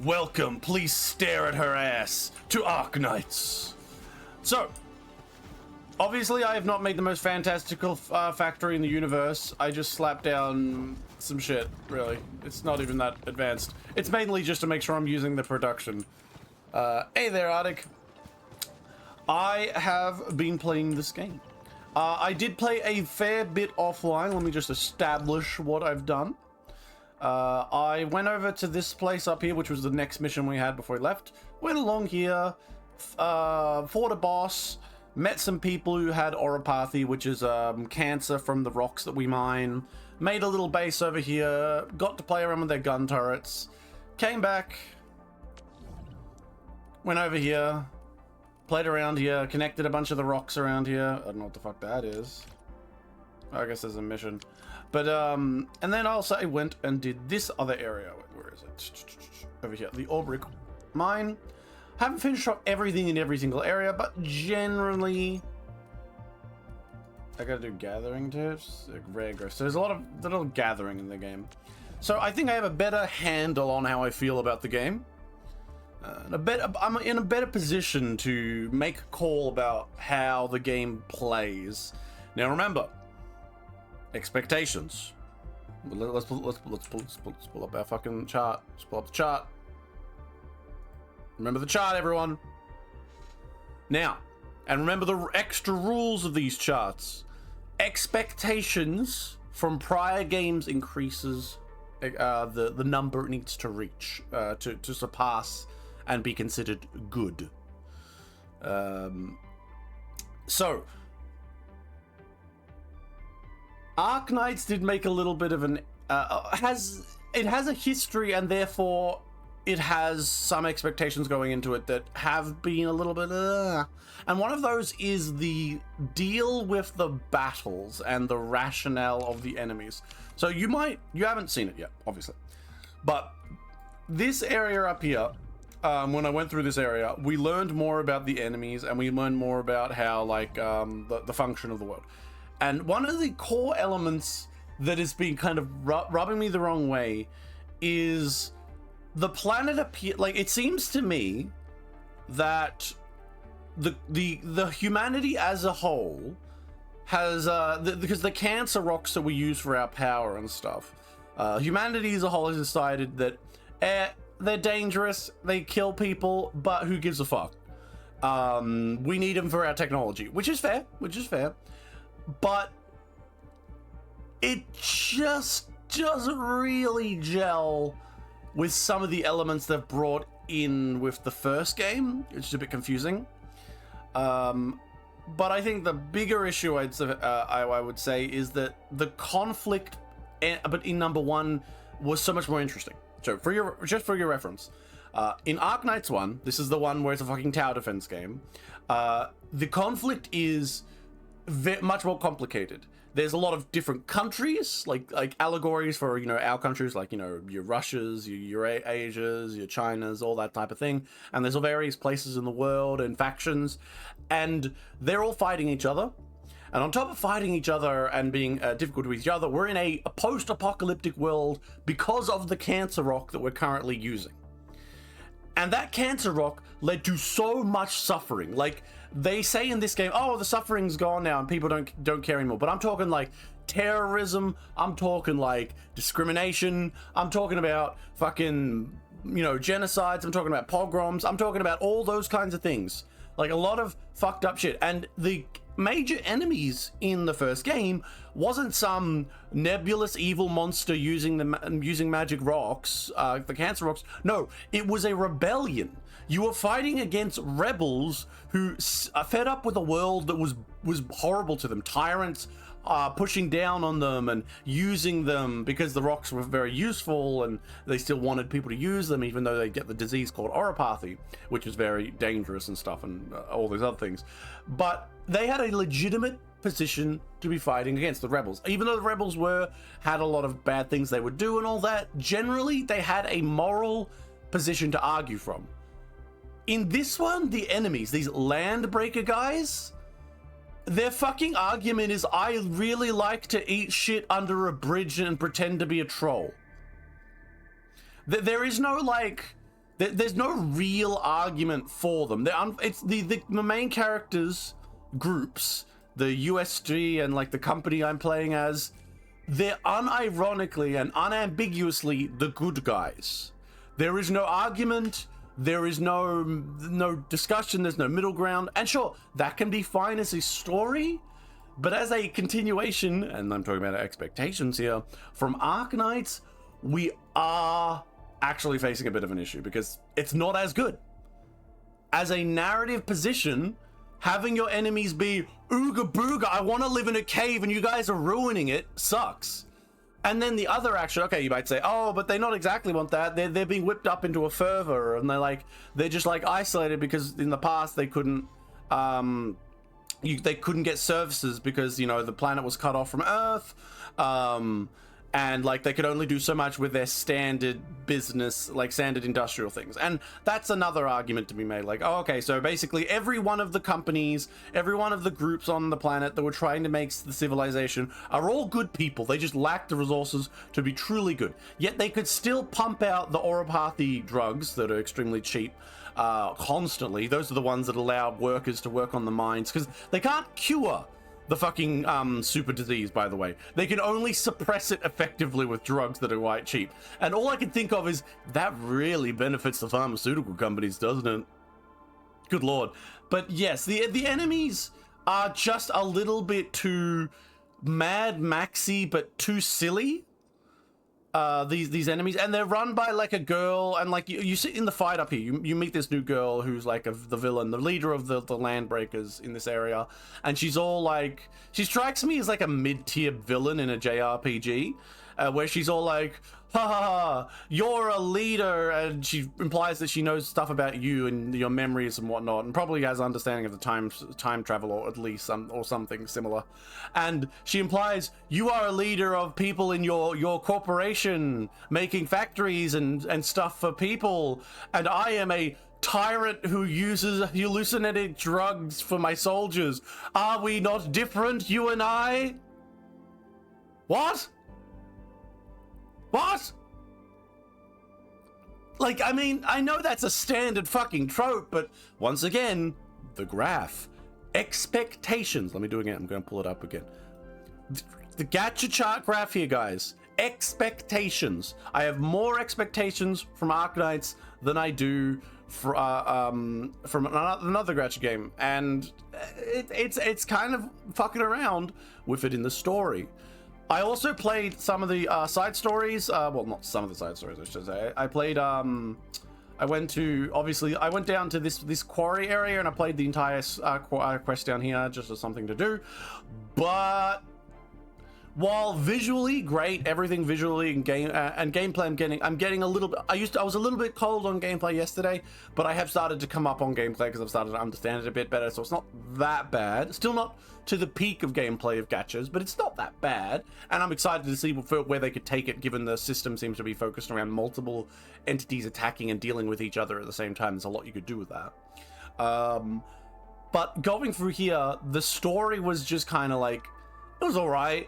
Welcome, please stare at her ass, to Arknights. So, obviously I have not made the most fantastical factory in the universe. I just slapped down some shit, really. It's not even that advanced. It's mainly just to make sure I'm using the production. Hey there, Arctic. I have been playing this game. I did play a fair bit offline. Let me just establish what I've done. I went over to this place up here, which was the next mission we had before we left. Went along here, fought a boss, met some people who had oropathy, which is cancer from the rocks that we mine. Made a little base over here, got to play around with their gun turrets. Came back, went over here, played around here, connected a bunch of the rocks around here. I don't know what the fuck that is. I guess there's a mission. But, and then also I went and did this other area. Where is it? Over here. The Aubric mine. Haven't finished up everything in every single area, but generally... I gotta do gathering tips. Rare growth. So there's a lot of little gathering in the game. So I think I have a better handle on how I feel about the game. I'm in a better position to make a call about how the game plays. Now remember, expectations. Let's pull up our fucking chart. Let's pull up the chart. Remember the chart, everyone. Now, and remember the extra rules of these charts. Expectations from prior games increases the number it needs to reach to surpass and be considered good. So Arknights did make a little bit of an has a history, and therefore it has some expectations going into it that have been a little bit and one of those is the deal with the battles and the rationale of the enemies. So you haven't seen it yet, obviously, but this area up here, when I went through this area, we learned more about the enemies, and we learned more about how, like, the function of the world. And one of the core elements that has been kind of rubbing me the wrong way is the planet appear. Like, it seems to me that the humanity as a whole has because the cancer rocks that we use for our power and stuff, humanity as a whole has decided that they're dangerous, they kill people, but who gives a fuck? We need them for our technology, which is fair. But it just doesn't really gel with some of the elements they've brought in with the first game. It's just a bit confusing. But I think the bigger issue I would say is that the conflict, but in number one, was so much more interesting. So for your reference, in Arknights 1, this is the one where it's a fucking tower defense game. The conflict is much more complicated. There's a lot of different countries, like allegories for, our countries, like, your Russias, your Asias, your Chinas, all that type of thing. And there's various places in the world and factions, and they're all fighting each other. And on top of fighting each other and being difficult with each other, we're in a post-apocalyptic world because of the cancer rock that we're currently using. And that cancer rock led to so much suffering. Like, they say in this game, oh, the suffering's gone now and people don't care anymore. But I'm talking like terrorism, I'm talking like discrimination, I'm talking about fucking, genocides, I'm talking about pogroms, I'm talking about all those kinds of things. Like, a lot of fucked up shit. And the major enemies in the first game wasn't some nebulous evil monster using magic rocks, the cancer rocks. No, it was a rebellion. You were fighting against rebels who are fed up with a world that was horrible to them. Tyrants pushing down on them and using them because the rocks were very useful, and they still wanted people to use them, even though they get the disease called oropathy, which is very dangerous and stuff, and all these other things. But they had a legitimate position to be fighting against the rebels. Even though the rebels had a lot of bad things they would do and all that, generally they had a moral position to argue from. In this one, the enemies, these landbreaker guys, their fucking argument is, I really like to eat shit under a bridge and pretend to be a troll. There is no, like, There's no real argument for them. It's the main characters groups, the USG and like the company I'm playing as, they're unironically and unambiguously the good guys. There is no argument. There is no discussion. There's no middle ground. And sure, that can be fine as a story, but as a continuation, and I'm talking about expectations here, from Arknights, we are actually facing a bit of an issue because it's not as good. As a narrative position, having your enemies be ooga booga, I want to live in a cave and you guys are ruining it, sucks. And then the other action, okay, you might say, oh, but they not exactly want that. They're being whipped up into a fervor, and they're just like isolated because in the past they couldn't they couldn't get services because, you know, the planet was cut off from Earth. And like they could only do so much with their standard business, like standard industrial things. And that's another argument to be made. Like, oh, okay, so basically every one of the companies, every one of the groups on the planet that were trying to make the civilization are all good people. They just lack the resources to be truly good. Yet they could still pump out the Oropathy drugs that are extremely cheap constantly. Those are the ones that allow workers to work on the mines because they can't cure the fucking super disease, by the way. They can only suppress it effectively with drugs that are quite cheap. And all I can think of is, that really benefits the pharmaceutical companies, doesn't it? Good lord. But yes, the enemies are just a little bit too Mad Maxy, but too silly. These enemies, and they're run by like a girl, and like you see in the fight up here, you meet this new girl who's like the villain, the leader of the Landbreakers in this area, and she's all like, she strikes me as like a mid-tier villain in a JRPG, where she's all like, ha ha ha, you're a leader, and she implies that she knows stuff about you and your memories and whatnot, and probably has understanding of the time travel, or at least or something similar. And she implies you are a leader of people in your corporation making factories and stuff for people, and I am a tyrant who uses hallucinating drugs for my soldiers. Are we not different, you and I? What? What? Like, I mean, I know that's a standard fucking trope, but once again, the graph. Expectations. Let me do it again. I'm going to pull it up again. The Gacha chart graph here, guys. Expectations. I have more expectations from Arknights than I do from another Gacha game, and it's kind of fucking around with it in the story. I also played some of the side stories. Well, not some of the side stories, I should say. I played. I went down to this quarry area, and I played the entire quest down here just as something to do. But while visually great, everything visually and gameplay, I'm getting a little bit. I was a little bit cold on gameplay yesterday, but I have started to come up on gameplay because I've started to understand it a bit better. So it's not that bad. Still not to the peak of gameplay of Gachas, but it's not that bad. And I'm excited to see where they could take it, given the system seems to be focused around multiple entities attacking and dealing with each other at the same time. There's a lot you could do with that. But going through here, the story was just kind of like, it was all right.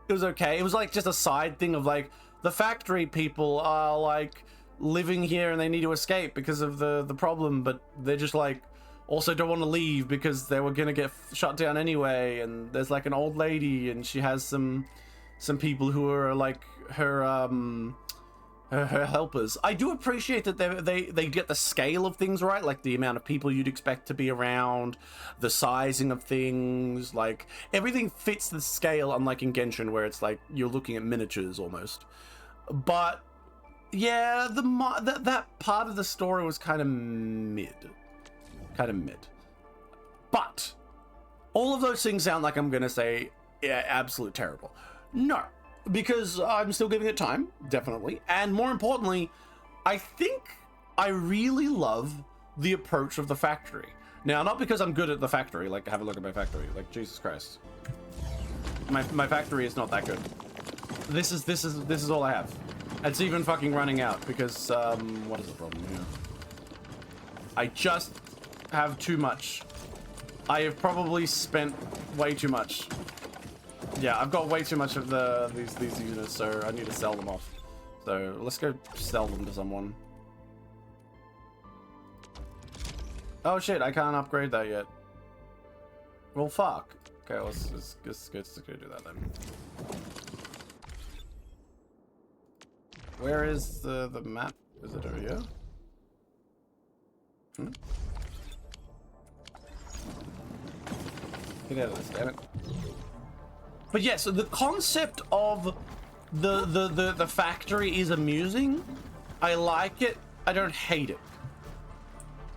It was okay. It was like just a side thing of like, the factory people are like living here and they need to escape because of the problem, but they're just like also don't want to leave because they were gonna get shut down anyway. And there's like an old lady, and she has some people who are like her helpers. I do appreciate that they get the scale of things right, like the amount of people you'd expect to be around, the sizing of things, like everything fits the scale, unlike in Genshin where it's like you're looking at miniatures almost. But yeah, that part of the story was kind of mid. But all of those things sound like I'm gonna say, yeah, absolute terrible. No, because I'm still giving it time, definitely. And more importantly, I think I really love the approach of the factory. Now, not because I'm good at the factory, like have a look at my factory, like Jesus Christ. My factory is not that good. This is all I have. It's even fucking running out because what is the problem here? I just have too much. I have probably spent way too much. Yeah, I've got way too much of these units, so I need to sell them off. So let's go sell them to someone. Oh shit, I can't upgrade that yet. Well, fuck. Okay, let's go do that then. Where is the map? Is it over here? Get out of this, damn it. But yeah, so the concept of the factory is amusing. I like it. I don't hate it.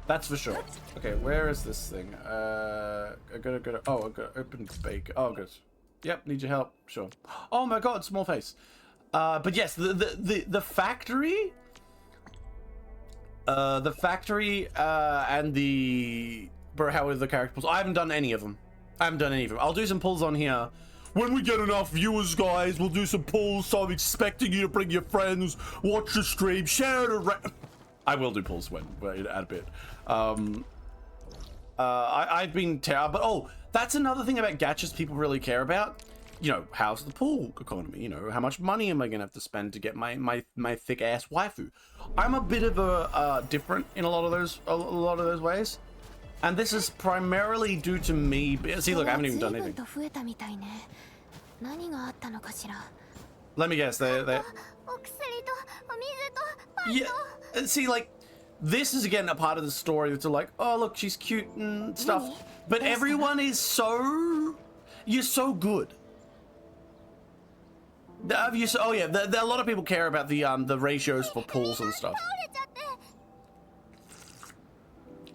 That's for sure. Okay, where is this thing? I gotta. Oh, I got open bake. Oh, good. Yep, need your help. Sure. Oh my god, small face. But yes, the factory. The factory and the how are the character pulls? I haven't done any of them. I'll do some pulls on here. When we get enough viewers, guys, we'll do some pulls. So I'm expecting you to bring your friends, watch the stream, share it around. I will do pulls when add a bit. I've been but oh, that's another thing about gachas people really care about. You know, how's the pool economy? You know, how much money am I gonna have to spend to get my thick ass waifu? I'm a bit of a different in a lot of those ways, and this is primarily due to me. See, look, I haven't even done anything. Let me guess. They yeah. See, like, this is again a part of the story that's like, oh look, she's cute and stuff, but everyone is so you're so good. Oh yeah, a lot of people care about the ratios for pulls and stuff.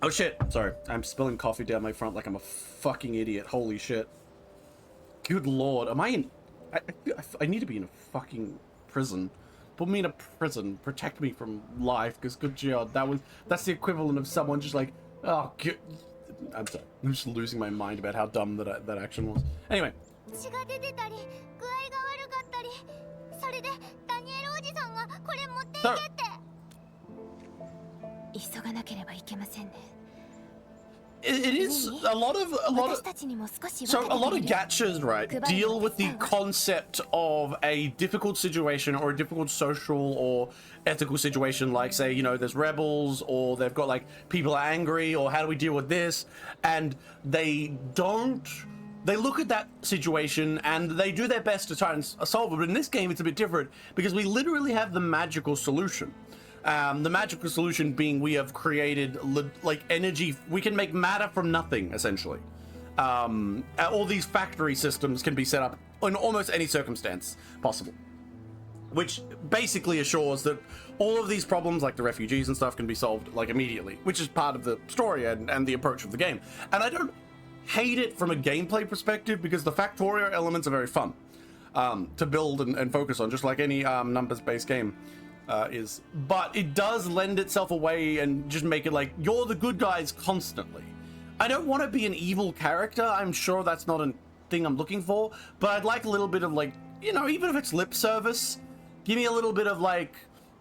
Oh shit, sorry. I'm spilling coffee down my front like I'm a fucking idiot. Holy shit. Good lord, am I in... I need to be in a fucking prison. Put me in a prison. Protect me from life, because good god, that's the equivalent of someone just like, oh, good. I'm sorry. I'm just losing my mind about how dumb that action was. Anyway. It is a lot of gachas, right, deal with the concept of a difficult situation or a difficult social or ethical situation, like say, you know, there's rebels or they've got like people are angry or how do we deal with this, and they look at that situation and they do their best to try and solve it. But in this game it's a bit different because we literally have the magical solution. The magical solution being we have created like energy. We can make matter from nothing, essentially. All these factory systems can be set up in almost any circumstance possible, which basically assures that all of these problems, like the refugees and stuff, can be solved like immediately, which is part of the story and the approach of the game. And I don't hate it from a gameplay perspective because the factorio elements are very fun to build and focus on, just like any numbers-based game. Is, but it does lend itself away and just make it like you're the good guys constantly. I don't want to be an evil character. I'm sure that's not a thing I'm looking for, but I'd like a little bit of like, you know, even if it's lip service, give me a little bit of like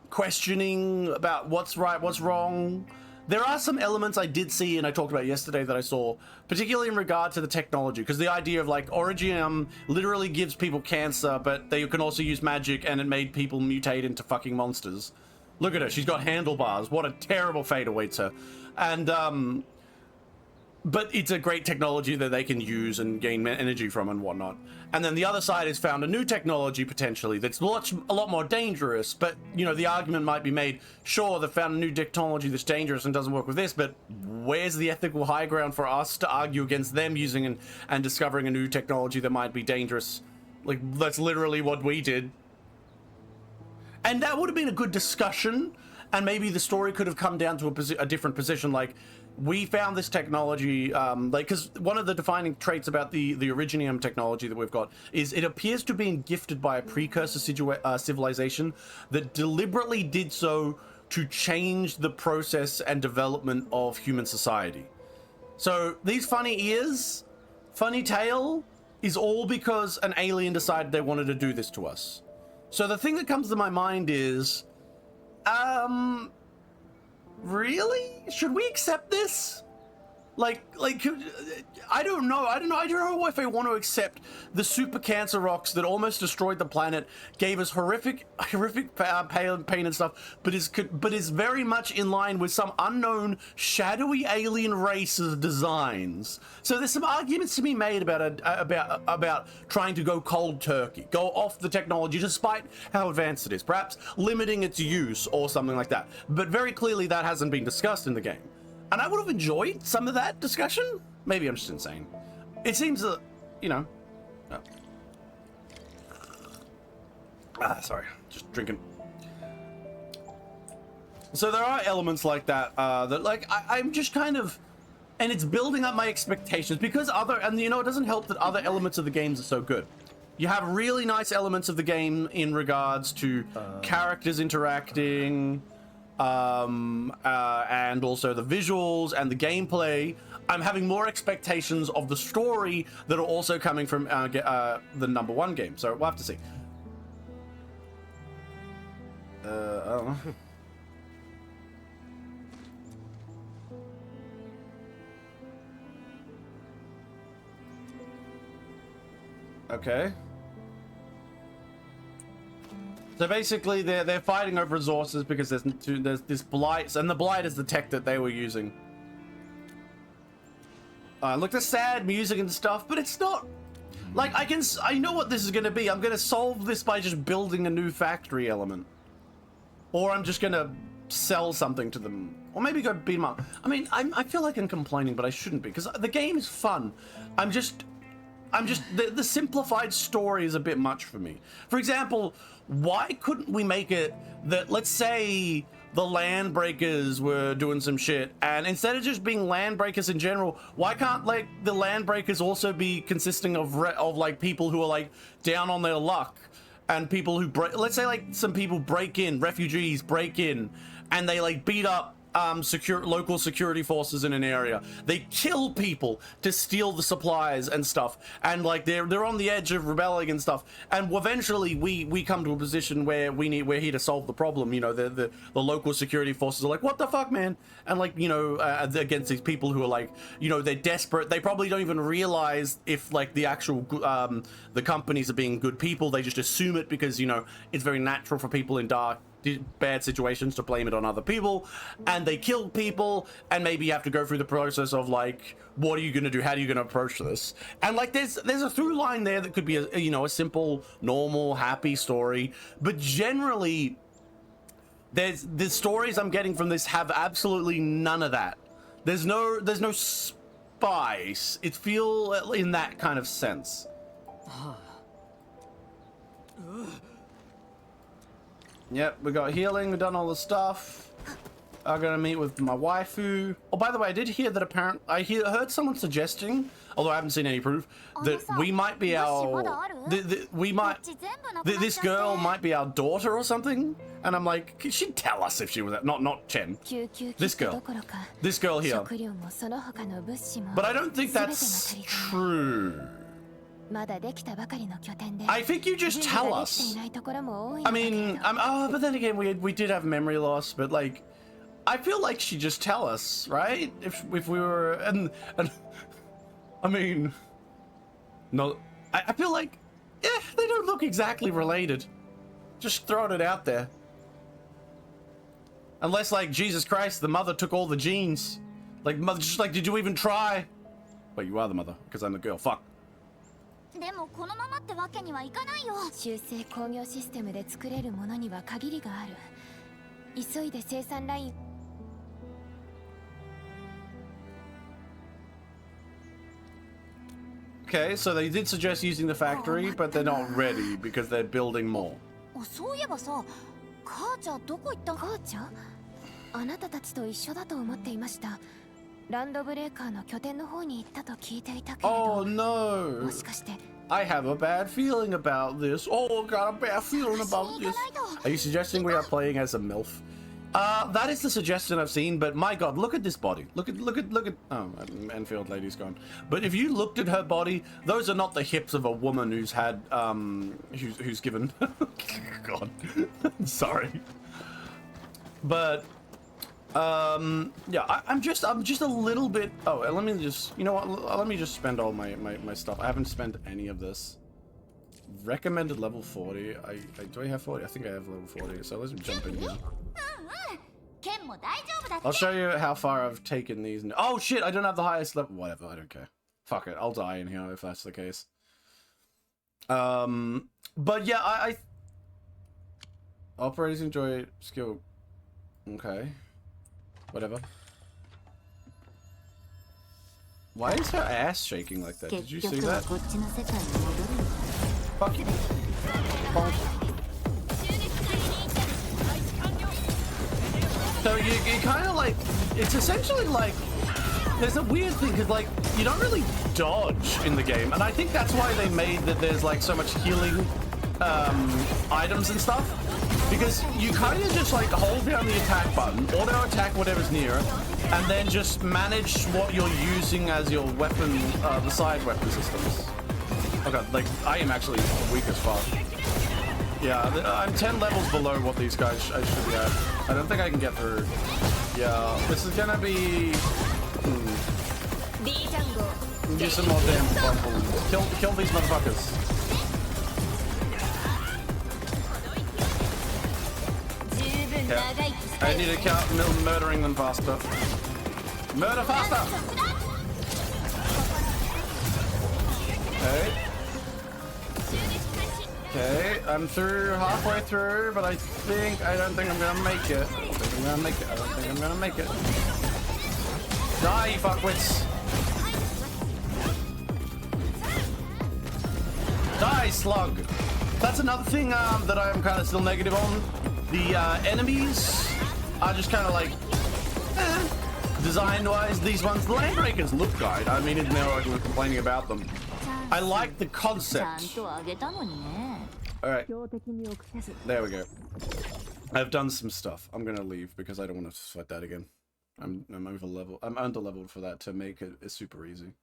questioning about what's right, what's wrong. There are some elements I did see and I talked about yesterday that I saw, particularly in regard to the technology, because the idea of like Origin literally gives people cancer, but they can also use magic, and it made people mutate into fucking monsters. Look at her, she's got handlebars. What a terrible fate awaits her. And but it's a great technology that they can use and gain energy from and whatnot. And then the other side has found a new technology potentially that's a lot more dangerous, but you know, the argument might be made, sure, they found a new technology that's dangerous and doesn't work with this, but where's the ethical high ground for us to argue against them using and discovering a new technology that might be dangerous? Like, that's literally what we did. And that would have been a good discussion, and maybe the story could have come down to a different position, like, we found this technology, like, because one of the defining traits about the Originium technology that we've got is it appears to be gifted by a precursor civilization that deliberately did so to change the process and development of human society. So these funny ears, funny tail, is all because an alien decided they wanted to do this to us. So the thing that comes to my mind is, really? Should we accept this? Like, I don't know. I don't know if I want to accept the super cancer rocks that almost destroyed the planet, gave us horrific pain and stuff, but is very much in line with some unknown shadowy alien race's designs. So there's some arguments to be made about trying to go cold turkey, go off the technology despite how advanced it is, perhaps limiting its use or something like that. But very clearly that hasn't been discussed in the game. And I would have enjoyed some of that discussion. Maybe I'm just insane. It seems that, you know... sorry, just drinking. So there are elements like that, that like, I'm just kind of... And it's building up my expectations because and you know, it doesn't help that other elements of the games are so good. You have really nice elements of the game in regards to characters interacting, and also the visuals and the gameplay. I'm having more expectations of the story that are also coming from the #1 game, so we'll have to see. I don't know. Okay. So basically, they're fighting over resources because there's this blight, and the blight is the tech that they were using. Look, there's sad music and stuff, but it's not like I know what this is gonna be. I'm gonna solve this by just building a new factory element, or I'm just gonna sell something to them, or maybe go beat them up. I mean, I feel like I'm complaining, but I shouldn't be because the game is fun. I'm just the simplified story is a bit much for me. For example, why couldn't we make it that, let's say the land breakers were doing some shit, and instead of just being land breakers in general, why can't like the land breakers also be consisting of like people who are like down on their luck, and people who let's say like some people break in, refugees break in, and they like beat up local security forces in an area. They kill people to steal the supplies and stuff, and like they're on the edge of rebelling and stuff. And eventually, we come to a position where we're here to solve the problem. You know, the local security forces are like, "What the fuck, man?" And like, you know, against these people who are like, you know, they're desperate. They probably don't even realize if like the actual the companies are being good people. They just assume it because, you know, it's very natural for people in bad situations to blame it on other people, and they kill people, and maybe you have to go through the process of like, what are you gonna do, how are you gonna approach this? And like there's a through line there that could be a, you know, a simple, normal, happy story, but generally the stories I'm getting from this have absolutely none of that. There's no spice. It feels in that kind of sense. Yep, we got healing, we've done all the stuff. I'm gonna meet with my waifu. Oh, by the way, I did hear that I heard someone suggesting, although I haven't seen any proof, that we might be this girl might be our daughter or something. And I'm like, she'd tell us if she was not Chen. This girl here. But I don't think that's true. I think you just tell us. I mean, but then again, we did have memory loss, but like, I feel like she'd just tell us, right? If we were, and I mean, no, I feel like, yeah, they don't look exactly related. Just throwing it out there. Unless, like, Jesus Christ, the mother took all the genes. Like, mother, just like, did you even try? Wait, you are the mother, because I'm the girl. Fuck. でもこのままってわけにはいかないよ。修正工業システムで作れるものには限りがある。急いで生産ライン。Okay, so they did suggest using the factory, but they're not ready because they're building more. そういえばさ、母ちゃんどこ行った？母ちゃん？あなたたちと一緒だと思っていました。ランドブレーカーの拠点の方に行ったと聞いていたけれど。Oh no! もしかして。I have a bad feeling about this. Oh, I got a bad feeling about this. Are you suggesting we are playing as a MILF? That is the suggestion I've seen, but my god, look at this body. Look at oh, Enfield lady's gone. But if you looked at her body, those are not the hips of a woman who's had who's given God. Sorry. But Yeah, I'm just a little bit. Oh, let me just. You know what? Let me just spend all my stuff. I haven't spent any of this. Recommended level 40. Do I have 40? I think I have level 40. So let's jump in here. I'll show you how far I've taken these. Oh shit! I don't have the highest level. Whatever. I don't care. Fuck it. I'll die in here if that's the case. But yeah, I operators enjoy skill. Okay. Whatever. Why is her ass shaking like that? Did you see that? Fuck you. Bonk. So you kind of like, it's essentially like, there's a weird thing because like, you don't really dodge in the game. And I think that's why they made that there's like so much healing items and stuff. Because you kind of just like hold down the attack button, auto attack whatever's near, and then just manage what you're using as your weapon, the side weapon systems. Oh god, like I am actually weak as fuck. Yeah, I'm 10 levels below what these guys I should be at. I don't think I can get through. Yeah, this is gonna be. Do some more damn bumble. Kill these motherfuckers. Yeah. I need to count murdering them faster. Murder faster! Okay. Okay, I'm through, halfway through, but I don't think I'm gonna make it. I don't think I'm gonna make it. Die, you fuckwits! Die, slug! That's another thing that I'm kind of still negative on. The enemies are just kind of like, design-wise, these ones. The Landbreakers look good. I mean, no argument complaining about them. I like the concept. Alright. There we go. I've done some stuff. I'm gonna leave because I don't want to sweat that again. I'm over level. I'm under leveled for that to make it super easy.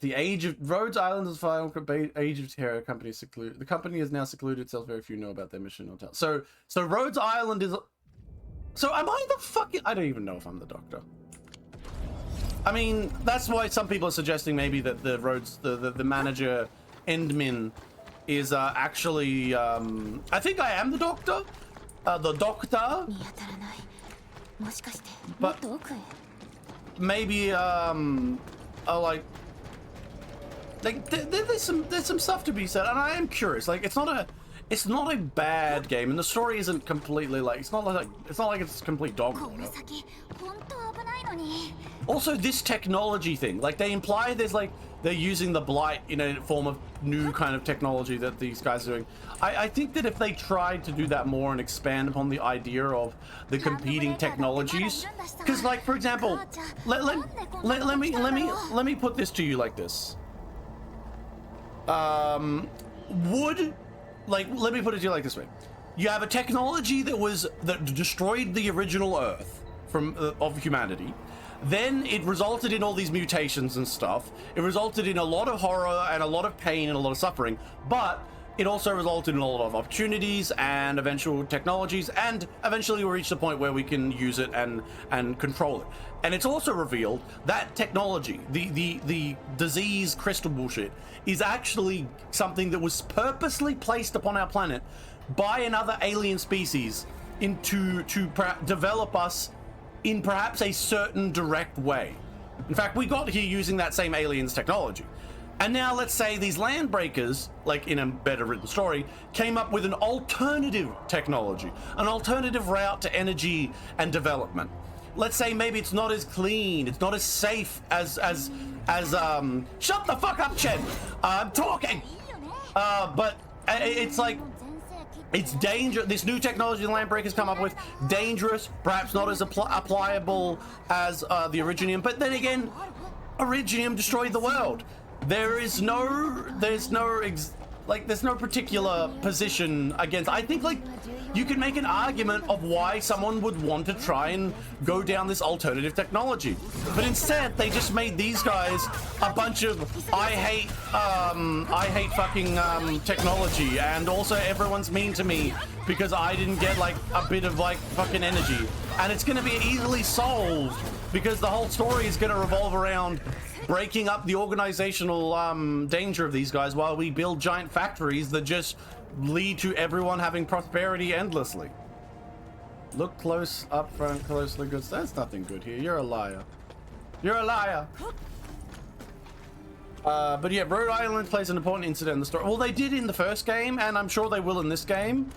The Age of Rhodes Island is final Age of Terror company secluded. The company has now secluded itself. Very few know about their mission or tell. So Rhodes Island is. So am I the fucking? I don't even know if I'm the Doctor. I mean, that's why some people are suggesting maybe that the Rhodes, the manager, Endmin, is actually. I think I am the Doctor. The Doctor. But maybe there's some stuff to be said, and I am curious. Like, it's not a bad game, and the story isn't completely like it's not like it's complete dog water. Also, this technology thing, like they imply there's like they're using the blight in a form of new kind of technology that these guys are doing. I think that if they tried to do that more and expand upon the idea of the competing technologies, because like for example, let me put this to you like this. Let me put it to you like this way. You have a technology that destroyed the original Earth of humanity. Then it resulted in all these mutations and stuff. It resulted in a lot of horror and a lot of pain and a lot of suffering, but it also resulted in a lot of opportunities and eventual technologies, and eventually we reach the point where we can use it and control it. And it's also revealed that technology, the disease crystal bullshit, is actually something that was purposely placed upon our planet by another alien species to develop us in perhaps a certain direct way. In fact, we got here using that same alien's technology. And now let's say these Landbreakers, like in a better written story, came up with an alternative technology, an alternative route to energy and development. Let's say maybe it's not as clean, it's not as safe as shut the fuck up, Chen. I'm talking. But it's like, it's dangerous. This new technology the Landbreakers come up with, dangerous, perhaps not as applicable as the Originium. But then again, Originium destroyed the world. There's no particular position against. I think like you can make an argument of why someone would want to try and go down this alternative technology. But instead, they just made these guys a bunch of I hate fucking technology, and also everyone's mean to me because I didn't get like a bit of like fucking energy. And it's gonna be easily solved because the whole story is gonna revolve around breaking up the organizational danger of these guys while we build giant factories that just lead to everyone having prosperity endlessly. Look close, up front, closely good. There's nothing good here. You're a liar. You're a liar. But yeah, Rhode Island plays an important incident in the story. Well, they did in the first game, and I'm sure they will in this game.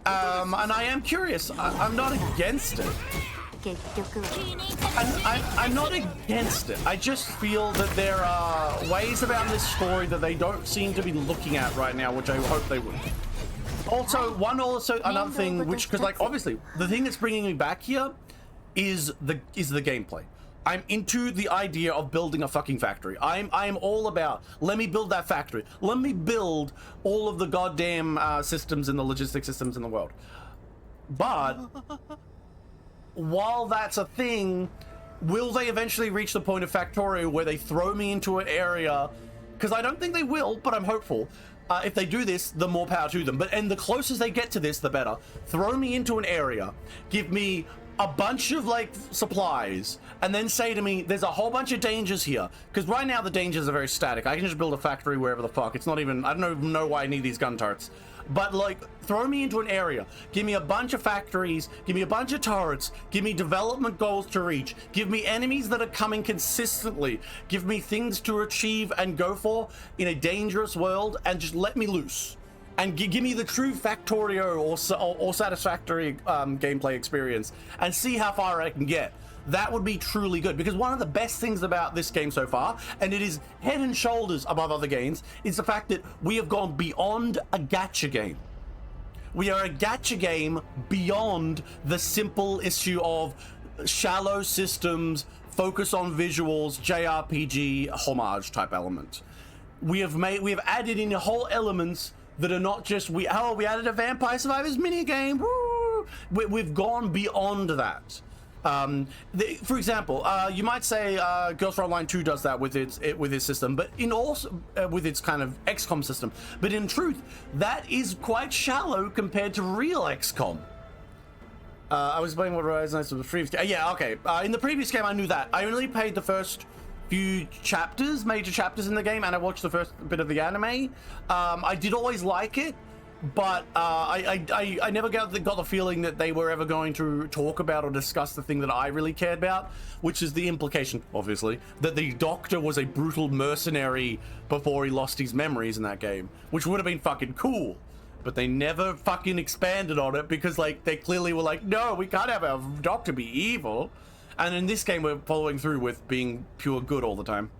And I am curious. I'm not against it. I'm not against it. I just feel that there are ways about this story that they don't seem to be looking at right now, which I hope they will. Also, another thing, which, because like obviously the thing that's bringing me back here is the gameplay. I'm into the idea of building a fucking factory. I'm all about, let me build that factory. Let me build all of the goddamn systems and the logistic systems in the world. But while that's a thing, will they eventually reach the point of Factorio where they throw me into an area? Because I don't think they will, but I'm hopeful. If they do this, the more power to them. And the closest they get to this, the better. Throw me into an area, give me a bunch of like supplies, and then say to me, there's a whole bunch of dangers here. Because right now the dangers are very static. I can just build a factory wherever the fuck. It's not even, I don't even know why I need these gun turrets. But like, throw me into an area, give me a bunch of factories, give me a bunch of turrets, give me development goals to reach, give me enemies that are coming consistently, give me things to achieve and go for in a dangerous world, and just let me loose. And give me the true Factorio or satisfactory gameplay experience, and see how far I can get. That would be truly good, because one of the best things about this game so far, and it is head and shoulders above other games, is the fact that we have gone beyond a gacha game. We are a gacha game beyond the simple issue of shallow systems, focus on visuals, JRPG homage type element. We have added in whole elements that are not just we added a Vampire Survivors minigame. Woo! We've gone beyond that. For example, you might say Girls Fight Online 2 does that with its system, but in also with its kind of XCOM system. But in truth, that is quite shallow compared to real XCOM. I was playing what resonates with the previous game. Yeah, okay. In the previous game, I knew that. I only played the first few major chapters in the game, and I watched the first bit of the anime. I did always like it. But I never got the feeling that they were ever going to talk about or discuss the thing that I really cared about, which is the implication, obviously, that the Doctor was a brutal mercenary before he lost his memories in that game, which would have been fucking cool. But they never fucking expanded on it because, like, they clearly were like, no, we can't have our Doctor be evil. And in this game, we're following through with being pure good all the time.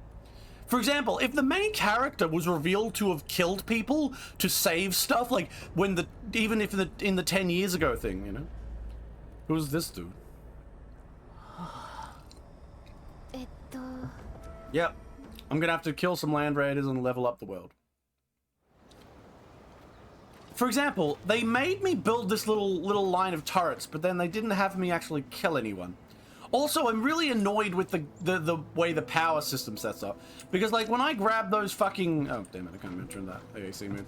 For example, if the main character was revealed to have killed people to save stuff, like when even if in the 10 years ago thing, you know? Who's this dude? Yep. I'm gonna have to kill some land raiders and level up the world. For example, they made me build this little line of turrets, but then they didn't have me actually kill anyone. Also, I'm really annoyed with the way the power system sets up. Because, like, when I grab those fucking... Oh, damn it, I can't even turn that AAC mode.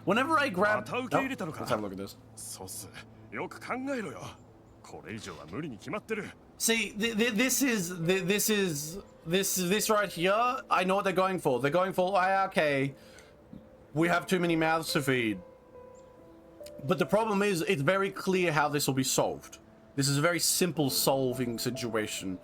Whenever I grab... Oh, let's have a look at this. See, this right here, I know what they're going for. They're going for, okay, we have too many mouths to feed. But the problem is, it's very clear how this will be solved. This is a very simple solving situation,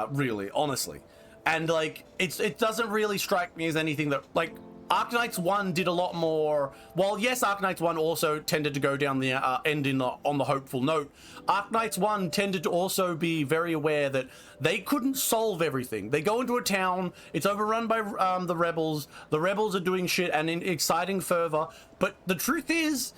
really, honestly. And, like, it doesn't really strike me as anything that, like, Arknights 1 did a lot more... Well, yes, Arknights 1 also tended to go down the end on the hopeful note. Arknights 1 tended to also be very aware that they couldn't solve everything. They go into a town, it's overrun by the rebels are doing shit and exciting fervor, but the truth is...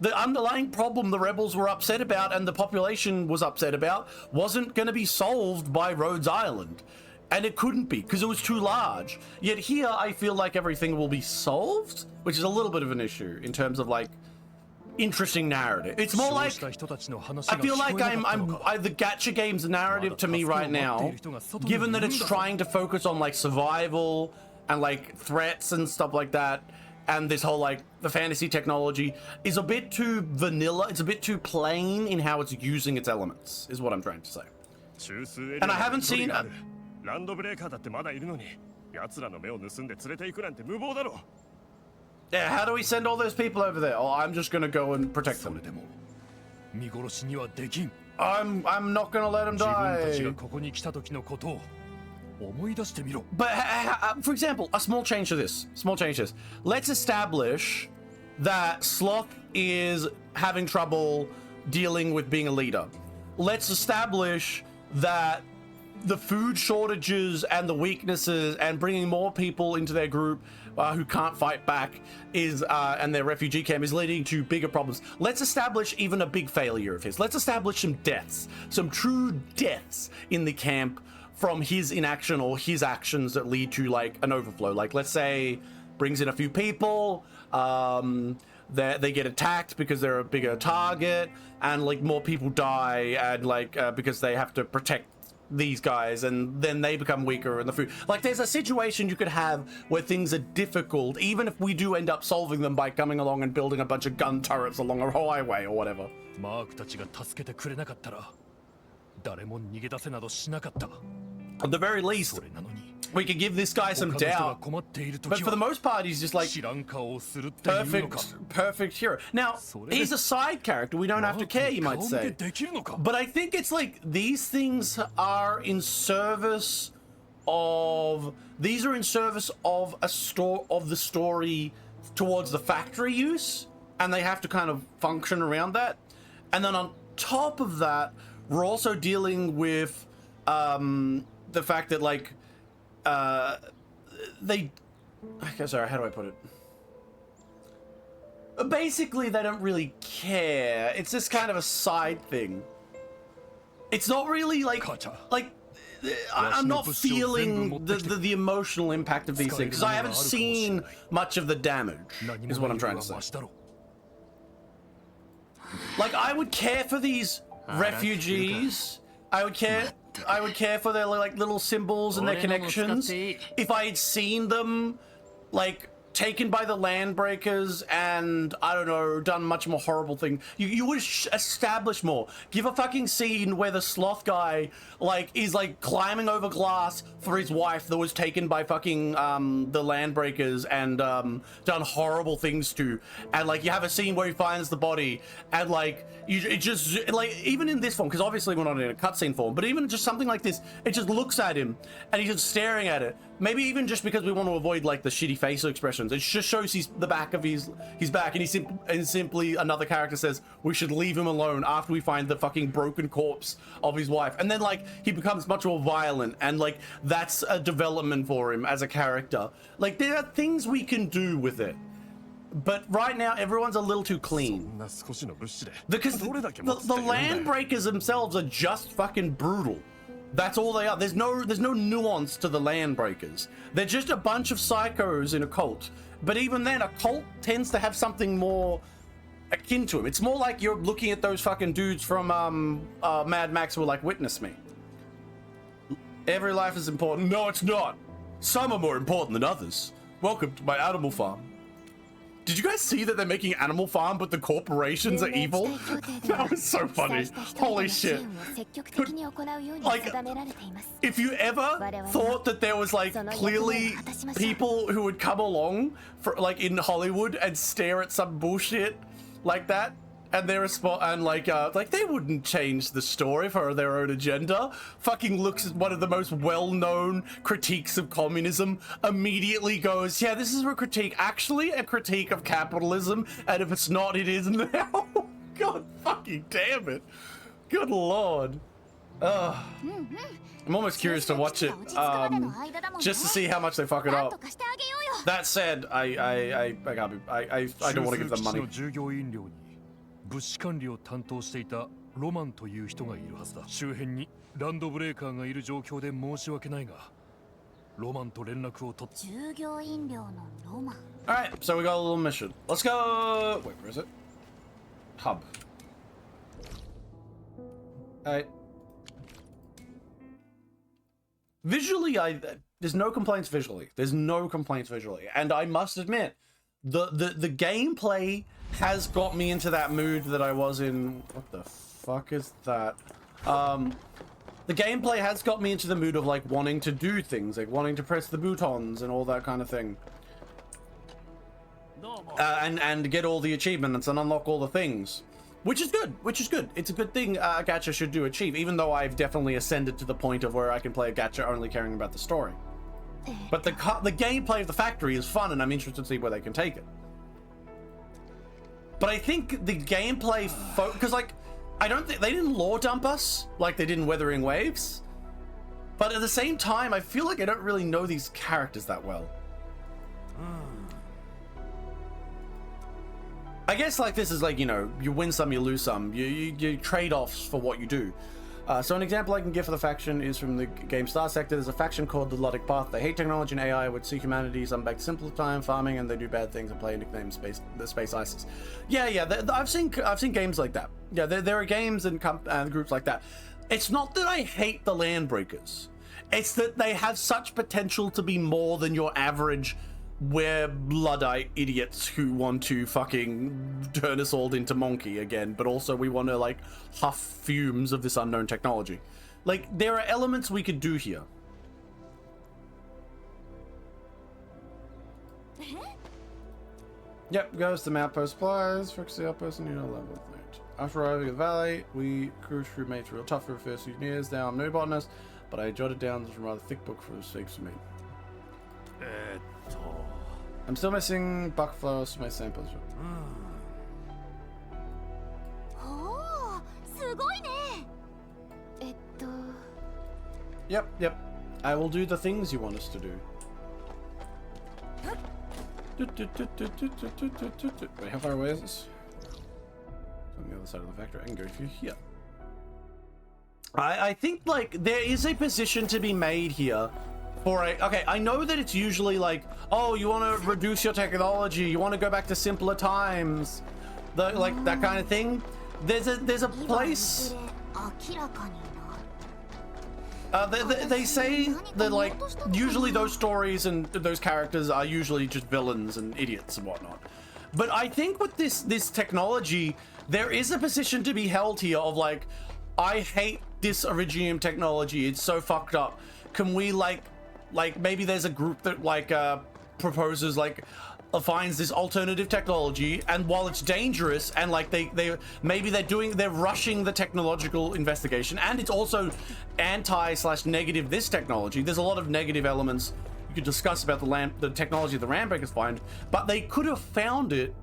The underlying problem the rebels were upset about and the population was upset about wasn't going to be solved by Rhodes Island. And it couldn't be, because it was too large. Yet here, I feel like everything will be solved, which is a little bit of an issue in terms of, like, interesting narrative. It's more like I feel like the Gacha game's narrative to me right now, given that it's trying to focus on like survival and like threats and stuff like that, and this whole like the fantasy technology is a bit too vanilla. It's a bit too plain in how it's using its elements, is what I'm trying to say. And I haven't seen. Yeah, how do we send all those people over there? Oh, I'm just gonna go and protect them. I'm not gonna let them die. But for example, a small change to this. Let's establish that Sloth is having trouble dealing with being a leader. Let's establish that the food shortages and the weaknesses and bringing more people into their group who can't fight back is and their refugee camp is leading to bigger problems. Let's establish even a big failure of his. Let's establish some deaths, some true deaths in the camp from his inaction or his actions that lead to like an overflow. Like let's say brings in a few people, they get attacked because they're a bigger target, and like more people die, and like because they have to protect these guys, and then they become weaker in the food. Like there's a situation you could have where things are difficult, even if we do end up solving them by coming along and building a bunch of gun turrets along a highway or whatever. At the very least, we could give this guy some doubt, but for the most part he's just like perfect hero. Now he's a side character, we don't have to care, you might say, but I think it's like these things are in service of the story towards the factory use, and they have to kind of function around that. And then on top of that, we're also dealing with the fact that like okay, sorry, how do I put it? Basically, they don't really care. It's just kind of a side thing. It's not really like I'm not feeling the emotional impact of these things because I haven't seen much of the damage, is what I'm trying to say. Like I would care for these refugees. I would care for their like little symbols and their connections. If I had seen them like taken by the land breakers and I don't know, done much more horrible thing, you would establish more. Give a fucking scene where the sloth guy like is like climbing over glass for his wife that was taken by fucking the land breakers and done horrible things to, and like you have a scene where he finds the body and like it just like even in this form, because obviously we're not in a cutscene form, but even just something like this, it just looks at him and he's just staring at it. Maybe even just because we want to avoid like the shitty facial expressions, it just shows the back of his back, and simply another character says we should leave him alone after we find the fucking broken corpse of his wife, and then like he becomes much more violent, and like that's a development for him as a character. Like there are things we can do with it, but right now everyone's a little too clean because the land breakers themselves are just fucking brutal. That's all they are. There's no nuance to the land breakers. They're just a bunch of psychos in a cult. But even then, a cult tends to have something more akin to him. It's more like you're looking at those fucking dudes from Mad Max who are like, witness me. Every life is important. No, it's not. Some are more important than others. Welcome to my animal farm. Did you guys see that they're making Animal Farm, but the corporations are evil? That was so funny. Holy shit. Like, if you ever thought that there was like clearly people who would come along for like in Hollywood and stare at some bullshit like that, and their response, and like they wouldn't change the story for their own agenda. Fucking looks at one of the most well-known critiques of communism, immediately goes, yeah, this is a critique, actually a critique of capitalism, and if it's not, it is now. God fucking damn it. Good lord. I'm almost curious to watch it, just to see how much they fuck it up. That said, I don't want to give them money. 物資管理を担当していたロマンという人がいるはずだ。周辺にランドブレーカーがいる状況で申し訳ないが、ロマンと連絡を取っ。従業員寮のロマン。All right, so we got a little mission. Let's go. Wait, where is it? hub. Visually, there's no complaints visually. There's no complaints visually. And I must admit, the gameplay has got me into that mood that I was in. What the fuck is that? The gameplay has got me into the mood of like wanting to do things, like wanting to press the buttons and all that kind of thing. And get all the achievements and unlock all the things. Which is good, It's a good thing a gacha should do achieve, even though I've definitely ascended to the point of where I can play a gacha only caring about the story. But the gameplay of the factory is fun, and I'm interested to see where they can take it. But I think the gameplay, because like, I don't think, they didn't lore dump us like they did in Weathering Waves. But at the same time, I feel like I don't really know these characters that well. I guess like this is like, you know, you win some, you lose some. You trade-offs for what you do. So an example I can give for the faction is from the game Star Sector. There's a faction called the Luddic Path. They hate technology and AI, would see humanity, some back to simple time farming, and they do bad things and play nickname the Space ISIS. Yeah, I've seen games like that. Yeah, there are games and groups like that. It's not that I hate the Landbreakers. It's that they have such potential to be more than your average we're Luddite idiots who want to fucking turn us all into monkey again, but also we want to like huff fumes of this unknown technology. Like, there are elements we could do here. Yep, goes to map post supplies, fix the outpost and level 8. After arriving at the valley, we cruised through mates real tough for the first few years. Now I'm no botanist, but I jotted down this rather thick book for the sakes of me. I'm still missing buckflowers for my samples. Oh, Yep. I will do the things you want us to do. Wait, how far away is this? It's on the other side of the factory. I can go through here. I think like there is a position to be made here. Okay, I know that it's usually like, oh, you want to reduce your technology, you want to go back to simpler times, like that kind of thing. There's a place. They say that like usually those stories and those characters are usually just villains and idiots and whatnot. But I think with this technology, there is a position to be held here of like, I hate this Iridium technology. It's so fucked up. Can we like maybe there's a group that like proposes like finds this alternative technology, and while it's dangerous and like they're rushing the technological investigation, and it's also anti/negative this technology. There's a lot of negative elements you could discuss about the technology the Landbreakers find, but they could have found it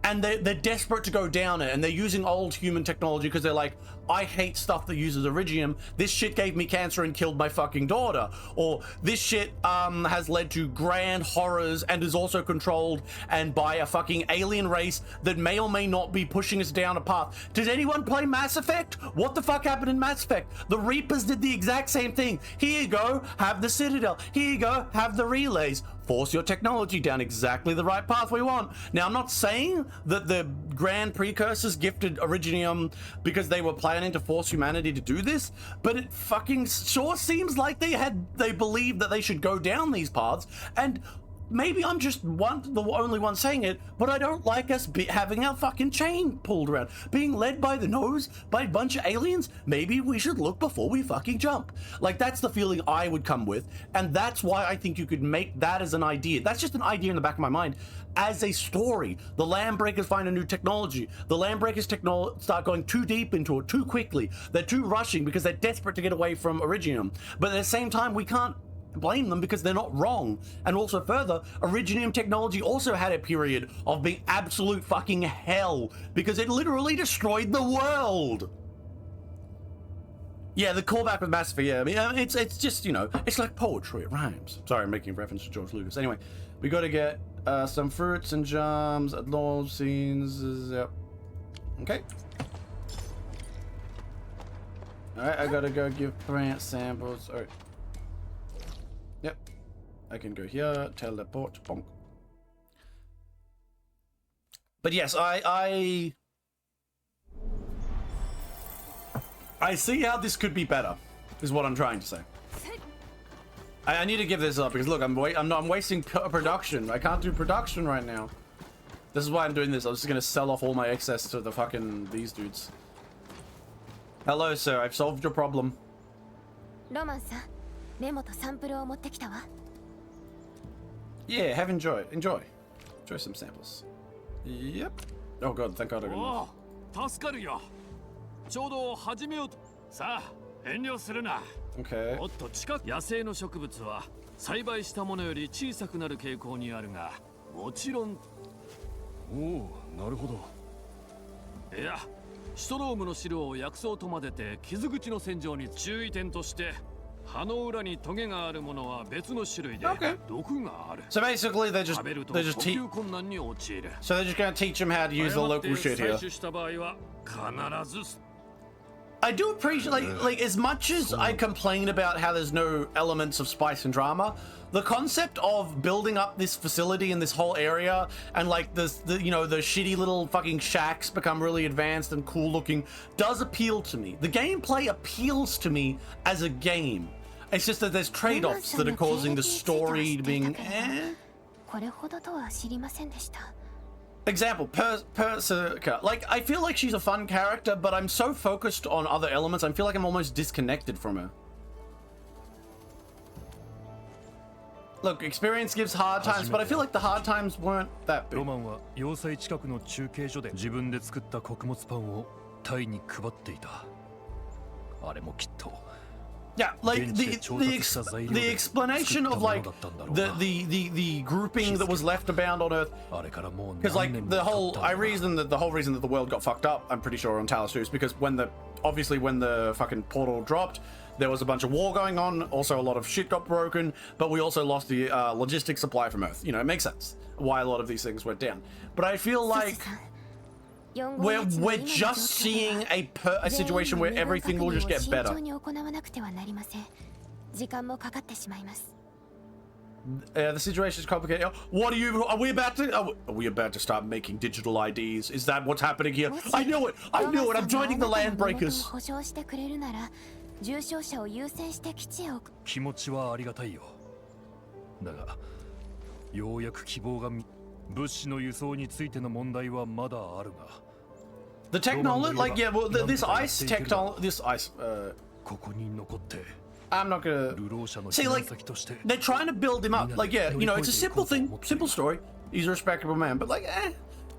and they're desperate to go down it, and they're using old human technology because they're like, I hate stuff that uses iridium. This shit gave me cancer and killed my fucking daughter. Or this shit has led to grand horrors and is also controlled and by a fucking alien race that may or may not be pushing us down a path. Did anyone play Mass Effect? What the fuck happened in Mass Effect? The Reapers did the exact same thing. Here you go, have the Citadel. Here you go, have the relays. Force your technology down exactly the right path we want. Now, I'm not saying that the grand precursors gifted Iridium because they were planning to force humanity to do this, but it fucking sure seems like they believed that they should go down these paths. And maybe I'm just the only one saying it, but I don't like us having our fucking chain pulled around, being led by the nose by a bunch of aliens. Maybe we should look before we fucking jump. Like, that's the feeling I would come with, and that's why I think you could make that as an idea. That's just an idea in the back of my mind. As a story, the Landbreakers find a new technology. The Landbreakers start going too deep into it too quickly. They're too rushing because they're desperate to get away from Iridium. But at the same time, we can't blame them because they're not wrong. And also further, Iridium technology also had a period of being absolute fucking hell because it literally destroyed the world. Yeah, the callback with Mass Effect, yeah, I mean, it's just, you know, it's like poetry, it rhymes. Sorry, I'm making a reference to George Lucas. Anyway, we got to get some fruits and jams at launch scenes. Yep. Okay. Alright, I gotta go give plant samples. Alright. Yep. I can go here, teleport, bonk. But yes, I I see how this could be better, is what I'm trying to say. I need to give this up because look, I'm wasting production. I can't do production right now. This is why I'm doing this. I'm just gonna sell off all my excess to the fucking these dudes. Hello, sir. I've solved your problem. Yeah, have enjoy. Enjoy some samples. Yep. Oh god, thank god I got enough. 助かるよ。ちょうど始めようと。さあ、遠慮するな。Okay. もっと近く。野生の植物は栽培したものより小さくなる傾向にあるが、もちろん。おお、なるほど。いや、シトロームの汁を薬草と混ぜて傷口の洗浄に注意点として。葉の裏にトゲがあるものは別の種類で毒がある。 So basically, they're just teach. So they're just gonna teach him how to use the local shit here. I do appreciate, like as much as I complain about how there's no elements of spice and drama, the concept of building up this facility in this whole area and like the shitty little fucking shacks become really advanced and cool looking does appeal to me. The gameplay appeals to me as a game. It's just that there's trade-offs that are causing the story to being Example, Persica. Like, I feel like she's a fun character, but I'm so focused on other elements, I feel like I'm almost disconnected from her. Look, experience gives hard times, but I feel like the hard times weren't that big. ロマンは要塞近くの中継所で自分で作った穀物パンをタイに配っていた。あれもきっと。Yeah, like the explanation of like the grouping that was left abound on Earth, because like the whole reason that the world got fucked up, I'm pretty sure on Talos 2 is because when the fucking portal dropped, there was a bunch of war going on. Also, a lot of shit got broken, but we also lost the logistics supply from Earth. You know, it makes sense why a lot of these things went down. But I feel like we're just seeing a situation where everything will just get better. The situation is complicated. Are we about to start making digital IDs? Is that what's happening here? I knew it. I'm joining the Landbreakers. 気持ちはありがたいよ。だが、ようやく希望が物資の輸送についての問題はまだあるが。The technology, like this ice technology, I'm not gonna see, like, they're trying to build him up. Like, yeah, you know, it's a simple thing, simple story. He's a respectable man, but like,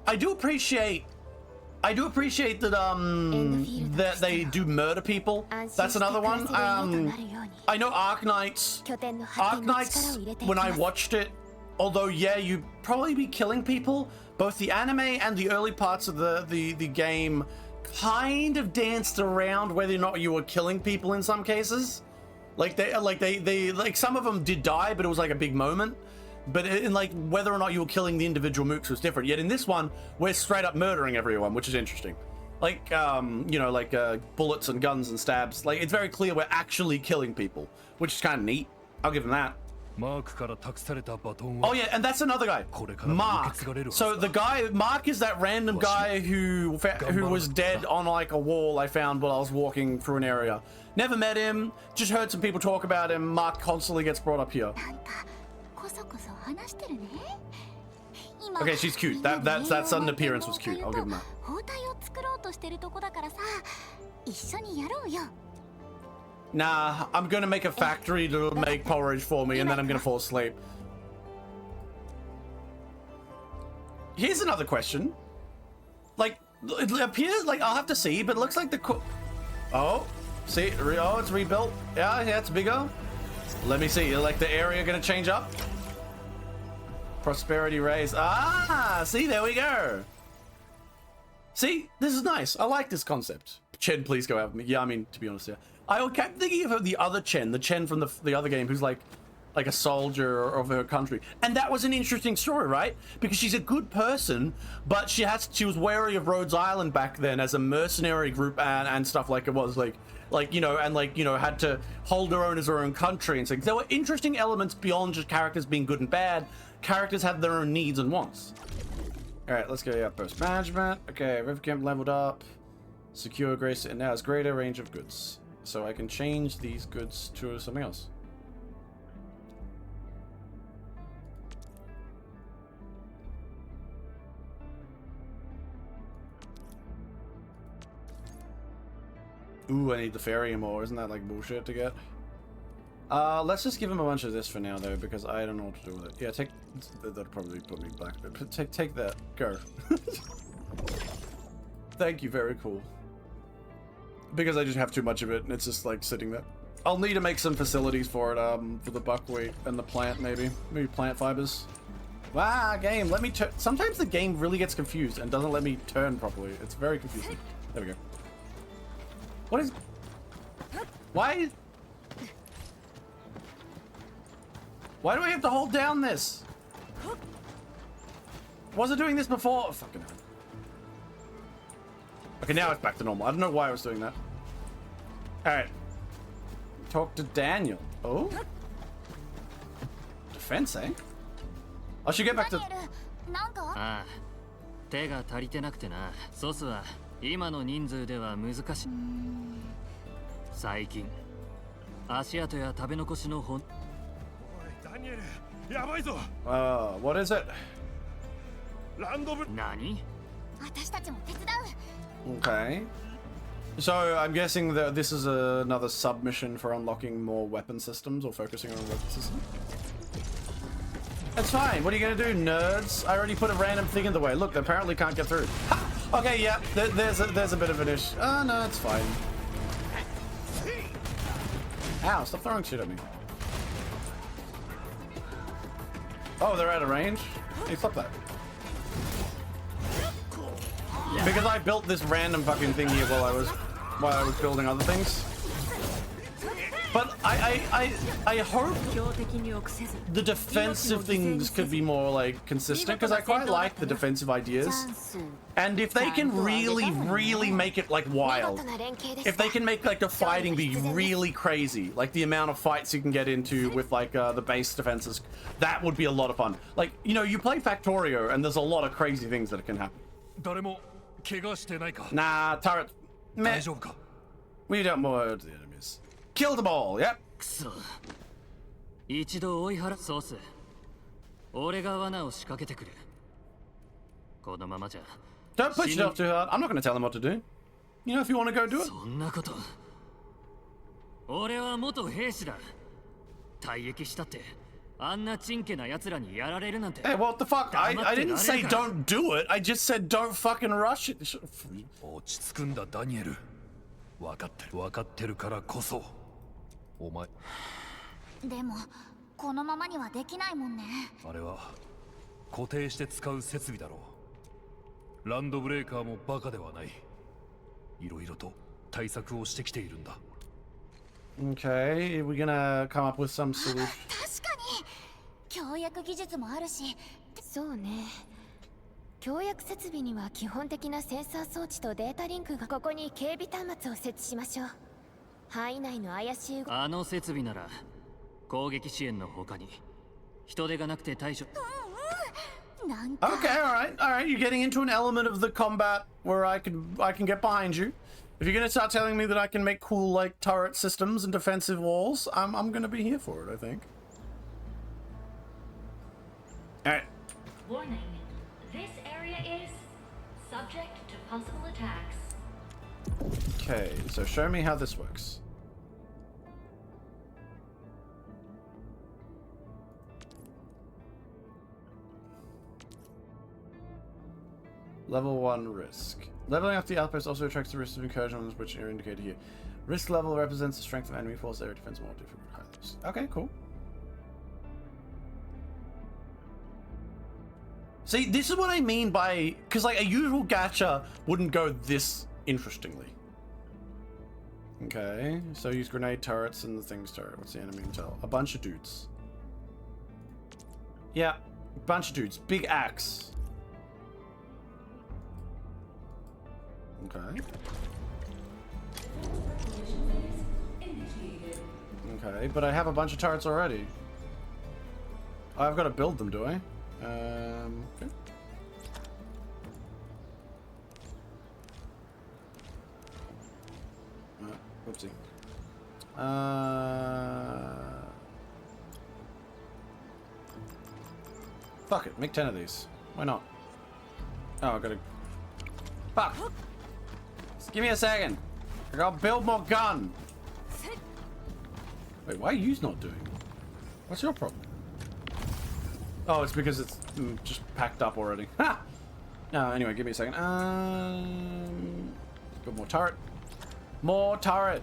I do appreciate that that they do murder people. That's another one. I know Arknights, when I watched it, although yeah, you'd probably be killing people, both the anime and the early parts of the game kind of danced around whether or not you were killing people in some cases. Like they some of them did die, but it was like a big moment. But in like whether or not you were killing the individual mooks was different. Yet in this one, we're straight up murdering everyone, which is interesting. Like bullets and guns and stabs. Like it's very clear we're actually killing people, which is kind of neat. I'll give them that. Oh yeah, and that's another guy, Mark. So the guy, Mark, is that random guy who was dead on like a wall I found while I was walking through an area. Never met him, just heard some people talk about him. Mark constantly gets brought up here. Okay, she's cute. That sudden appearance was cute. I'll give him that. Nah, I'm gonna make a factory to make porridge for me, and then I'm gonna fall asleep. Here's another question. Like, it appears like I'll have to see, but it looks like the see, it's rebuilt. Yeah, it's bigger. Let me see. Like the area gonna change up. Prosperity raise. Ah, see, there we go. See, this is nice. I like this concept. Chen, please go out with me. Yeah, I mean, to be honest, yeah. I kept thinking of the other Chen, the Chen from the other game, who's like a soldier of her country, and that was an interesting story, right? Because she's a good person, but she was wary of Rhodes Island back then as a mercenary group and stuff like it was had to hold her own as her own country and things. There were interesting elements beyond just characters being good and bad. Characters had their own needs and wants. All right, let's go. Yeah, post management. Okay, River Camp leveled up. Secure grace, and now it's greater range of goods. So I can change these goods to something else. Ooh, I need the ferry more. Isn't that like bullshit to get? Let's just give him a bunch of this for now, though, because I don't know what to do with it. Yeah, take... That'll probably put me back a bit. Take that. Go. Thank you, very cool. Because I just have too much of it, and it's just, like, sitting there. I'll need to make some facilities for it, for the buckwheat and the plant, maybe. Maybe plant fibers. Wow, game, let me turn... Sometimes the game really gets confused and doesn't let me turn properly. It's very confusing. There we go. What is... Why do I have to hold down this? Wasn't doing this before? Oh, fucking hell. Okay, now it's back to normal. I don't know why I was doing that. Alright. Talk to Daniel. Oh? Defense, eh? I should get back to... ああ、手が足りてなくてな。ソスは今の人数では難しい。最近、足跡や食べ残しの本。おい、ダニエル、やばいぞ。what is it? ランドブ。何？私たちも手伝う。 Okay. So I'm guessing that this is another submission for unlocking more weapon systems or focusing on a weapon system. That's fine. What are you gonna do, nerds? I already put a random thing in the way. Look, they apparently can't get through. Ha! Okay, yeah, there's a bit of an issue. Oh no, it's fine. Ow! Stop throwing shit at me. Oh, they're out of range. Hey, stop that. Because I built this random fucking thing here while I was building other things. But I hope the defensive things could be more like consistent, because I quite like the defensive ideas. And if they can really make it like wild, if they can make like the fighting be really crazy, like the amount of fights you can get into with like the base defenses, that would be a lot of fun. Like, you know, you play Factorio and there's a lot of crazy things that can happen. Nah, turret. Meh. We don't murder the enemies. Kill them all, yep. くそ。一度追い払ソース。俺が罠を仕掛けてくる。このままじゃ。Don't push yourself too hard. I'm not going to tell them what to do. You know, if you want to go do it. そんなこと。俺は元兵士だ。退役したって。あんなチンケな奴らにやられるなんて。 Hey, what the fuck? I didn't say don't do it. I just said don't fucking rush it. 落ち着くんだ、ダニエル。分かってるからこそ。お前。でも、このままにはできないもんね。あれは固定して使う設備だろう。ランドブレーカーもバカではない。いろいろと対策をしてきているんだ。Okay, we're gonna come up with some solution. 確かに協約技術もあるし。そうね。協約設備には基本的なセンサー装置とデータリンクが。ここに警備端末を設置しましょう。範囲内の怪しい。あの設備なら攻撃支援の他に人手がなくて対処。なんか。 Okay, all right. You're getting into an element of the combat where I can get behind you. If you're gonna start telling me that I can make cool like turret systems and defensive walls, I'm gonna be here for it, I think. All right. Warning. This area is subject to possible attacks. Okay, so show me how this works. Level 1 risk. Leveling up the outpost also attracts the risk of incursions, which are indicated here. Risk level represents the strength of enemy force, area defense more difficult high levels. Okay, cool. See, this is what I mean by... Because, like, a usual gacha wouldn't go this interestingly. Okay, so use grenade turrets and the things turret. What's the enemy intel? A bunch of dudes. Yeah, bunch of dudes. Big axe. Okay. Okay, but I have a bunch of turrets already. I've got to build them, do I? Okay. Whoopsie. Fuck it, make 10 of these. Why not? Oh, I gotta... Fuck! Just give me a second. I gotta build more gun. Wait, why are you not doing it? What's your problem? Oh, it's because it's just packed up already. Ha! No, anyway, give me a second. Got more turret. More turret!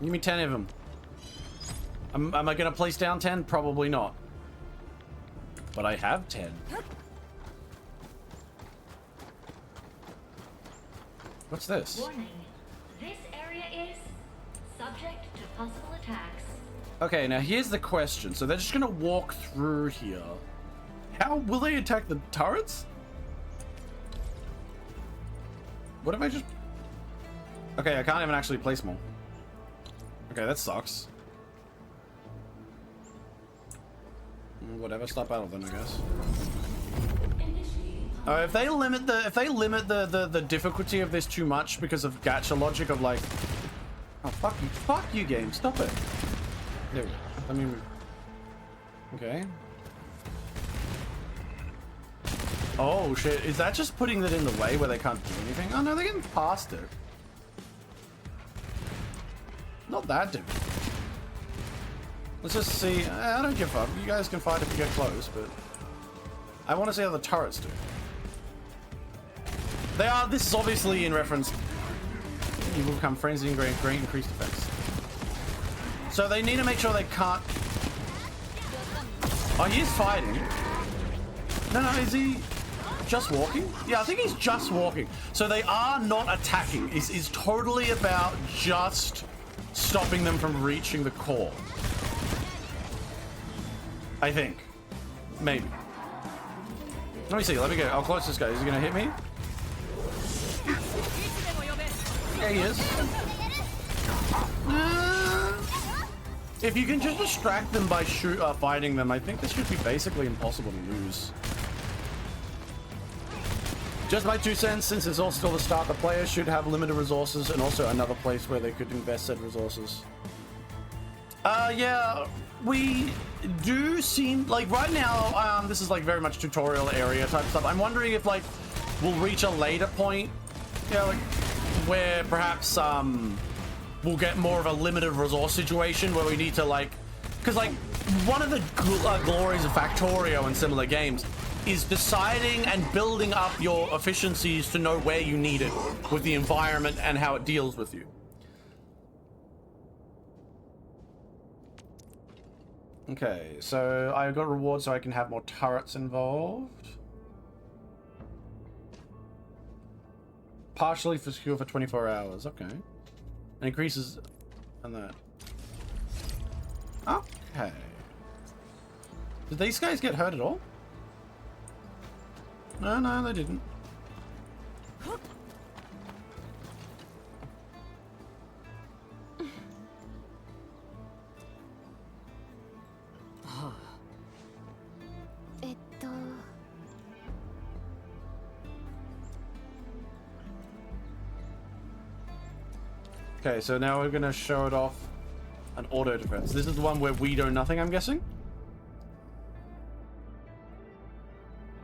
Give me 10 of them. Am I gonna place down 10? Probably not. But I have 10. What's this? Warning. This area is subject to possible attacks. Okay, now here's the question. So they're just gonna walk through here. How will they attack the turrets? What if I just... Okay, I can't even actually place more. Okay, that sucks. Whatever, stop battle then, I guess. If they limit the difficulty of this too much because of gacha logic of like, oh fuck you game, stop it. There we go. I mean, okay. Oh shit, is that just putting that in the way where they can't do anything? Oh no, they're getting past it. Not that difficult. Let's just see. I don't give up. You guys can fight if you get close, but I want to see how the turrets do. They are. This is obviously in reference. You will become frenzy and great increased defense. So they need to make sure they can't. Oh, he's fighting. No, is he just walking? Yeah, I think he's just walking. So they are not attacking. It's totally about just stopping them from reaching the core. I think. Maybe. Let me see. Let me go. How close this guy? Is he gonna hit me? Yeah, he is. If you can just distract them by fighting them, I think this should be basically impossible to lose. Just my 2 cents, since it's all still the start, the players should have limited resources and also another place where they could invest said resources. Yeah, we do seem like right now, this is like very much tutorial area type stuff. I'm wondering if like we'll reach a later point, yeah, like where perhaps we'll get more of a limited resource situation where we need to like, because like one of the glories of Factorio and similar games is deciding and building up your efficiencies to know where you need it with the environment and how it deals with you. Okay, so I got rewards so I can have more turrets involved. Partially secure for 24 hours, okay. And increases on that. Okay. Did these guys get hurt at all? No, they didn't. Okay, so now we're gonna show it off an auto defense. This is the one where we do nothing, I'm guessing.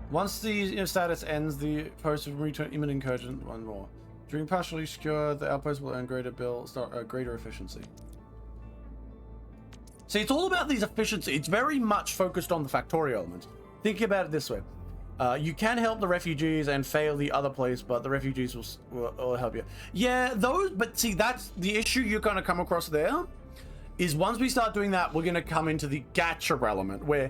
Once the status ends, the post will return imminent incursion one more. During partially secure, the outpost will earn greater greater efficiency. See, it's all about these efficiency. It's very much focused on the factorio elements. Think about it this way. You can help the refugees and fail the other place, but the refugees will help you. Yeah, those, but see, that's the issue you're going to come across there. Is once we start doing that, we're going to come into the gacha element where,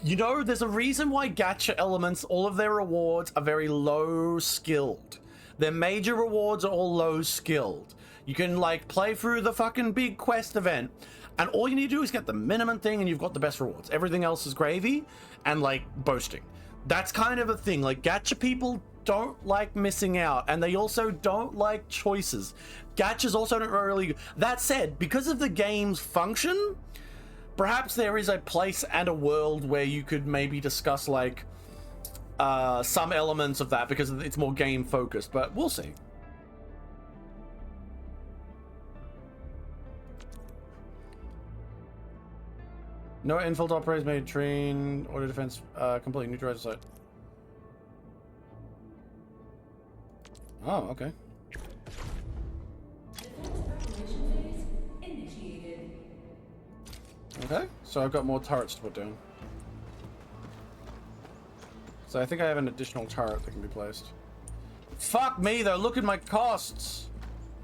you know, there's a reason why gacha elements, all of their rewards are very low skilled. Their major rewards are all low skilled. You can like play through the fucking big quest event and all you need to do is get the minimum thing and you've got the best rewards. Everything else is gravy and like boasting. That's kind of a thing. Like gacha people don't like missing out and they also don't like choices. Gachas also don't really... That said, because of the game's function, perhaps there is a place and a world where you could maybe discuss like some elements of that because it's more game focused, but we'll see. No infield operators may train auto defense completely neutralize the site. Oh, okay. Okay, so I've got more turrets to put down. So I think I have an additional turret that can be placed. Fuck me though, look at my costs!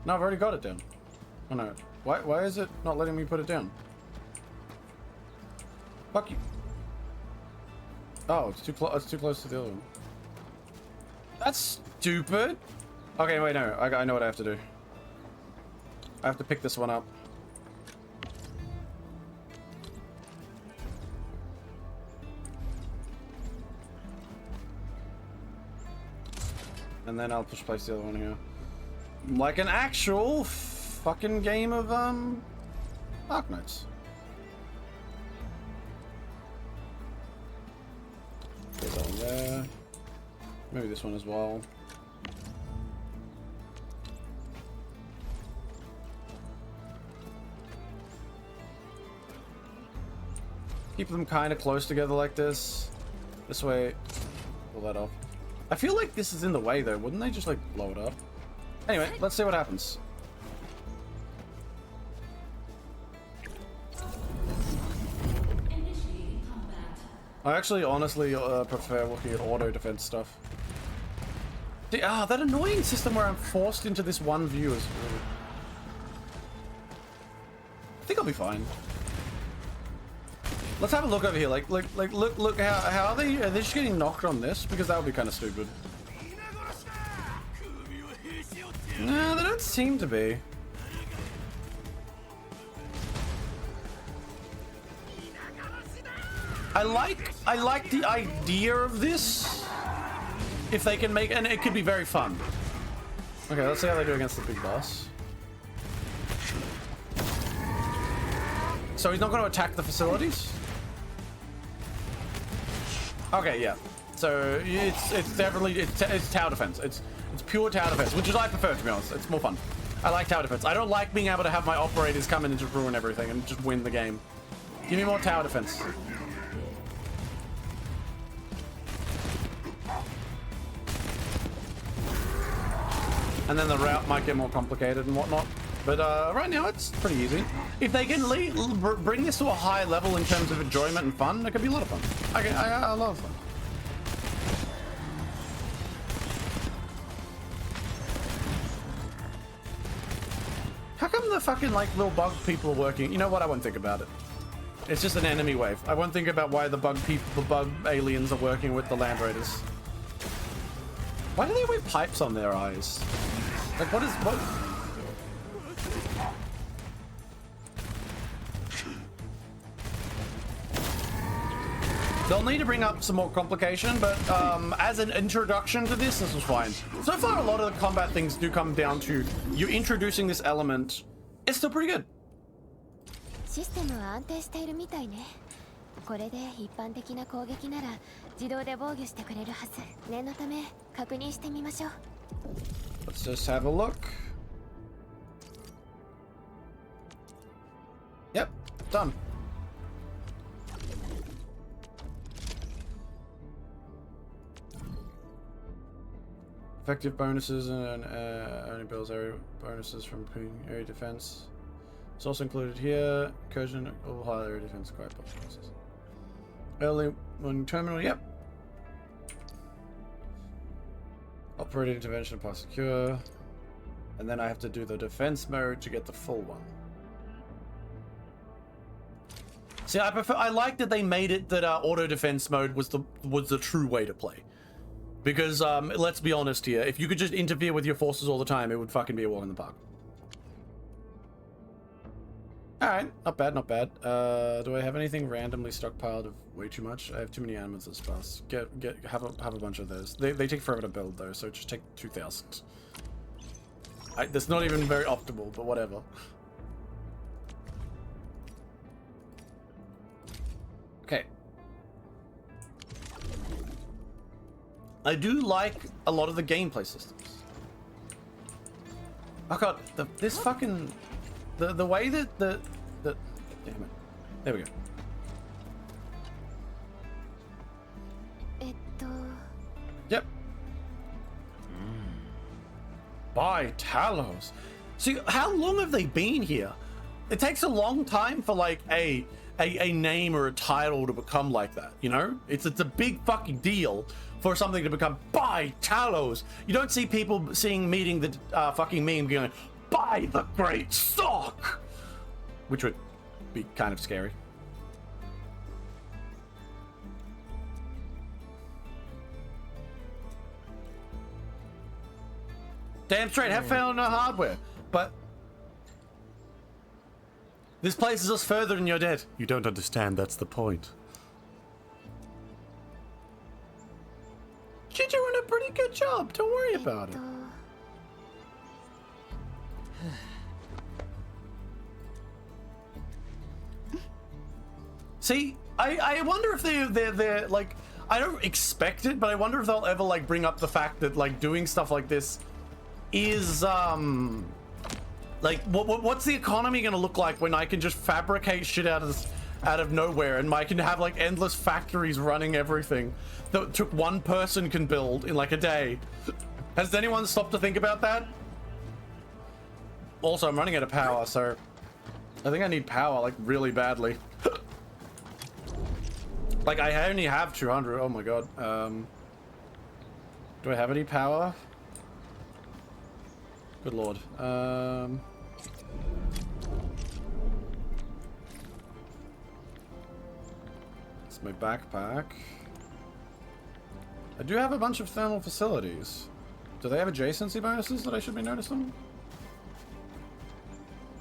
No, I've already got it down. Oh no. Why is it not letting me put it down? Fuck you. Oh, it's too close to the other one. That's stupid. Okay, wait, no. I know what I have to do. I have to pick this one up. And then I'll push place the other one here. Like an actual fucking game of Arknights. There's that one there. Maybe this one as well. Keep them kind of close together like this. This way, pull that off. I feel like this is in the way though. Wouldn't they just like blow it up? Anyway, let's see what happens. I actually honestly prefer looking at auto defense stuff. That annoying system where I'm forced into this one view is really... I think I'll be fine. Let's have a look over here. Look how are they just getting knocked on this? Because that would be kind of stupid. No, they don't seem to be. I like the idea of this. If they can make, and it could be very fun. Okay, let's see how they do against the big boss. So he's not going to attack the facilities? Okay, yeah. So it's definitely it's tower defense. It's pure tower defense, which is I prefer, to be honest. It's more fun. I like tower defense. I don't like being able to have my operators come in and just ruin everything and just win the game. Give me more tower defense. And then the route might get more complicated and whatnot. But right now it's pretty easy. If they can bring this to a high level in terms of enjoyment and fun, it could be a lot of fun. I love fun. How come the fucking like little bug people are working? You know what? I won't think about it. It's just an enemy wave. I won't think about why the bug aliens are working with the land raiders. Why do they wear pipes on their eyes? Like what? They'll need to bring up some more complication, but as an introduction to this was fine. So far, a lot of the combat things do come down to you introducing this element. It's still pretty good. システムは安定しているみたいね。これで一般的な攻撃なら自動で防御してくれるはず。念のため確認してみましょう。Let's just have a look. Yep, done. Effective bonuses and only builds area bonuses from area defense. It's also included here. Incursion of high area defense quite bonuses. Early morning terminal, yep. Operating intervention pass secure. And then I have to do the defense mode to get the full one. See, I like that they made it that auto defense mode was the true way to play. Because let's be honest here, if you could just interfere with your forces all the time, it would fucking be a walk in the park. Alright, not bad, not bad. Do I have anything randomly stockpiled of way too much? I have too many animals this fast. Have a bunch of those. They take forever to build though, so just take 2,000. That's not even very optimal, but whatever. Okay. I do like a lot of the gameplay systems. Oh god, this fucking... The way that damn it. There we go. Yep. By Talos. See, how long have they been here? It takes a long time for like a name or a title to become like that, you know? It's a big fucking deal for something to become by Talos. You don't see people meeting the fucking meme going, by the Great Sock, which would be kind of scary. Damn straight, have found no hardware, but this places us further than you're dead. You don't understand, that's the point. You're doing a pretty good job, don't worry about it. See, I wonder if they're like, I don't expect it, but I wonder if they'll ever like bring up the fact that like doing stuff like this is like what's the economy gonna look like when I can just fabricate shit out of nowhere and I can have like endless factories running everything that took one person can build in like a day. Has anyone stopped to think about that? Also, I'm running out of power, so I think I need power like really badly. Like I only have 200. Oh my god. Do I have any power? Good lord. It's my backpack. I do have a bunch of thermal facilities. Do they have adjacency bonuses that I should be noticing?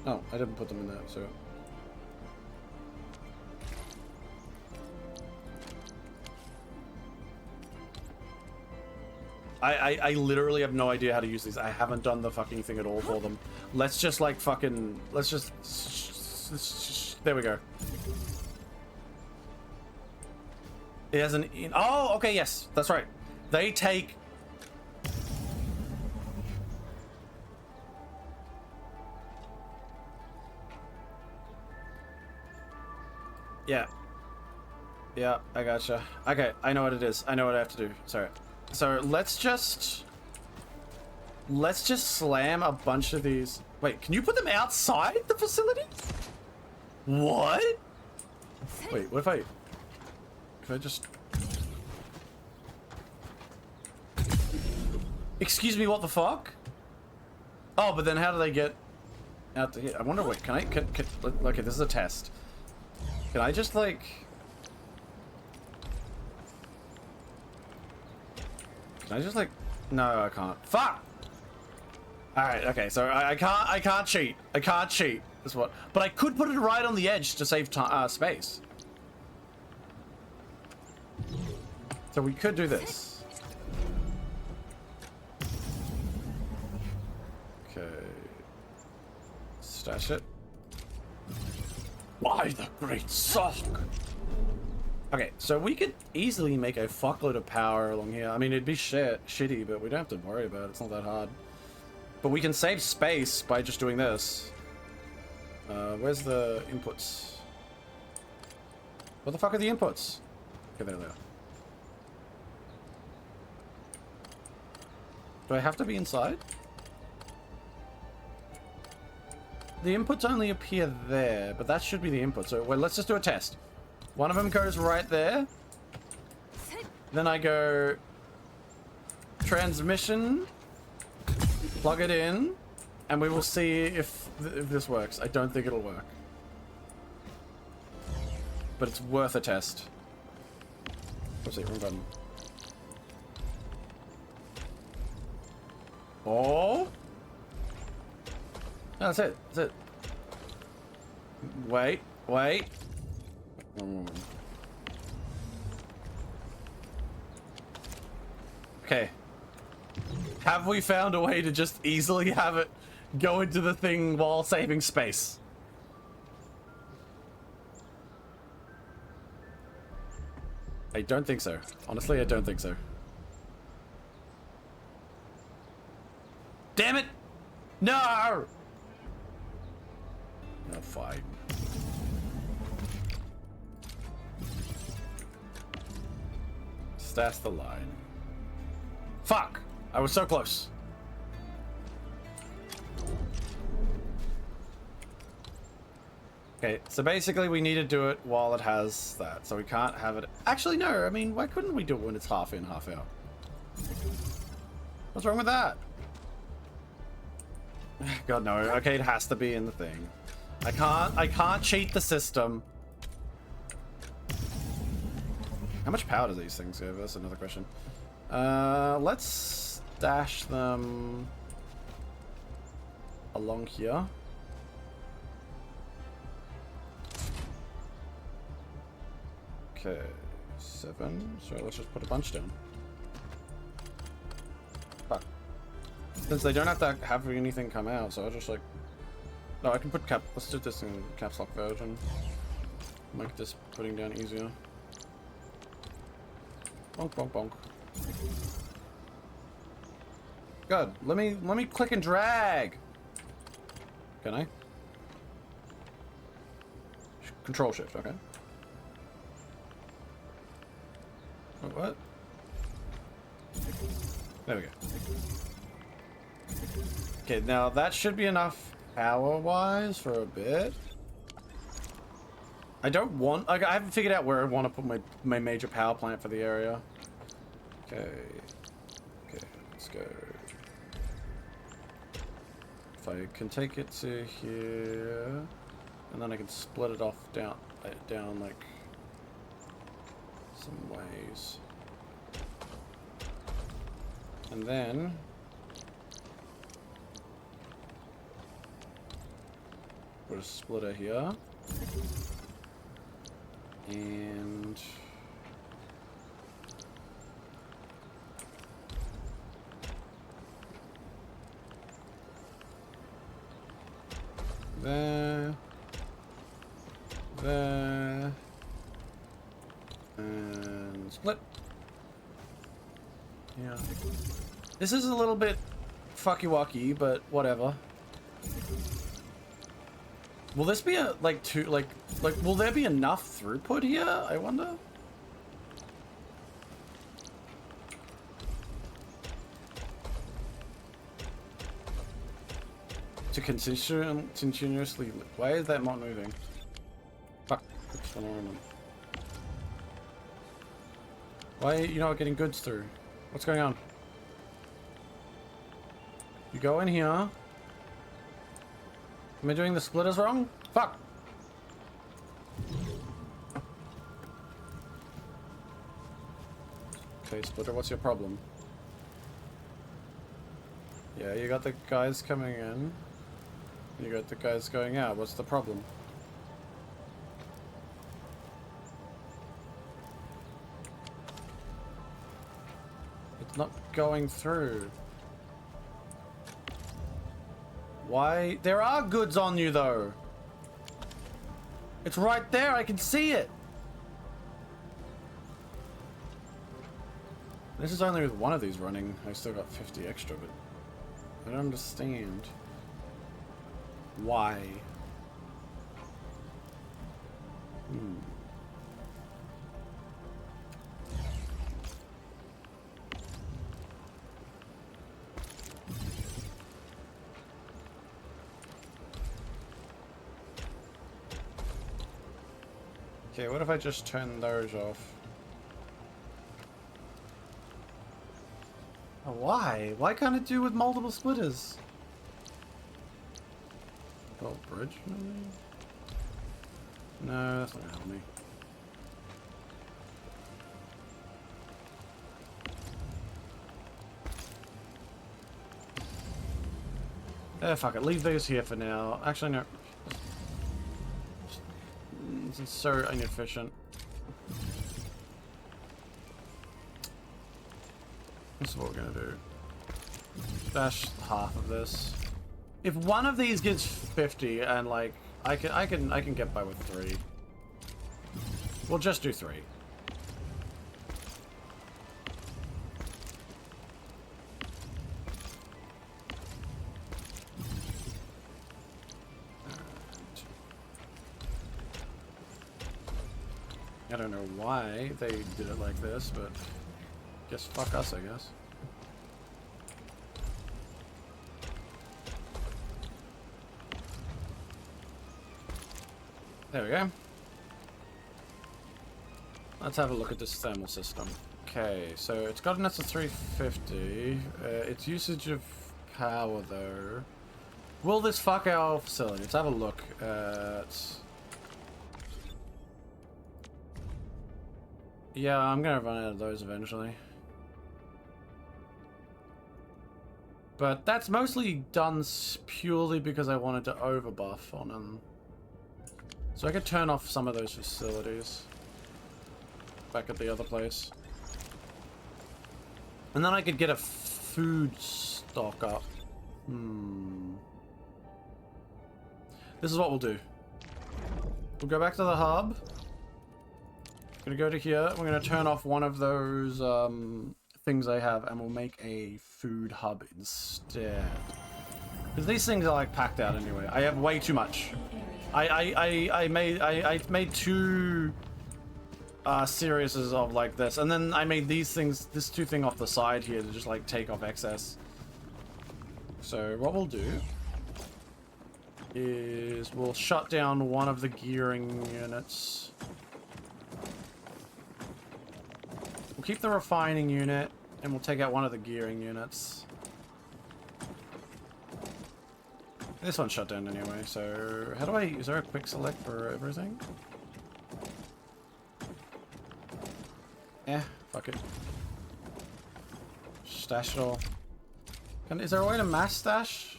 Oh, I didn't put them in there, so. I literally have no idea how to use these. I haven't done the fucking thing at all for them. Let's just like fucking, let's just, there we go. It has an, oh, okay, yes, that's right. They take, yeah. Yeah, I gotcha. Okay, I know what it is. I know what I have to do. Sorry. So let's just slam a bunch of these. Wait, can you put them outside the facility? What? Wait, what if I just... Excuse me, what the fuck? Oh, but then how do they get out to here? I wonder, wait, can okay, this is a test. Can I just like... Can I just like... No, I can't. Fuck! Alright, okay, so I can't cheat. I can't cheat. That's what... But I could put it right on the edge to save space. So we could do this. Okay. Stash it. By the Great Sock! Okay, so we could easily make a fuckload of power along here. I mean, it'd be shitty, but we don't have to worry about it. It's not that hard. But we can save space by just doing this. Where's the inputs? What the fuck are the inputs? Okay, there they are. Do I have to be inside? The inputs only appear there, but that should be the input. So, well, let's just do a test. One of them goes right there. Then I go transmission, plug it in, and we will see if this works. I don't think it'll work, but it's worth a test. Oopsie, wrong button. Oh, no, that's it. That's it. Wait. Okay. Have we found a way to just easily have it go into the thing while saving space? I don't think so. Honestly, I don't think so. Damn it! No! No, fine. That's the line. Fuck! I was so close. Okay, so basically we need to do it while it has that. So we can't have it... Actually, no. I mean, why couldn't we do it when it's half in, half out? What's wrong with that? God, no. Okay, it has to be in the thing. I can't cheat the system. How much power do these things give? That's another question. Let's stash them along here. Okay, 7. So let's just put a bunch down. Fuck. Since they don't have to have anything come out, so I'll just like... No, I can put cap... Let's do this in caps lock version. Make this putting down easier. Bonk, bonk, bonk. Good. Let me click and drag. Can I? Control shift, okay. Wait, what? There we go. Okay, now that should be enough power-wise for a bit. I don't want... Like, I haven't figured out where I want to put my major power plant for the area. Okay. Okay, let's go. If I can take it to here... And then I can split it off down like... some ways. And then... put a splitter here. And... there... there... and split. Yeah. This is a little bit fucky-wucky, but whatever. Will this be a, like, will there be enough throughput here, I wonder? To continuously... Why is that not moving? Fuck. What's going on? Why are you not getting goods through? What's going on? You go in here. Am I doing the splitters wrong? Fuck! Okay, splitter, what's your problem? Yeah, you got the guys coming in. You got the guys going out. What's the problem? It's not going through. Why? There are goods on you, though. It's right there. I can see it. This is only with one of these running. I still got 50 extra, but I don't understand. Why? Okay, what if I just turn those off? Oh, why? Why can't it do with multiple splitters? Oh, bridge, maybe? No, that's not gonna help me. Fuck it. Leave those here for now. Actually, no. This is so inefficient. This is what we're gonna do. Dash half of this. If one of these gets 50, and like I can get by with 3. We'll just do 3. I don't know why they did it like this, but guess fuck us, I guess. There we go. Let's have a look at this thermal system. Okay, so it's got an S of 350. Its usage of power, though. Will this fuck our facility? Let's have a look at... Yeah, I'm gonna run out of those eventually. But that's mostly done purely because I wanted to overbuff on them. So I could turn off some of those facilities. Back at the other place. And then I could get a food stock up. This is what we'll do. We'll go back to the hub. Gonna go to here. We're gonna turn off one of those things I have, and we'll make a food hub instead. Because these things are like packed out anyway. I have way too much. I made two series of like this, and then I made these things, this two thing off the side here to just like take off excess. So what we'll do is we'll shut down one of the gearing units. We'll keep the refining unit, and we'll take out one of the gearing units. This one's shut down anyway, so how do I, is there a quick select for everything? Fuck it. Stash it all. Is there a way to mass stash?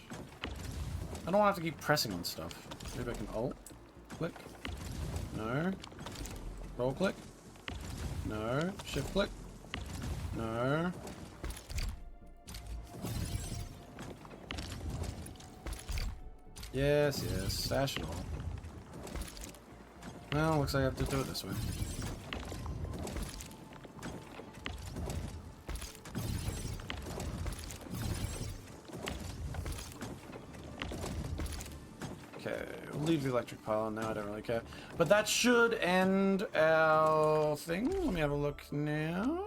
I don't want to have to keep pressing on stuff. Maybe I can alt click. No. Roll click. No. Shift click. No. Yes, yes. Stash it all. Well, looks like I have to do it this way. Okay, we'll leave the electric pile now, I don't really care. But that should end our thing. Let me have a look now.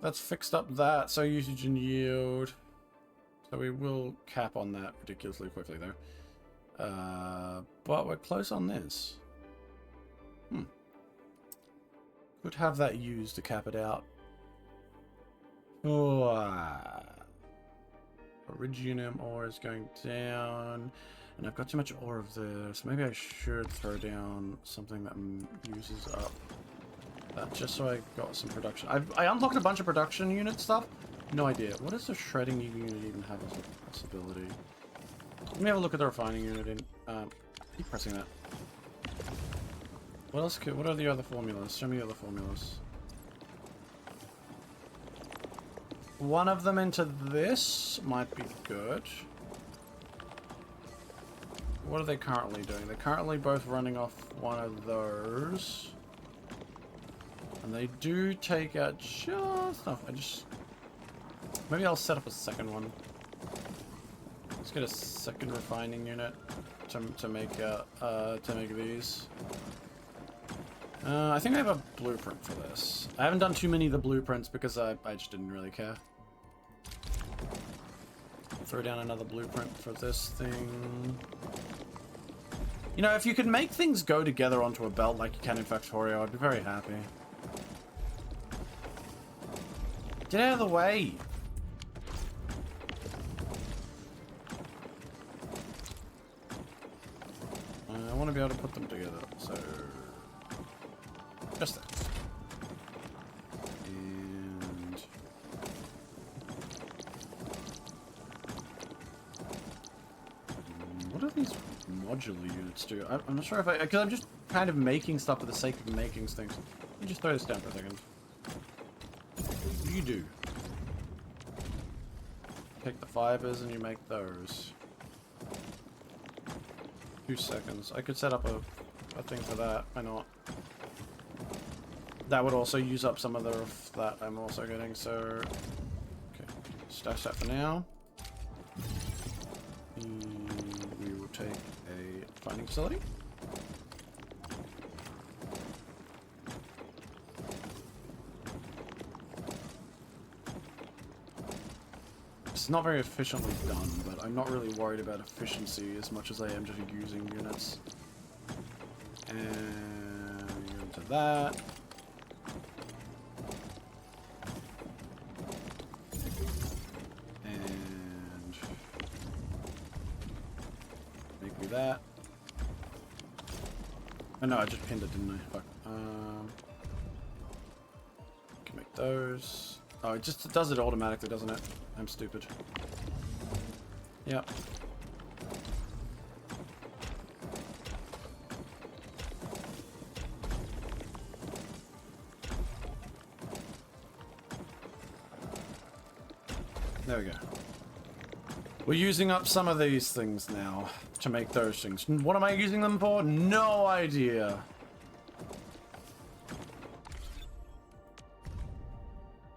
That's fixed up that, so usage and yield. So we will cap on that ridiculously quickly though. But we're close on this. Could have that used to cap it out. Iridium ore is going down, and I've got too much ore of this. Maybe I should throw down something that uses up that, just so I got some production. I unlocked a bunch of production unit stuff. No idea. What does the shredding unit even have as a possibility? Let me have a look at the refining unit. Keep pressing that. What else? What are the other formulas? Show me the other formulas. One of them into this might be good. What are they currently doing? They're currently both running off one of those. And they do take out just enough. Maybe I'll set up a second one. Let's get a second refining unit to make these. I think I have a blueprint for this. I haven't done too many of the blueprints because I just didn't really care. Throw down another blueprint for this thing. You know, if you could make things go together onto a belt like you can in Factorio, I'd be very happy. Get out of the way! I want to be able to put them together, so... just that. And... what do these modular units do? I'm not sure if because I'm just kind of making stuff for the sake of making things. Let me just throw this down for a second. What do you do? Take the fibers and you make those. 2 seconds. I could set up a thing for that. Why not? That would also use up some of that I'm also getting, so... okay, stash that for now. And we will take a refining facility. It's not very efficiently done, but I'm not really worried about efficiency as much as I am just using units. And into that. And maybe that. Oh no, I just pinned it, didn't I? Fuck. Can make those. Oh, it just does it automatically, doesn't it? I'm stupid. Yep. There we go. We're using up some of these things now to make those things. What am I using them for? No idea.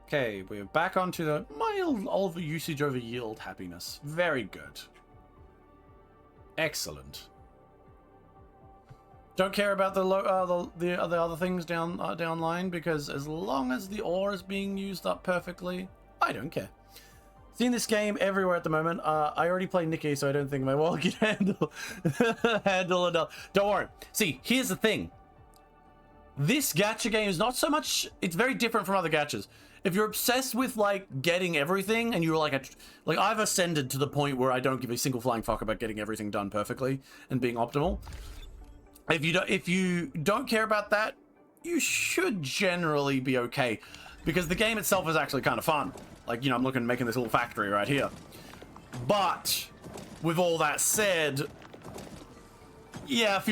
Okay, we're back onto the mild over usage over yield happiness. Very good. Excellent. Don't care about the other things down line, because as long as the ore is being used up perfectly, I don't care. Seeing this game everywhere at the moment. I already played Nikki, so I don't think my wallet can handle enough. Don't worry. See, here's the thing. This gacha game is not so much. It's very different from other gachas. If you're obsessed with like getting everything, and you're like I've ascended to the point where I don't give a single flying fuck about getting everything done perfectly and being optimal. If you don't care about that, you should generally be okay, because the game itself is actually kind of fun. Like, you know, I'm looking at making this little factory right here. But with all that said, yeah, if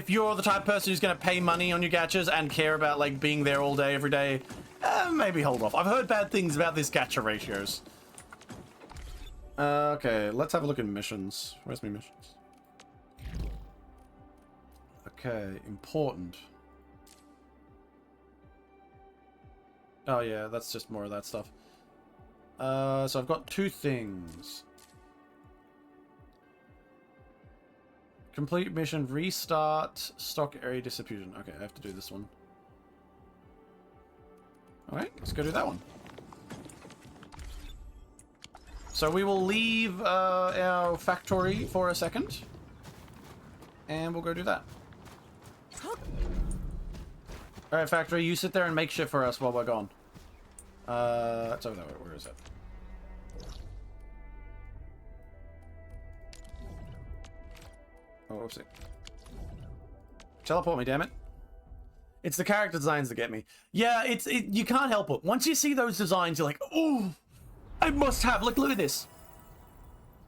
you're the type of person who's going to pay money on your gachas and care about like being there all day every day, maybe hold off. I've heard bad things about this gacha ratios. Okay, let's have a look at missions. Where's my missions? Okay, important. Oh yeah, that's just more of that stuff. So I've got two things. Complete mission, restart, stock area distribution. Okay, I have to do this one. Alright, let's go do that one. So we will leave our factory for a second. And we'll go do that. Alright, factory, you sit there and make shit for us while we're gone. It's over there. Where is it? Oh, whoopsie. Teleport me, damn it. It's the character designs that get me. Yeah, you can't help it. Once you see those designs, you're like, oh, I must have. Look at this.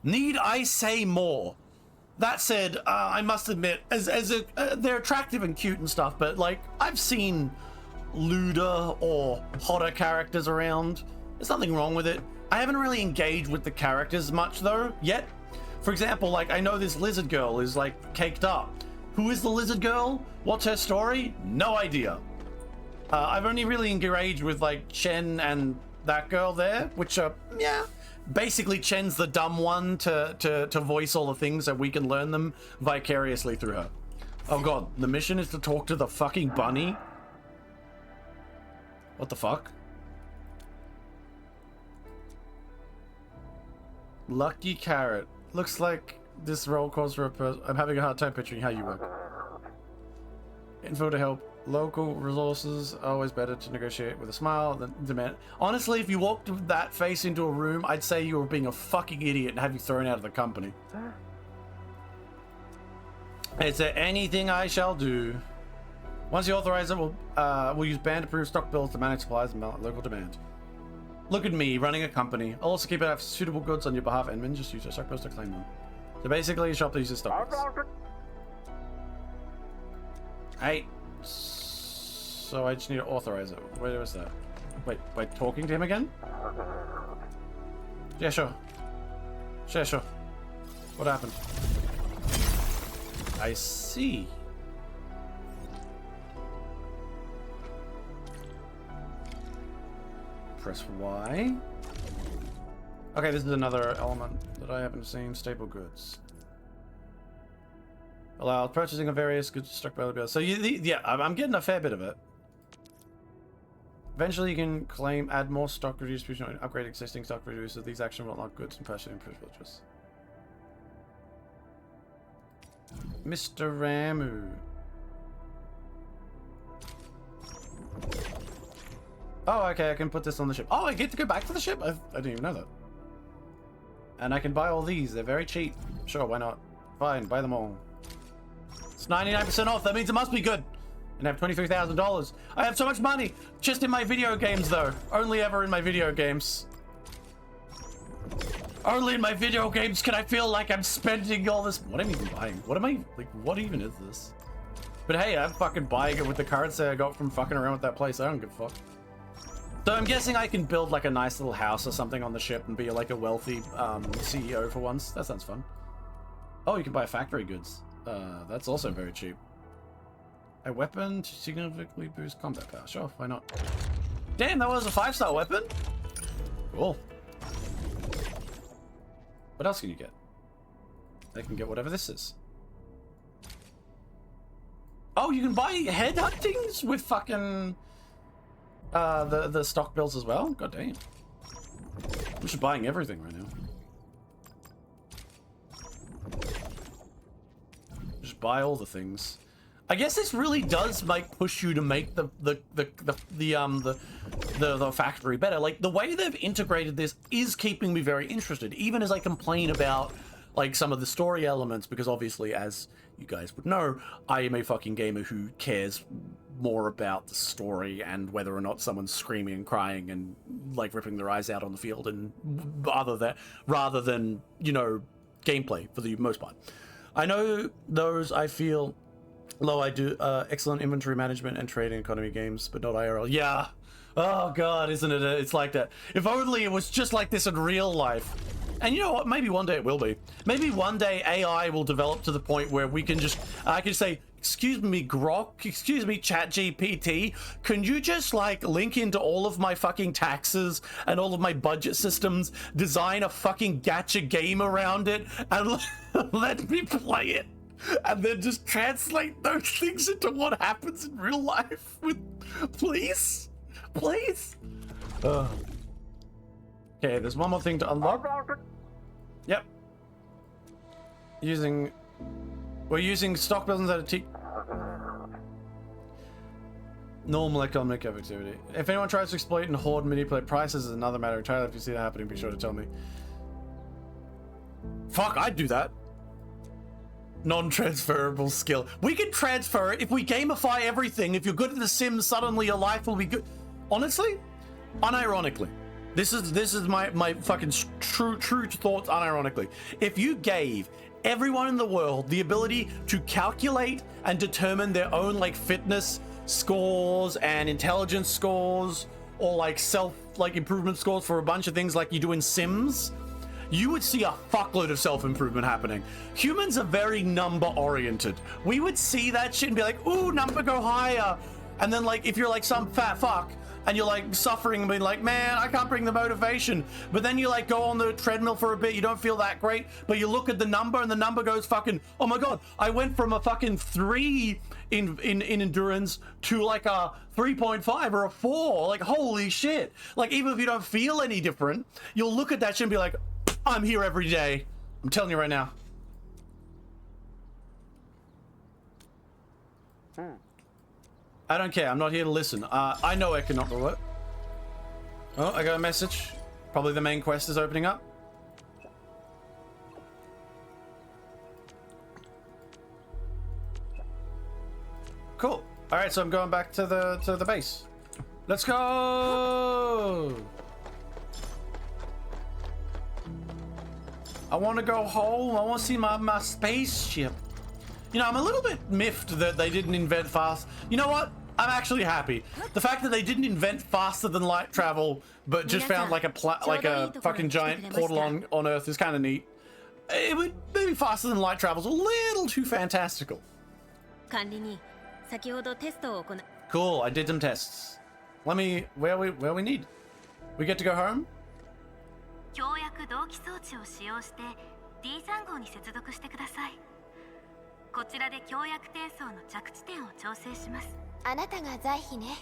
Need I say more? That said, I must admit, they're attractive and cute and stuff, but like, I've seen lewder or hotter characters around. There's nothing wrong with it. I haven't really engaged with the characters much though, yet. For example, like, I know this lizard girl is like caked up. Who is the lizard girl? What's her story? No idea. I've only really engaged with like Chen and that girl there, which are, yeah, basically Chen's the dumb one to voice all the things so we can learn them vicariously through her. Oh god, the mission is to talk to the fucking bunny? What the fuck? Lucky Carrot. Looks like this role calls for a person. I'm having a hard time picturing how you work. Info to help. Local resources are always better to negotiate with a smile than demand. Honestly, if you walked with that face into a room, I'd say you were being a fucking idiot and have you thrown out of the company. Is there anything I shall do? Once you authorize it, we'll use band-approved stock bills to manage supplies and local demand. Look at me, running a company. I'll also keep it out suitable goods on your behalf, and just use your stock bills to claim them. So basically, shop uses stock bills. Hey, so I just need to authorize it. Where was that? Wait, by talking to him again? Yeah, sure. Sure. What happened? I see. Press Y. Okay, this is another element that I haven't seen. Staple goods. Allow purchasing of various goods struck by the bill. So yeah, I'm getting a fair bit of it. Eventually you can claim, add more stock redistribution, and upgrade existing stock reducers. These actions will unlock goods and purchasing privileges. Mr. Ramu. Oh, okay, I can put this on the ship. Oh, I get to go back to the ship? I didn't even know that. And I can buy all these. They're very cheap. Sure, why not? Fine, buy them all. It's 99% off. That means it must be good. And I have $23,000. I have so much money. Just in my video games, though. Only ever in my video games. Only in my video games can I feel like I'm spending all this. What am I even buying? What am I, like, what even is this? But hey, I'm fucking buying it with the cards that I got from fucking around with that place. I don't give a fuck. So I'm guessing I can build like a nice little house or something on the ship and be like a wealthy CEO for once. That sounds fun. Oh, you can buy factory goods. That's also very cheap. A weapon to significantly boost combat power. Sure, why not? Damn, that was a 5-star weapon. Cool. What else can you get? I can get whatever this is. Oh, you can buy head huntings with fucking the stock bills as well? God damn. I'm just buying everything right now. Just buy all the things. I guess this really does like push you to make the factory better. Like the way they've integrated this is keeping me very interested, even as I complain about like some of the story elements, because obviously, as you guys would know, I am a fucking gamer who cares more about the story and whether or not someone's screaming and crying and like ripping their eyes out on the field, and rather than, you know, gameplay for the most part. I know those I feel low. I do excellent inventory management and trading economy games, but not IRL. Yeah. Oh god, isn't it? It's like that. If only it was just like this in real life. And you know what? Maybe one day it will be. Maybe one day AI will develop to the point where we can just, I can say, excuse me, Grok, excuse me, ChatGPT, can you just like link into all of my fucking taxes and all of my budget systems, design a fucking gacha game around it, and let me play it? And then just translate those things into what happens in real life with, please? Please? Okay, there's one more thing to unlock. Yep. We're using stock buildings at a normal economic activity. If anyone tries to exploit and hoard manipulate prices is another matter entirely. If you see that happening, be sure to tell me. Fuck, I'd do that. Non-transferable skill. We can transfer it if we gamify everything. If you're good at The Sims, suddenly your life will be good. Honestly, unironically, this is my fucking true thoughts. Unironically, if you gave everyone in the world the ability to calculate and determine their own like fitness scores and intelligence scores, or like self like improvement scores for a bunch of things like you do in Sims, you would see a fuckload of self-improvement happening. Humans are very number-oriented. We would see that shit and be like, ooh, number go higher. And then like, if you're like some fat fuck and you're like suffering and being like, man, I can't bring the motivation. But then you like go on the treadmill for a bit, you don't feel that great, but you look at the number and the number goes fucking, oh my God, I went from a fucking 3 in endurance to like a 3.5 or a 4. Like, holy shit. Like, even if you don't feel any different, you'll look at that shit and be like, I'm here every day. I'm telling you right now. I don't care. I'm not here to listen. I know I cannot work. Oh, I got a message. Probably the main quest is opening up. Cool. All right, so I'm going back to the base. Let's go. I want to go home. I want to see my spaceship. You know, I'm a little bit miffed that they didn't invent fast. You know what? I'm actually happy. The fact that they didn't invent faster than light travel, but just found like a fucking giant portal on Earth is kind of neat. It would maybe faster than light travel's a little too fantastical. Cool. I did some tests. Let me where we need. We get to go home. 協約同期装置を使用して D3 号に接続してください。こちらで協約転送の着地点を調整します。あなたがザイヒね。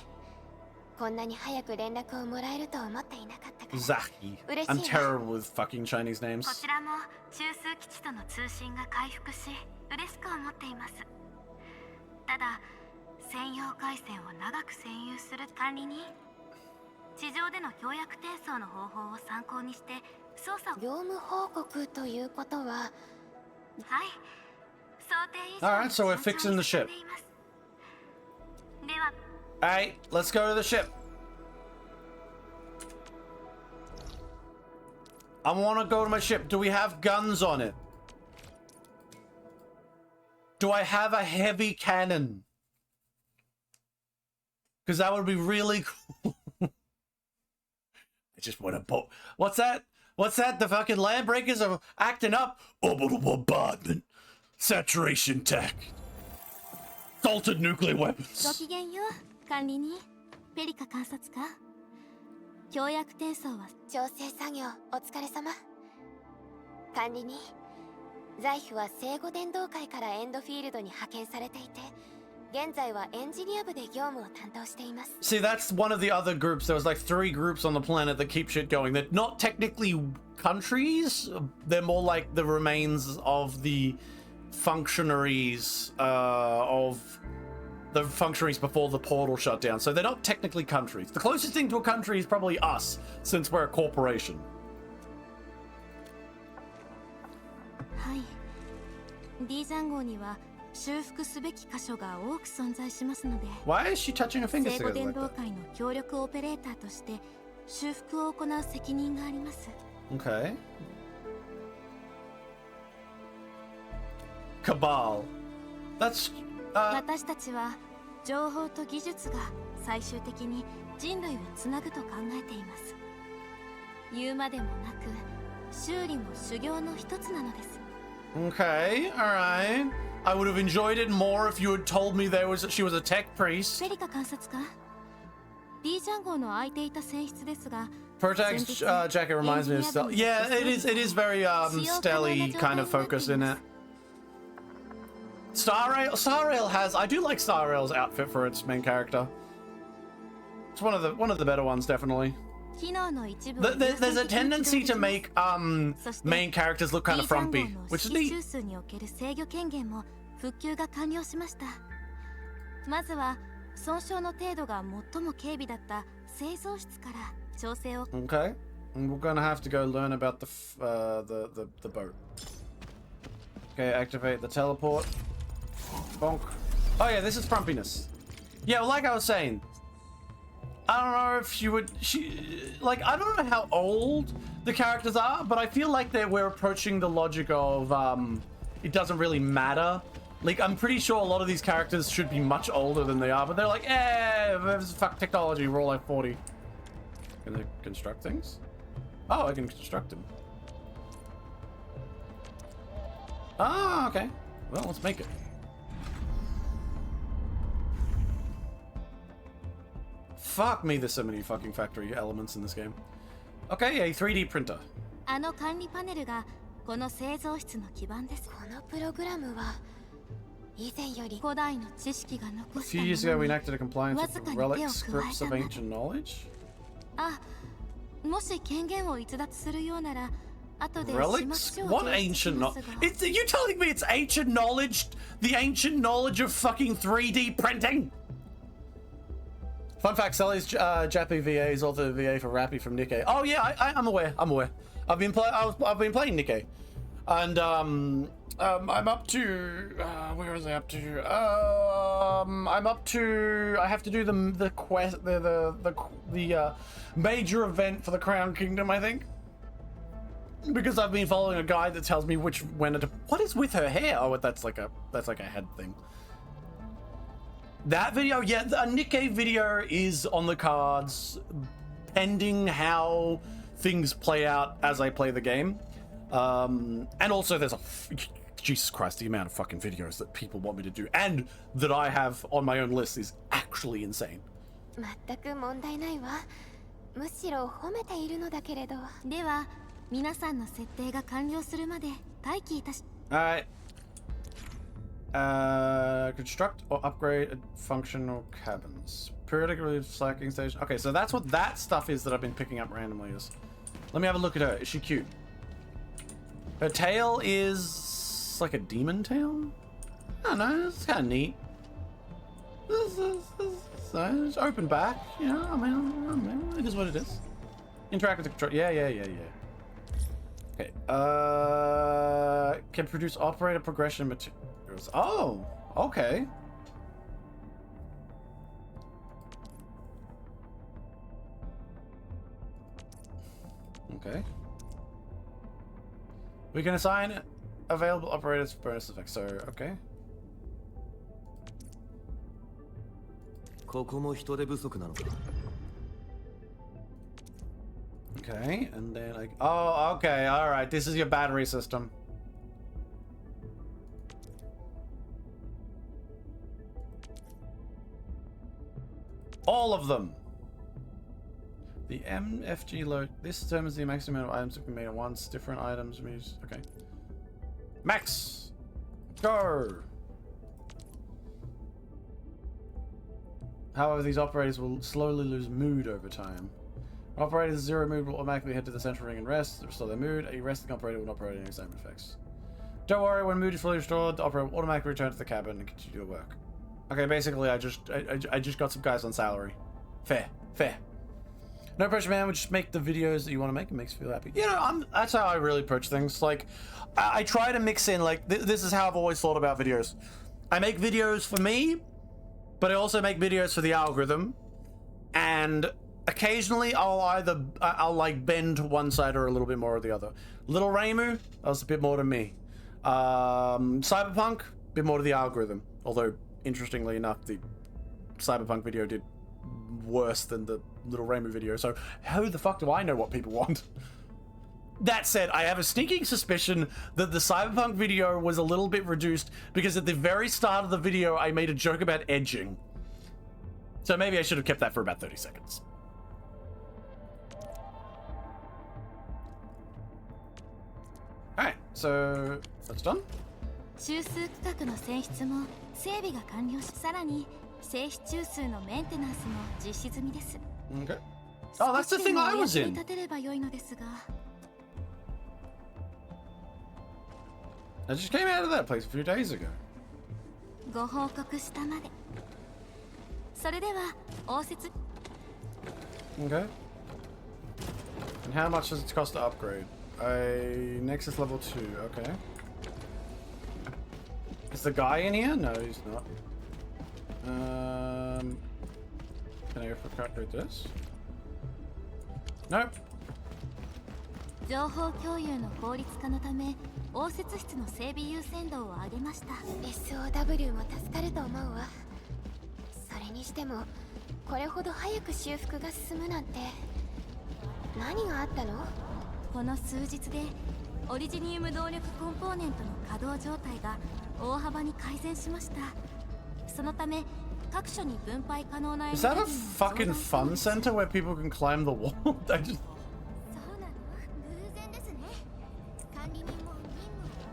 こんなに早く連絡をもらえると思っていなかったから。Zahi. I'm terrible with fucking Chinese names. こちらも中枢基地との通信が回復し、嬉しく思っています。ただ、専用回線を長く占有する管理人。地上での協約転送の方法を参考にして操作を。業務報告ということは、はい。想定以上 Alright, に so we're 順調 fixing に the 進ん ship. でいます。では Alright, let's go to the ship. I want to go to my ship. Do we have guns on it? Do I have a heavy cannon? Because that would be really cool. I just want to boat. What's that? What's that? The fucking land breakers are acting up. Orbital bombardment. Saturation tech. Salted nuclear ご weapons. きげんよう管理人ペリカ監察官。協約転送は調整作業お疲れ様。管理人、財布は聖護伝道会からエンドフィールドに派遣されていて、現在はエンジニア部で業務を担当しています。See, that's one of the other groups. There was like 3 groups on the planet that keep shit going. They're not technically countries. They're more like the remains of the functionaries before the portal shut down. So they're not technically countries. The closest thing to a country is probably us, since we're a corporation. はい。D 残号には修復すべき箇所が多く存在しますので、 Why is she touching her fingers 聖護 together 伝 like 道 that? 会の協力オペレーターとして修復を行う責任があります。 Okay. Cabal. That's 私たちは情報と技術が最終的に人類をつなぐと考えています。言うまでもなく修理も修行の一つなのです。 okay. All right. I would have enjoyed it more if you had told me she was a tech priest. ペリカ監察官 D ジャン号の空いていた船室ですが Protag's jacket reminds me of Stell. Yeah, it is very Stelly kind of focused in it. Starrail has, I do like Starrail's outfit for its main character. It's one of the better ones, definitely. 機能の一部を There's a tendency to make main characters look kind of frumpy, which is neat. 中枢における制御権限も復旧が完了しました。まずは損傷の程度が最も軽微だった製造室から調整を。 Okay, and we're gonna have to go learn about the boat. Okay, activate the teleport. Bonk. Oh yeah, this is frumpiness. Yeah, well, like I was saying, I don't know if I don't know how old the characters are, but I feel like we're approaching the logic of it doesn't really matter. Like, I'm pretty sure a lot of these characters should be much older than they are, but they're like, fuck technology, we're all like 40. Can I construct things? Oh, I can construct them. Ah, okay. Well, let's make it. Fuck me, there's so many fucking factory elements in this game. Okay, a 3D printer. あの管理パネルがこの製造室の基盤です。このプログラムは以前より古代の知識が残 A した few も years ago, の we に enacted a compliance with the relic scripts of ancient knowledge. あ、もし権限を逸脱するようなら後で始 Relics? 末書を What 提出し ancient ま knowledge? すが You telling me it's ancient knowledge? The ancient knowledge of fucking 3D printing? Fun fact, Sally's Jappy VA is also the VA for Rappy from Nikkei. Oh yeah, I'm aware. I've been playing Nikkei, and I'm up to where is I up to? I'm up to. I have to do the quest, the major event for the Crown Kingdom, I think. Because I've been following a guide that tells me when to. What is with her hair? Oh, that's like a head thing. That video, yeah, a Nikkei video is on the cards, pending how things play out as I play the game. And also there's Jesus Christ, the amount of fucking videos that people want me to do and that I have on my own list is actually insane. 全く問題ないわ。むしろ褒めているのだけれど。では皆さんの設定が完了するまで待機いたし。 Alright. Construct or upgrade functional cabins. Periodically slacking station. Okay, so that's what that stuff is that I've been picking up randomly is. Let me have a look at her. Is she cute? Her tail is like a demon tail? I don't know, it's kind of neat. It's it's open back. You know, I mean, it is what it is. Interact with the control. Yeah. Okay. Can produce operator progression materials. Oh, okay. Okay. We can assign available operators for bonus effects. So, okay. ここも人手不足なのか。 Okay, and then like, oh, okay, all right. This is your battery system. All of them. The MFG load. This determines the maximum amount of items that can be made at once. Different items. Okay. Max, go. However, these operators will slowly lose mood over time. Operators with 0 mood will automatically head to the central ring and rest to restore their mood. A resting operator will not operate any same effects. Don't worry, when mood is fully restored, the operator will automatically return to the cabin and continue to work. Okay, basically, I just got some guys on salary. Fair. No pressure, man. We just make the videos that you want to make. It makes you feel happy. You know, that's how I really approach things. Like, I try to mix in, like, this is how I've always thought about videos. I make videos for me, but I also make videos for the algorithm. And occasionally I'll like bend to one side or a little bit more of the other. Little Reimu, that was a bit more to me. Cyberpunk, a bit more to the algorithm. Although, interestingly enough, the Cyberpunk video did worse than the Little Reimu video, so how the fuck do I know what people want? That said, I have a sneaking suspicion that the Cyberpunk video was a little bit reduced because at the very start of the video I made a joke about edging. So maybe I should have kept that for about 30 seconds. Alright, so that's done. 中枢区画の選出も整備が完了し、さらに静止中枢のメンテナンスも実施済みです。 Okay. Oh, that's the thing I was 少しでもお役に in. 立てれば良いのですが。 I just came out of that place a few days ago. ご報告したまで。それでは応接。 Okay. And how much does it cost to upgrade? A Nexus level 2, okay. Is the guy in here? No, he's not. Can I upgrade this? Nope. 情報共有の効率化のため、応接室の整備優先度を上げました。 SOW も助かると思うわ。それにしてもこれほど早く修復が進むなんて何があったの？この数日でオリジニウム動力コンポーネントの稼働状態が大幅に改善しました。そのため各所に分配可能なエネル Is ギー that の a fucking fun center where people can climb the wall? I just... そうなの？偶然ですね。管理人も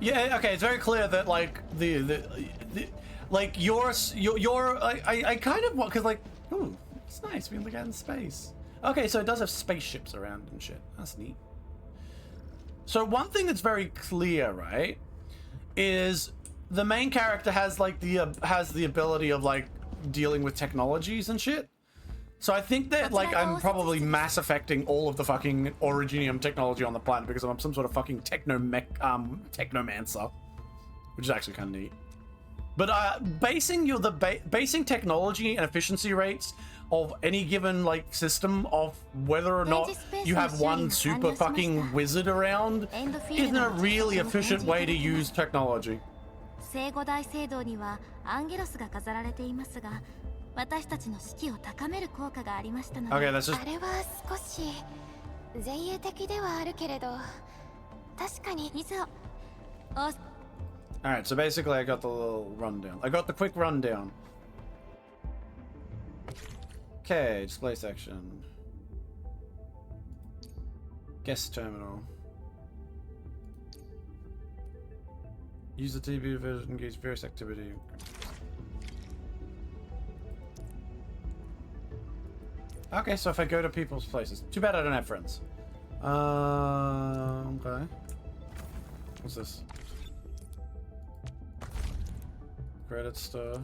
任務。 Yeah, okay, it's very clear that like the like your I kind of want, because like, ooh, it's nice being able to get in space. Okay, so it does have spaceships around and shit. That's neat. So one thing that's very clear, right, is the main character has like has the ability of like dealing with technologies and shit. So I think that like I'm probably mass affecting all of the fucking Originium technology on the planet because I'm some sort of fucking technomancer, which is actually kind of neat. But basing basing technology and efficiency rates of any given like system of whether or not you have one super fucking wizard around isn't a really efficient way to use technology. 聖五大聖堂にはアンゲロスが飾られていますが、私たちの士気を高める効果がありましたので。 Okay, that's just... あれは少し前衛的ではあるけれど、確かに。以上。Alright, so basically I got the little rundown. I got the quick rundown. Okay, display section. Guest terminal. Use the TV to engage various activity. Okay, so if I go to people's places. Too bad I don't have friends. Okay. What's this? Credit store.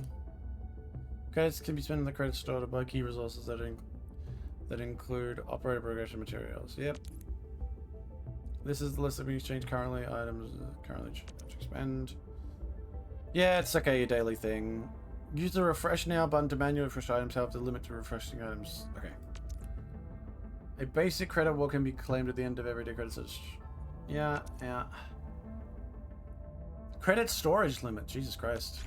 Credits can be spent in the credit store to buy key resources that include operator progression materials. Yep. This is the list of exchange currently. Items currently to expend. Yeah, it's okay, your daily thing. Use the refresh now button to manually refresh items. Help the limit to refreshing items. Okay. A basic credit wall can be claimed at the end of every day credit. Yeah, yeah. Credit storage limit. Jesus Christ.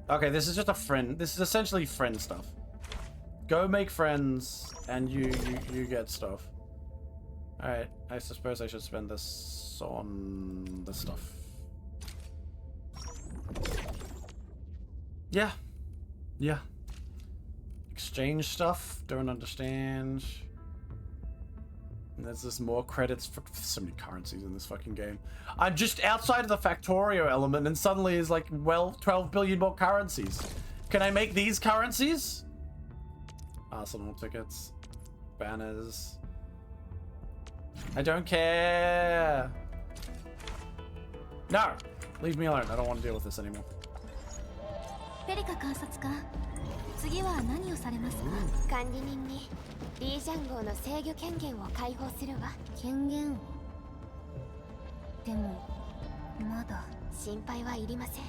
Okay, this is just a friend. This is essentially friend stuff. Go make friends, and you get stuff. All right. I suppose I should spend this on the stuff. Yeah. Yeah. Exchange stuff. Don't understand. And there's just more credits for so many currencies in this fucking game. I'm just outside of the factorio element and suddenly is like, well, 12 billion more currencies. Can I make these currencies? Arsenal tickets. Banners. I don't care. No. Leave me alone. I don't want to deal with this anymore. ペリカ監察官、次は何をされますか？管理人にリージャン号の制御権限を解放するわ。権限を。でもまだ心配はいりません。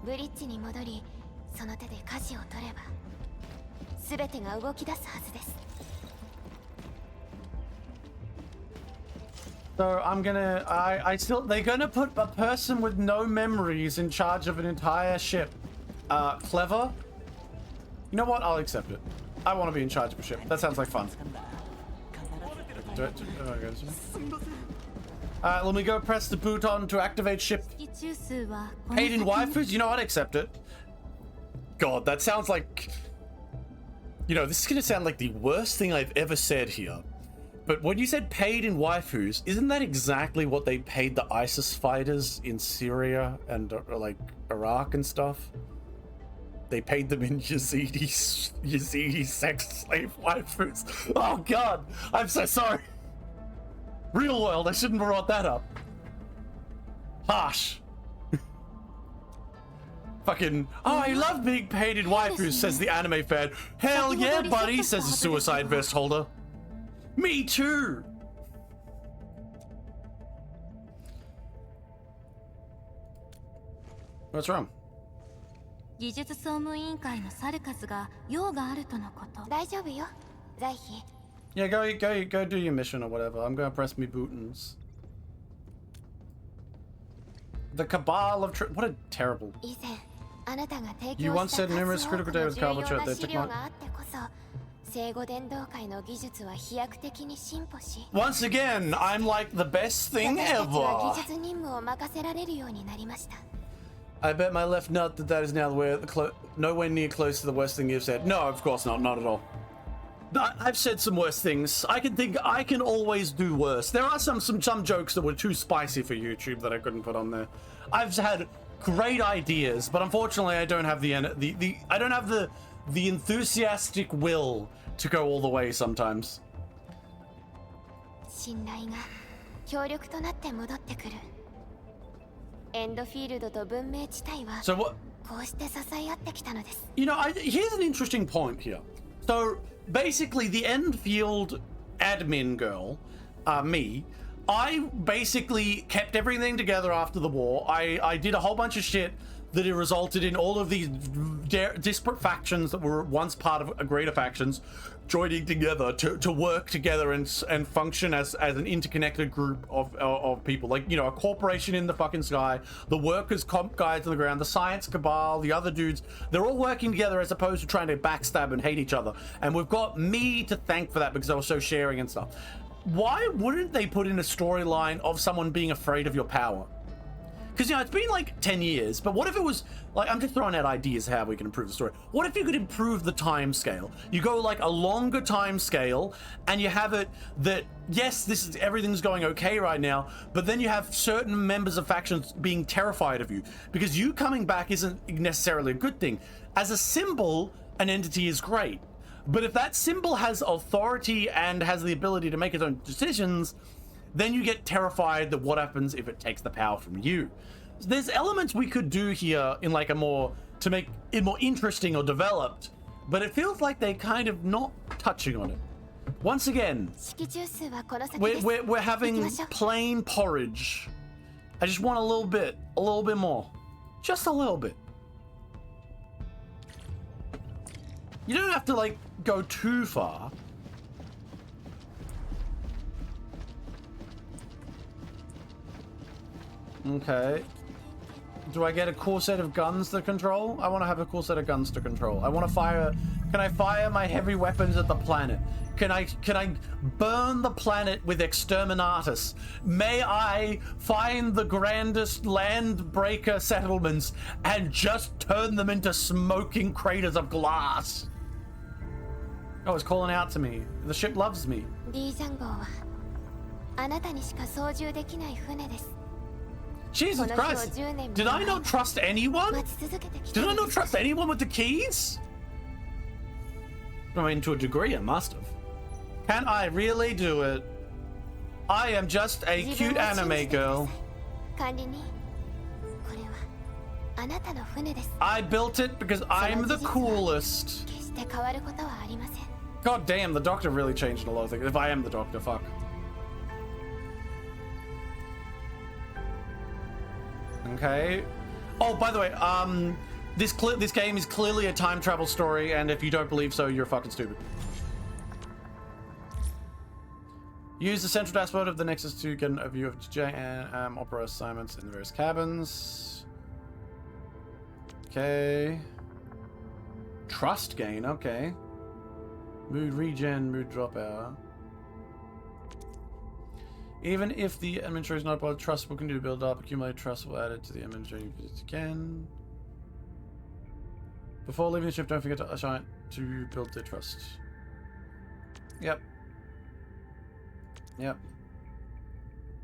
ブリッジに戻り、その手で舵を取れば全てが動き出すはずです。So I'm gonna, they're gonna put a person with no memories in charge of an entire ship. Clever. You know what? I'll accept it. I want to be in charge of a ship. That sounds like fun. Let me go press the button to activate ship. Paid in waifus? You know what? Accept it. God, that sounds like... You know, this is gonna sound like the worst thing I've ever said here. But when you said paid in waifus, isn't that exactly what they paid the ISIS fighters in Syria and like Iraq and stuff? They paid them in Yazidi sex slave waifus. Oh God, I'm so sorry. Real world, I shouldn't have brought that up. Harsh. Fucking, oh, I love being paid in waifus, says the anime fan. Hell yeah, buddy, says the suicide vest holder. Me too! What's wrong? 技術総務委員会のサルカズが用があるとのこと。大丈夫よ、在費。Yeah, go do your mission or whatever. I'm gonna press me buttons. The cabal of what a terrible. 以前、あなたが提 You 供 once した said numerous 数多 critical く data の was 重要 captured な that 資 took 料 my... があってこそ、聖護伝道会の技術は飛躍的に進歩し、 Once again, I'm like the best thing 私たちは ever. 技術任務を任せられるようになりました。 I bet my left nut that is now nowhere near close to the worst thing you've said. No, of course not. Not at all. I've said some worse things. I can always do worse. There are some jokes that were too spicy for YouTube that I couldn't put on there. I've had great ideas, but unfortunately I don't have the enthusiastic will to go all the way sometimes. 信頼が協力となって戻ってくる。エンドフィールドと文明地帯は So what? こうして支え合ってきたのです。 You know, here's an interesting point here. So basically, the Endfield admin girl, me, I basically kept everything together after the war. I did a whole bunch of shit that it resulted in all of these disparate factions that were once part of greater factions joining together to work together and function as an interconnected group of people. Like, you know, a corporation in the fucking sky, the workers comp guys on the ground, the science cabal, the other dudes, they're all working together as opposed to trying to backstab and hate each other. And we've got me to thank for that because I was so sharing and stuff. Why wouldn't they put in a storyline of someone being afraid of your power? Because, you know, it's been like 10 years, but what if it was, like, I'm just throwing out ideas how we can improve the story. What if you could improve the time scale? You go like a longer time scale, and you have it that, yes, everything's going okay right now, but then you have certain members of factions being terrified of you, because you coming back isn't necessarily a good thing. As a symbol, an entity is great. But if that symbol has authority and has the ability to make its own decisions, then you get terrified that what happens if it takes the power from you. There's elements we could do here in like a more to make it more interesting or developed, but it feels like they're kind of not touching on it. Once again, 式中数はこの先です。 we're having 行きましょう。 plain porridge. I just want a little bit more. Just a little bit. You don't have to, like, go too far. Okay. Do I get a cool set of guns to control? I want to have a cool set of guns to control. I want to fire... Can I fire my heavy weapons at the planet? Can I burn the planet with exterminatus? May I find the grandest landbreaker settlements and just turn them into smoking craters of glass? Oh, it's calling out to me. The ship loves me. リージャン号はあなたにしか操縦できない船です。 Jesus Christ. Did I not trust anyone? 待ち続けてき Did た I んで not す。 trust anyone with the keys? I mean, to a degree, I must have. Can I really do it? I am just a 自 cute 分を信 anime じてくだ girl. さい。管理人、これはあなたの船です。 I built it because I'm the coolest. 決して変わることはありません。 God damn, the Doctor really changed a lot of things. If I am the Doctor, fuck. Okay. Oh, by the way, this game is clearly a time travel story, and if you don't believe so, you're fucking stupid. Use the central dashboard of the Nexus to get a view of J and opera assignments in the various cabins. Okay. Trust gain, okay. Mood regen, mood dropout. Even if the administrator is not about trust, will continue to build up. Accumulate trust will add it to the administrating visits again. Before leaving the ship, don't forget to assign to build the trust. Yep. Yep.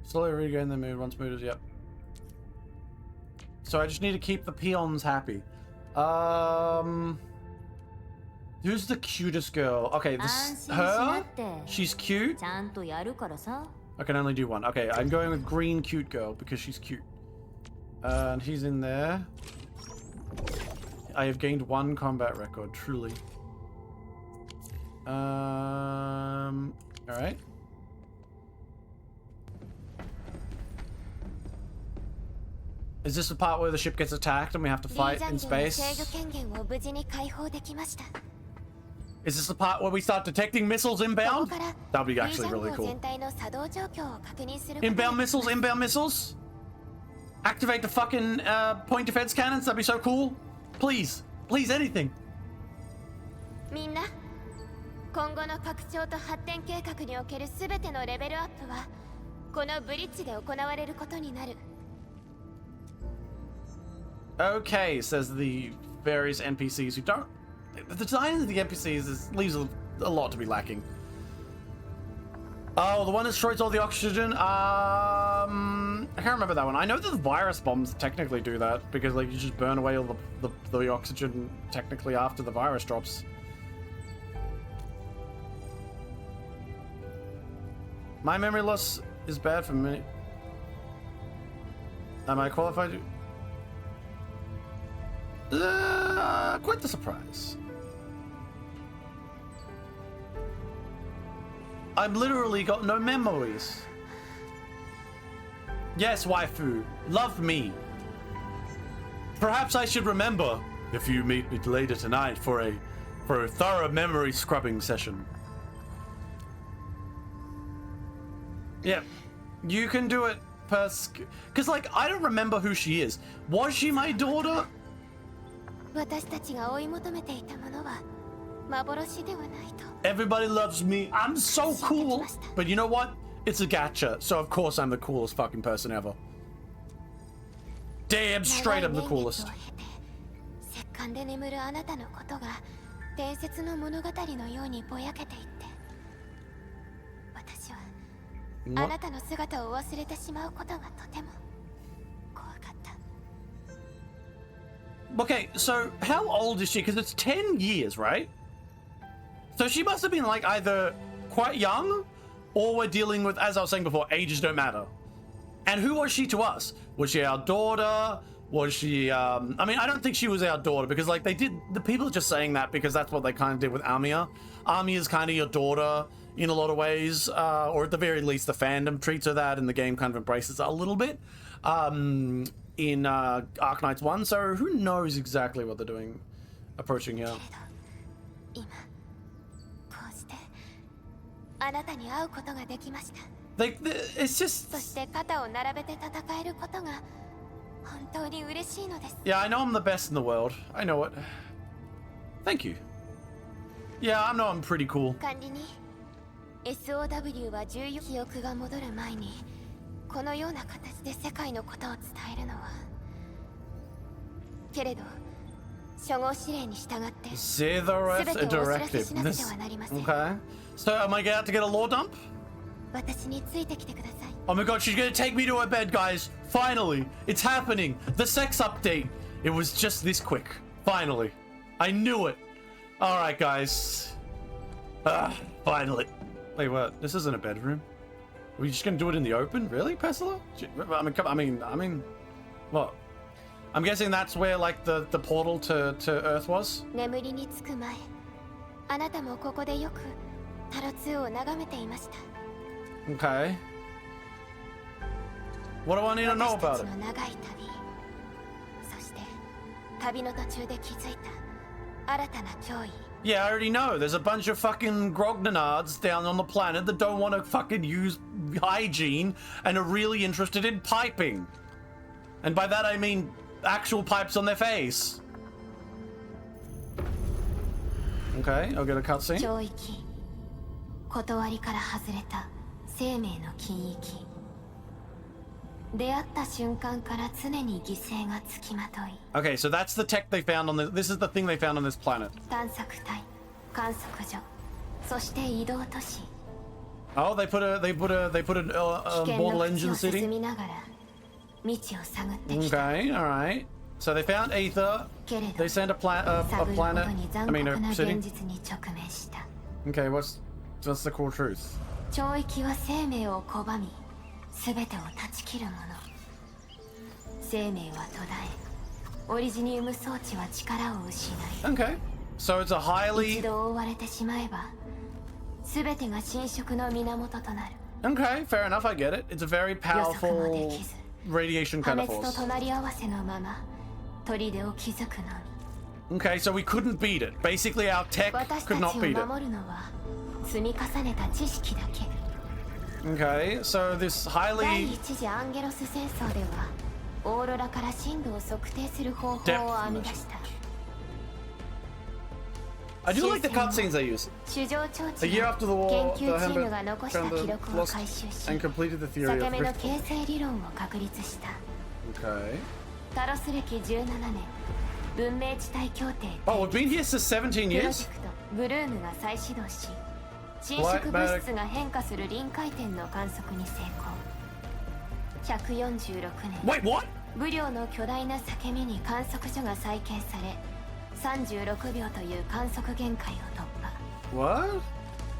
Slowly regain the mood once mood is, yep. So I just need to keep the peons happy. Who's the cutest girl? Okay, this her? She's cute? I can only do one. Okay, I'm going with green cute girl because she's cute. And he's in there. I have gained 1 combat record, truly. Alright. Is this the part where the ship gets attacked and we have to リー fight ジャ in ン号の制 space? 御権限を無事に解放できました。 Is this the part where we start detecting missiles こ inbound? こから That would be リー actually ジャン really 号 cool. 全体の作動状況を確認することができ Inbound ま missiles, す。 inbound missiles? Activate the fucking point defense cannons, that'd be so cool. Please, please, anything. みんな、今後の拡張と発展計画における全てのレベルアップはこのブリッジで行われることになる。 Okay, says the various NPCs who don't... The design of the NPCs leaves a lot to be lacking. Oh, the one that destroys all the oxygen? I can't remember that one. I know that the virus bombs technically do that, because like you just burn away all the oxygen technically after the virus drops. My memory loss is bad for me. Am I qualified to... quite the surprise. I've literally got no memories. Yes, waifu, love me. Perhaps I should remember if you meet me later tonight for a thorough memory scrubbing session. Yeah, you can do it, because like I don't remember who she is. Was she my daughter? 私たちが追い求めていたものは幻ではないと。 Everybody loves me. I'm so cool. But you know what? It's a gacha, so of course I'm the coolest fucking person ever. Damn straight I'm the coolest. 石棺で眠るあなたのことが伝説の物語のようにぼやけていって、私はあなたの姿を忘れてしまうことがとても怖かった。 Okay, so how old is she? Because it's 10 years, right? So she must have been like either quite young, or we're dealing with, as I was saying before, ages don't matter. And who was she to us? Was she our daughter? Was she, I mean, I don't think she was our daughter because, like, the people are just saying that because that's what they kind of did with Amiya. Amiya's kind of your daughter in a lot of ways, or at the very least, the fandom treats her that, and the game kind of embraces it a little bit in Arknights 1, so who knows exactly what they're doing approaching here. 今こうしてあなたに会うことができました。 Like, it's just... そして肩を並べて戦えることが本当に嬉しいのです。 Yeah, I know I'm the best in the world. I know it. Thank you. Yeah, I know I'm pretty cool. 管理に SOW は重要記憶が戻る前にこのような形で世界のことを伝えるのはけれど初号指令に従って Zithereth a directive. This... Okay. So, am I about to get a law dump? 私についてきてください。 Oh my god, she's gonna take me to her bed, guys. Finally, it's happening. The sex update. It was just this quick. Finally. I knew it. Alright, guys. Finally. Wait, what? This isn't a bedroom? Are we just gonna do it in the open? Really, Pesla? I mean, what? I'm guessing that's where, like, the portal to Earth was? 眠りにつく前、あなたもここでよくタロツを眺めていました。 Okay. What do I need to know about it? 私たちの長い旅、そして旅の途中で気づいた新たな脅威。 Yeah, I already know. There's a bunch of fucking grognonards down on the planet that don't want to fucking use hygiene and are really interested in piping. And by that I mean actual pipes on their face. Okay, I'll get a cutscene. 領域、断りから外れた生命の禁域。出会った瞬間から常に犠牲がつきまとい。 Okay, so that's the tech they found on this is the thing they found on this planet. 探索隊、観測所、そして移動都市。 Oh, they put a mortal engine 進 city? みながら未知を探ってきた。 Okay, alright. So they found Aether. けれど They sent a 探ること planet. に I 残 mean, 酷な a 現 city. 実に直面した。 Okay, what's the core truth? 懲役は生命を拒み、すべてを断ち切るもの。生命は途絶え、オリジニウム装置は力を失い。 Okay. So it's a 一 highly... 度覆われてしまえば、すべてが侵食の源となる。 Okay, fair enough, I get it. It's a very 予測もで powerful きず、 radiation 破 kind of 滅と force. 隣り合わせのまま、砦を築くのみ。 Okay, so we couldn't beat it. Basically, our tech 私た could ち not を beat it. 守るのは、積み重ねた知識だけ。 Okay, so this 第 highly... 一次アンゲロス戦争では、オーロラから深度を測定する方法を編み出した。 I do like the cutscenes they use. 主要調 A 知 year が after the 研 war, 究 the チーム Hamlet が残した found 記 the 録を lost 回収し、 and completed the theory 裂け of 目の rift. 形成理論を確立した。 Okay. タロス歴17年、文明地帯協定 Oh, we've been here for 17プロジェ years? クトブルームが再始動し、侵食物質が変化する臨界点の観測に成功。146年、 Wait, what? 武領の巨大な裂け目に観測所が再建され、36秒という観測限界を突破。 What?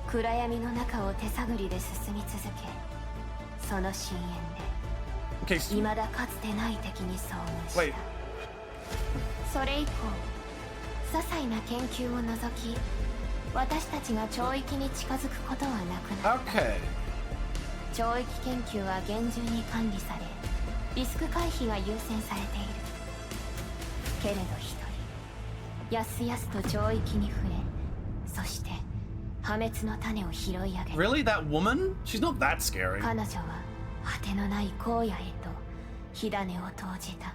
暗闇の中を手探りで進み続け、その深淵 Okay, で so, 未だかつてない敵に遭遇し wait. た。それ以降、些細な研究を除き、私たちが懲役に近づくことはなくなった。 Okay. 懲役研究は厳重に管理され、リスク回避が優先されている。けれど一人、やすやすと懲役に触れ、そして破滅の種を拾い上げ、 Really? That woman? She's not that scary. 彼女は果てのない荒野へと火種を投じた。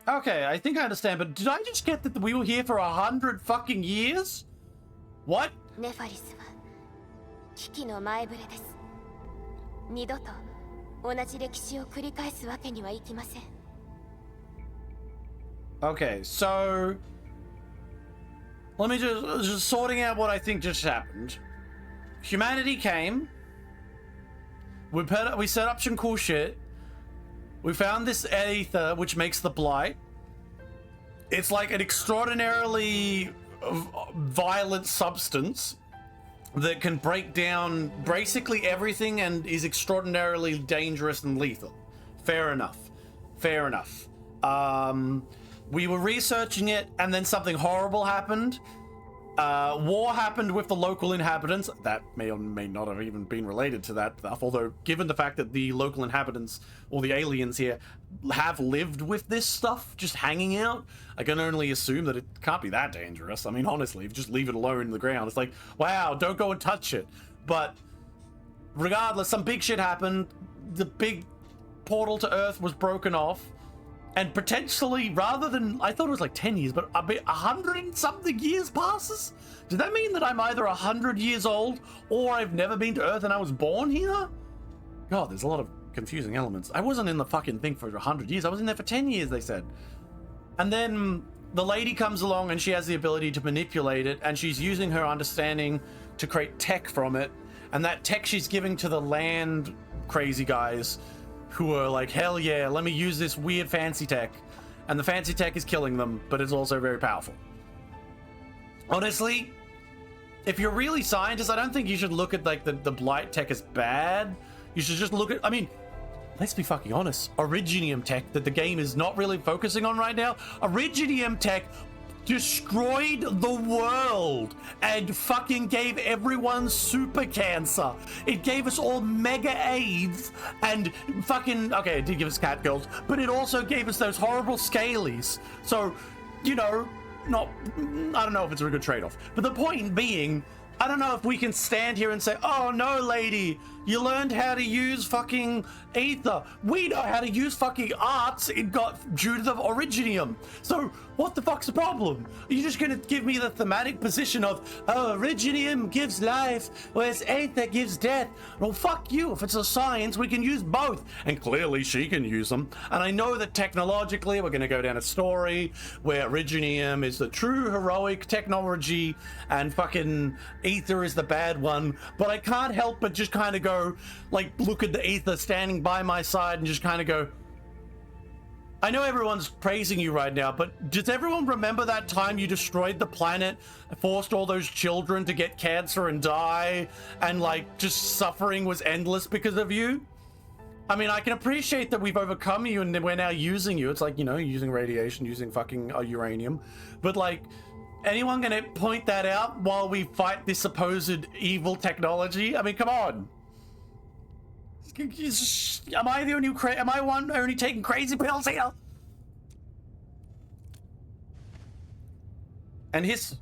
Okay, I think I understand, but did I just get that we were here for 100 fucking years? What? ネファリスは危機の前触れです。二度と同じ歴史を繰り返すわけにはいきません。 Okay, so let me just sorting out what I think just happened. Humanity came. We set up some cool shit. We found this aether, which makes the blight. It's like an extraordinarily violent substance that can break down basically everything and is extraordinarily dangerous and lethal. Fair enough. Fair enough. We were researching it, and then something horrible happened. War happened with the local inhabitants. That may or may not have even been related to that stuff, although given the fact that the local inhabitants, or the aliens here, have lived with this stuff just hanging out, I can only assume that it can't be that dangerous. I mean, honestly, if you just leave it alone in the ground, it's like, wow, don't go and touch it. But regardless, some big shit happened. The big portal to Earth was broken off. And potentially, rather than, I thought it was like 10 years, but a bit 100 and something years passes? Does that mean that I'm either 100 years old, or I've never been to Earth and I was born here? God, there's a lot of confusing elements. I wasn't in the fucking thing for 100 years. I was in there for 10 years, they said. And then the lady comes along and she has the ability to manipulate it, and she's using her understanding to create tech from it. And that tech she's giving to the land crazy guys, who are like, hell yeah, let me use this weird fancy tech. And the fancy tech is killing them, but it's also very powerful. Honestly, if you're really scientists, I don't think you should look at like the blight tech as bad. You should just look at, I mean, let's be fucking honest. Originium tech that the game is not really focusing on right now. Originium tech destroyed the world and fucking gave everyone super cancer. It gave us all mega AIDS and fucking, okay, it did give us cat girls, but it also gave us those horrible scalies. So, you know, not, I don't know if it's a good trade-off, but the point being, I don't know if we can stand here and say, oh no, lady, you learned how to use fucking ether. We know how to use fucking arts due to the originium. So what the fuck's the problem? Are you just gonna give me the thematic position of, oh, originium gives life, whereas ether gives death? Well, fuck you. If it's a science, we can use both. And clearly she can use them. And I know that technologically we're gonna go down a story where originium is the true heroic technology and fucking ether is the bad one. But I can't help but just kind of go, like, look at the ether standing by my side and just kind of go, I know everyone's praising you right now, but does everyone remember that time you destroyed the planet, forced all those children to get cancer and die, and like just suffering was endless because of you? I mean, I can appreciate that we've overcome you and we're now using you. It's like, you know, using radiation, using fucking uranium, but like, anyone gonna point that out while we fight this supposed evil technology? I mean, come on. Am I the only am I one only taking crazy pills here? And has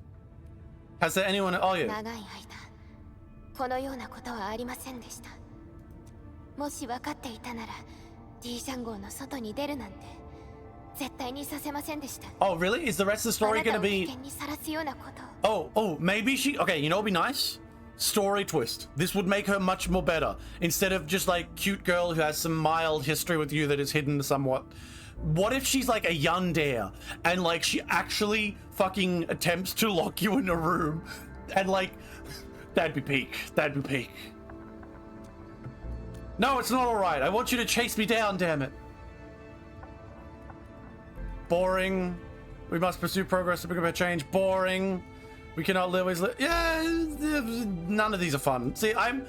there anyone? Oh yeah. 長い間このようなことはありませんでした。もし分かっていたなら D ジャン号の外に出るなんて絶対にさせませんでした。Oh really? Is the rest of the story gonna be? あなたを危険にさらすようなことを。Oh, maybe she. Okay, you know what'd be nice? Story twist. This would make her much more better. Instead of just like cute girl who has some mild history with you that is hidden somewhat. What if she's like a yandere and like she actually fucking attempts to lock you in a room and like, that'd be peak. That'd be peak. No, it's not alright. I want you to chase me down, damn it. Boring. We must pursue progress to bring about change. Boring. We cannot always live. Yeah, none of these are fun. See, I'm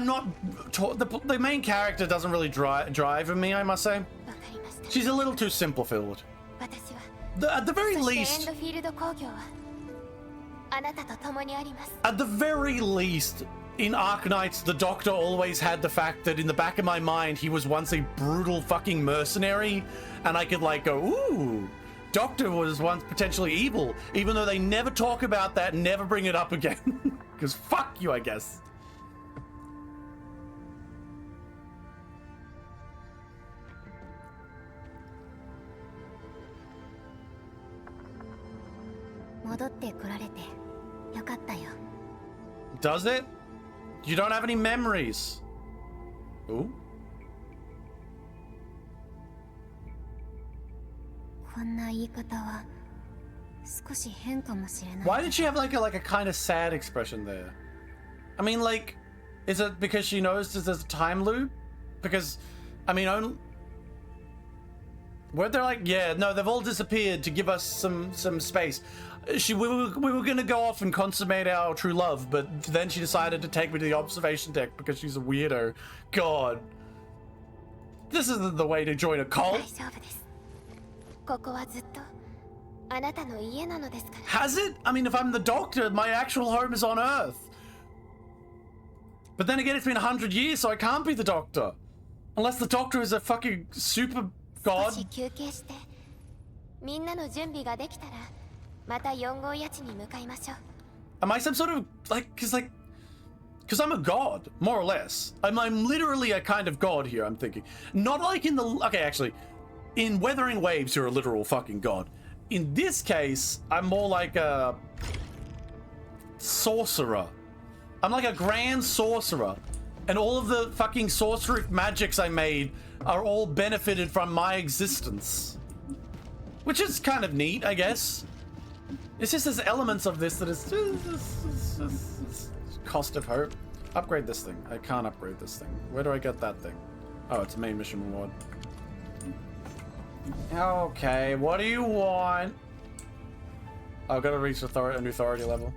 not. The main character doesn't really drive me, I must say. わかりました。 She's a little too simple-filled. 私は At the very そして least, エンドフィールド工業はあなたと共にあります。 at the very least, in Arknights, the Doctor always had the fact that in the back of my mind, he was once a brutal fucking mercenary, and I could like go, ooh. Doctor was once potentially evil, even though they never talk about that and never bring it up again. Because fuck you, I guess. Does it? You don't have any memories. Ooh. こんな言い方は少し変かもしれない。 Why did she have like a kind of sad expression there? I mean, like, is it because she knows there's a time loop? Because, I mean, only... Weren't there like... Yeah, no, they've all disappeared to give us some space. We were gonna go off and consummate our true love, but then she decided to take me to the observation deck because she's a weirdo. God. This isn't the way to join a cult. 大丈夫です。ここはずっとあなたの家なのですから。 Has it? I mean, if I'm the doctor, my actual home is on Earth. But then again, it's been 100 years, so I can't be the doctor. Unless the doctor is a fucking super 少 god. し休憩して、みんなの準備ができたら、また4号家地に向かいましょう。 Am I some sort of, because I'm a god, more or less. I'm literally a kind of god here, I'm thinking. Not like in the, okay, actually, in Weathering Waves, you're a literal fucking god. In this case, I'm more like a sorcerer. I'm like a grand sorcerer. And all of the fucking sorcery magics I made are all benefited from my existence. Which is kind of neat, I guess. It's just there's elements of this that is cost of hope. Upgrade this thing. I can't upgrade this thing. Where do I get that thing? Oh, it's a main mission reward. Okay, what do you want? I've got to reach an authority level.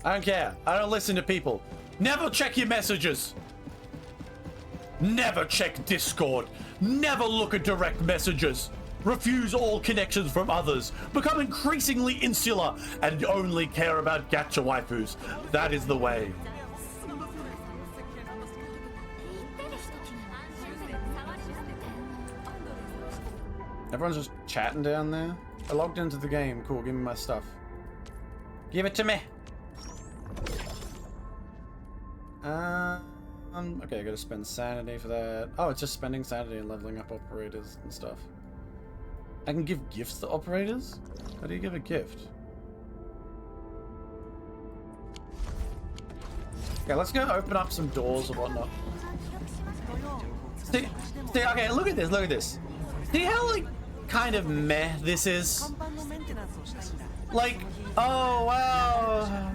I don't care. I don't listen to people. Never check your messages. Never check Discord. Never look at direct messages. Refuse all connections from others. Become increasingly insular and only care about gacha waifus. That is the way. Everyone's just chatting down there. I logged into the game. Cool, give me my stuff. Give it to me. Okay, I gotta spend sanity for that. Oh, it's just spending sanity and leveling up operators and stuff. I can give gifts to operators? How do you give a gift? Okay, let's go open up some doors or whatnot. See, okay, look at this. See how, like, kind of meh this is? Like, oh, wow.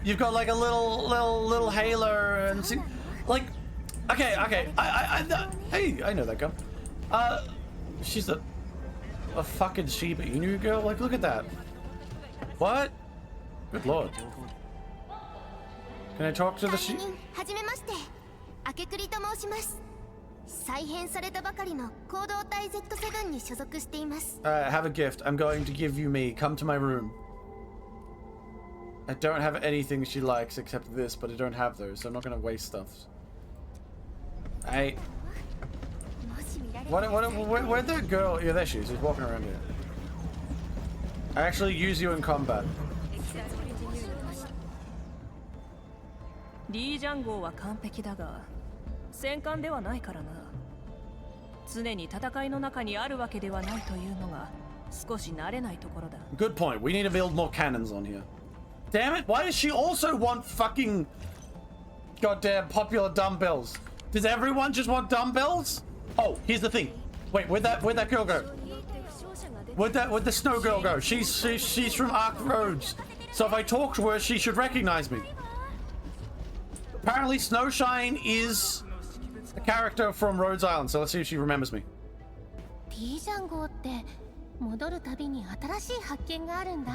You've got, like, a little halo and see, like, okay, hey, I know that guy. She's a fucking Shiba Inu girl? Like, look at that. What? Good lord. Can I talk to the sheep? はじめまして。明けくりと申します。再編されたばかりの行動体 Z7 に所属しています。Have a gift. I'm going to give you me. Come to my room. I don't have anything she likes except this, but I don't have those, so I'm not going to waste stuff. Hey. Where'd that girl? Yeah, there she is. She's walking around here. I actually use you in combat. リージャン号は完璧だが戦艦ではないからな。常に戦いの中にあるわけではないというのが少し慣れないところだ。 Good point. We need to build more cannons on here. Damn it! Why does she also want fucking goddamn popular dumbbells? Does everyone just want dumbbells? Oh, here's the thing. Wait, where'd that girl go? Where'd the snow girl go? She's from Arc Roads. So if I talk to her, she should recognize me. Apparently, Snowshine is a character from Rhodes Island, so let's see if she remembers me. リージャン号って戻るたびに新しい発見があるんだ。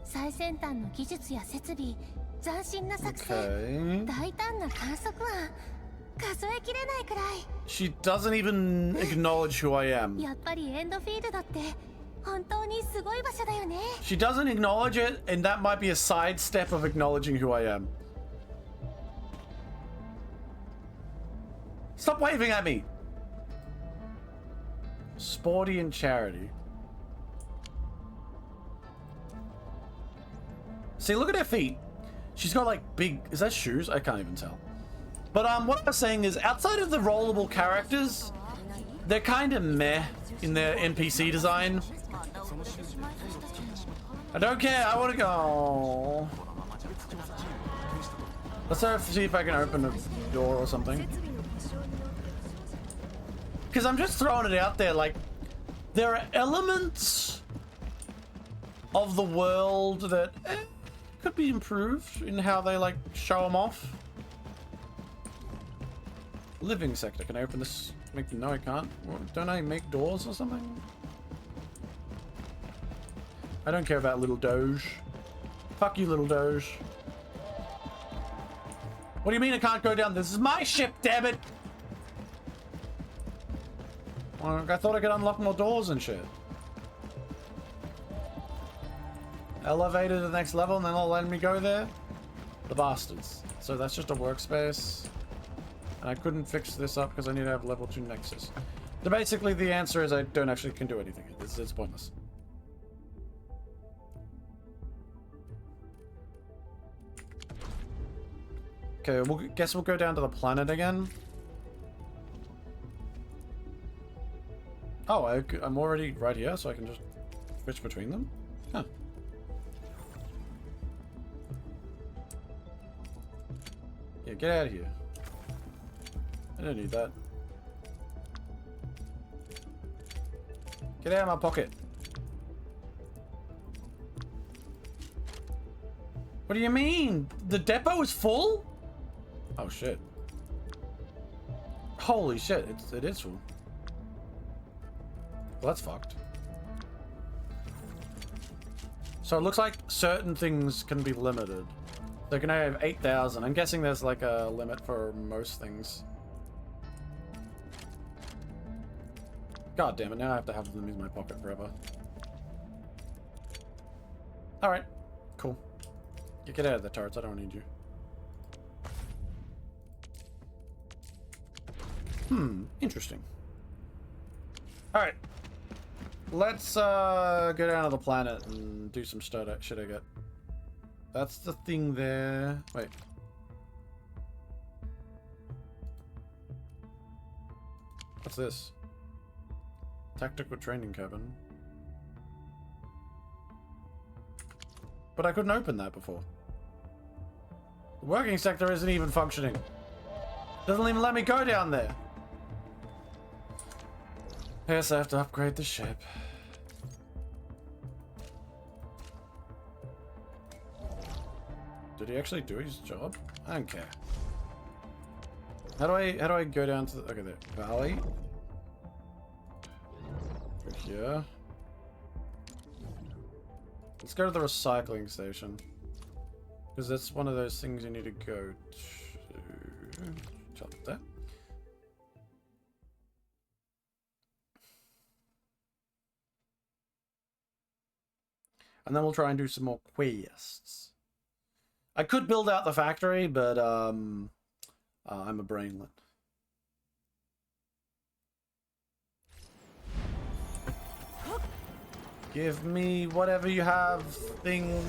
最先端の技術や設備、斬新な作戦、大胆な観測案、数えきれないくらい。She doesn't even acknowledge who I am. やっぱりエンドフィールドって本当にすごい場所だよね。She doesn't acknowledge it, and that might be a sidestep of acknowledging who I am. Stop waving at me! Sporty and charity. See, look at her feet. She's got like big... Is that shoes? I can't even tell. But what I was saying is, outside of the rollable characters, they're kind of meh in their NPC design. I don't care. I want to go... Let's see if I can open a door or something. Because I'm just throwing it out there, like, there are elements of the world that could be improved in how they, like, show them off. Living sector. Can I open this? No, I can't. Don't I make doors or something? I don't care about little Doge. Fuck you, little Doge. What do you mean I can't go down? This is my ship, damn it! I thought I could unlock more doors and shit. Elevator to the next level and then they'll let me go there? The bastards. So that's just a workspace. And I couldn't fix this up because I need to have level 2 Nexus. So basically the answer is I don't actually can do anything. It's pointless. Okay, guess we'll go down to the planet again. Oh, I'm already right here, so I can just switch between them? Huh. Yeah, get out of here. I don't need that. Get out of my pocket. What do you mean? The depot is full? Oh shit. Holy shit, it is full. Well, that's fucked. So it looks like certain things can be limited. They can only have 8,000. I'm guessing there's like a limit for most things. God damn it, now I have to have them in my pocket forever. Alright, cool. Get out of the turrets, I don't need you. Interesting. Alright. Let's go down to the planet and do some shit I get. That's the thing there. Wait. What's this? Tactical training cabin. But I couldn't open that before. The working sector isn't even functioning. Doesn't even let me go down there. Yes, I have to upgrade the ship. Did he actually do his job? I don't care. How do I go down to the, okay, there. Valley. Go here. Let's go to the recycling station. Because that's one of those things you need to go to. Chop that. And then we'll try and do some more quests. I could build out the factory, but I'm a brainlet. Give me whatever you have thing.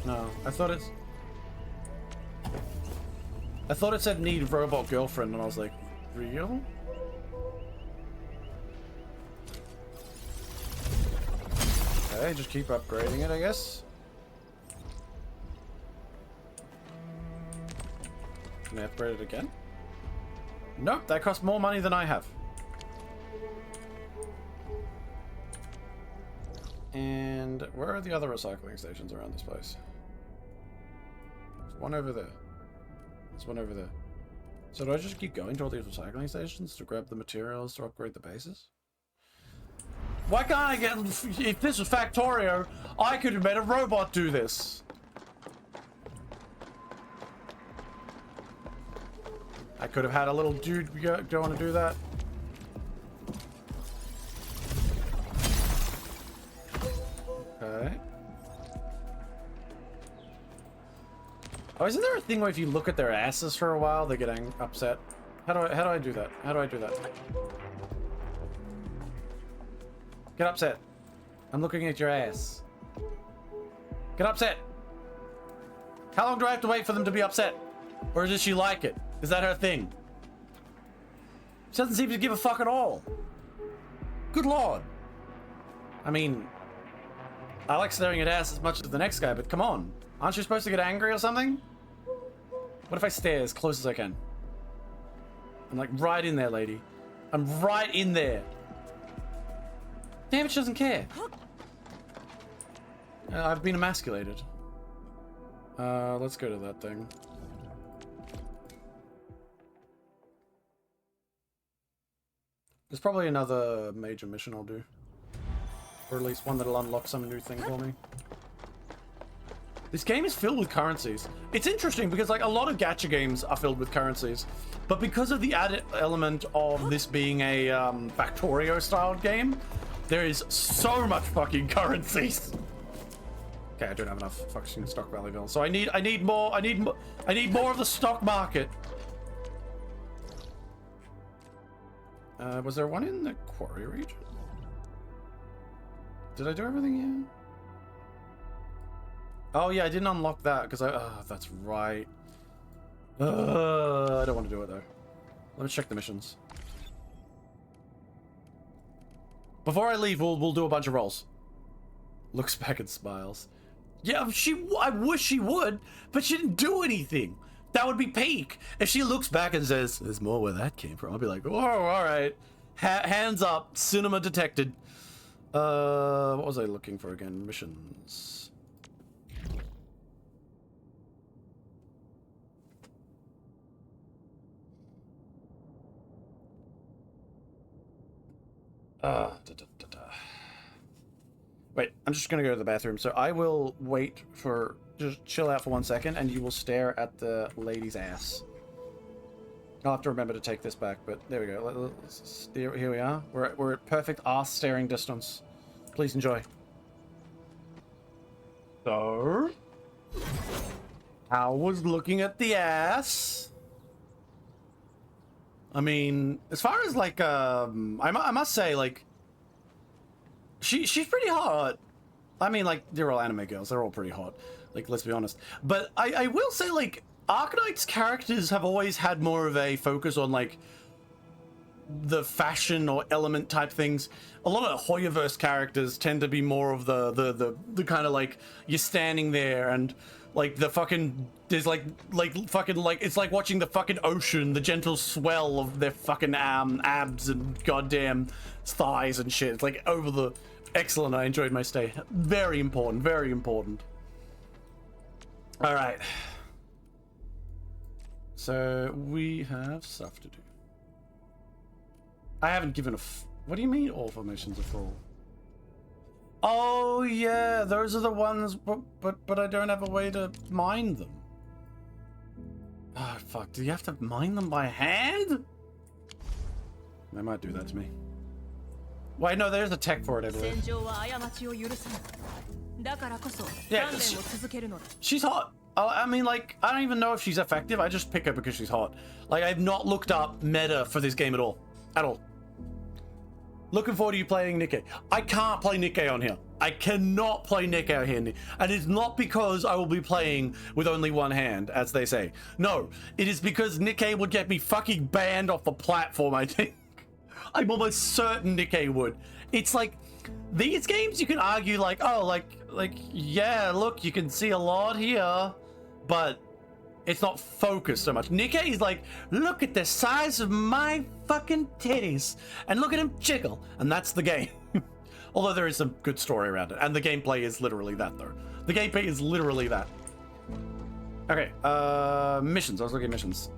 No, I thought it said need robot girlfriend, and I was like, real? Okay, just keep upgrading it, I guess. Can I upgrade it again? Nope, that costs more money than I have. And where are the other recycling stations around this place? There's one over there. There's one over there. So do I just keep going to all these recycling stations to grab the materials to upgrade the bases? Why can't I get... If this was Factorio, I could have made a robot do this. I could have had a little dude go on to do that. Okay. Oh, isn't there a thing where if you look at their asses for a while, they get upset? How do I do that? How do I do that? Get upset. I'm looking at your ass. Get upset. How long do I have to wait for them to be upset? Or does she like it? Is that her thing? She doesn't seem to give a fuck at all. Good lord. I mean, I like staring at ass as much as the next guy, but come on. Aren't you supposed to get angry or something? What if I stare as close as I can? I'm like right in there, lady. I'm right in there. Damn it, she doesn't care. I've been emasculated. Let's go to that thing. There's probably another major mission I'll do. Or at least one that'll unlock some new thing for me. This game is filled with currencies. It's interesting because like a lot of gacha games are filled with currencies, but because of the added element of this being a factorio styled game, there is so much fucking currencies. Okay, I don't have enough fucking stock value bill, so I need more of the stock market. Was there one in the quarry region? Did I do everything here? Oh yeah, I didn't unlock that because that's right. I don't want to do it though. Let me check the missions. Before I leave, we'll do a bunch of rolls. Looks back and smiles. Yeah, I wish she would, but she didn't do anything. That would be peak. If she looks back and says, "There's more where that came from," I'll be like, "Oh, all right." Hands up. Cinema detected. What was I looking for again? Missions. Wait, I'm just gonna go to the bathroom. So I will wait for, just chill out for 1 second, and you will stare at the lady's ass. I'll have to remember to take this back, but there we go. Here we are. We're at perfect ass staring distance. Please enjoy. So, how was looking at the ass? I mean, as far as like, I must say, like, she's pretty hot. I mean, like, they're all anime girls. They're all pretty hot. Like, let's be honest. But I will say, like, Arknights characters have always had more of a focus on, like, the fashion or element type things. A lot of Hoyoverse characters tend to be more of the kind of, like, you're standing there and, like, the fucking, there's, like, it's like watching the fucking ocean, the gentle swell of their fucking abs and goddamn thighs and shit. It's, like, over the... Excellent, I enjoyed my stay. Very important, very important. Alright. So, we have stuff to do. I haven't given a what do you mean all formations are full? Oh yeah, those are the ones, but I don't have a way to mine them. Oh fuck, do you have to mine them by hand? They might do that to me. Wait, no, there's a tech for it, I believe. Yeah, she's hot. I mean, like, I don't even know if she's effective. I just pick her because she's hot. Like, I've not looked up meta for this game at all. At all. Looking forward to you playing Nikkei. I can't play Nikkei on here. I cannot play Nikkei on here. And it's not because I will be playing with only one hand, as they say. No, it is because Nikkei would get me fucking banned off the platform, I think. I'm almost certain Nikkei would. It's like, these games you can argue like, oh, like, yeah, look, you can see a lot here, but it's not focused so much. Nikkei is like, look at the size of my fucking titties, and look at him jiggle, and that's the game. Although there is some good story around it, and the gameplay is literally that, though. The gameplay is literally that. Okay, missions. I was looking at missions.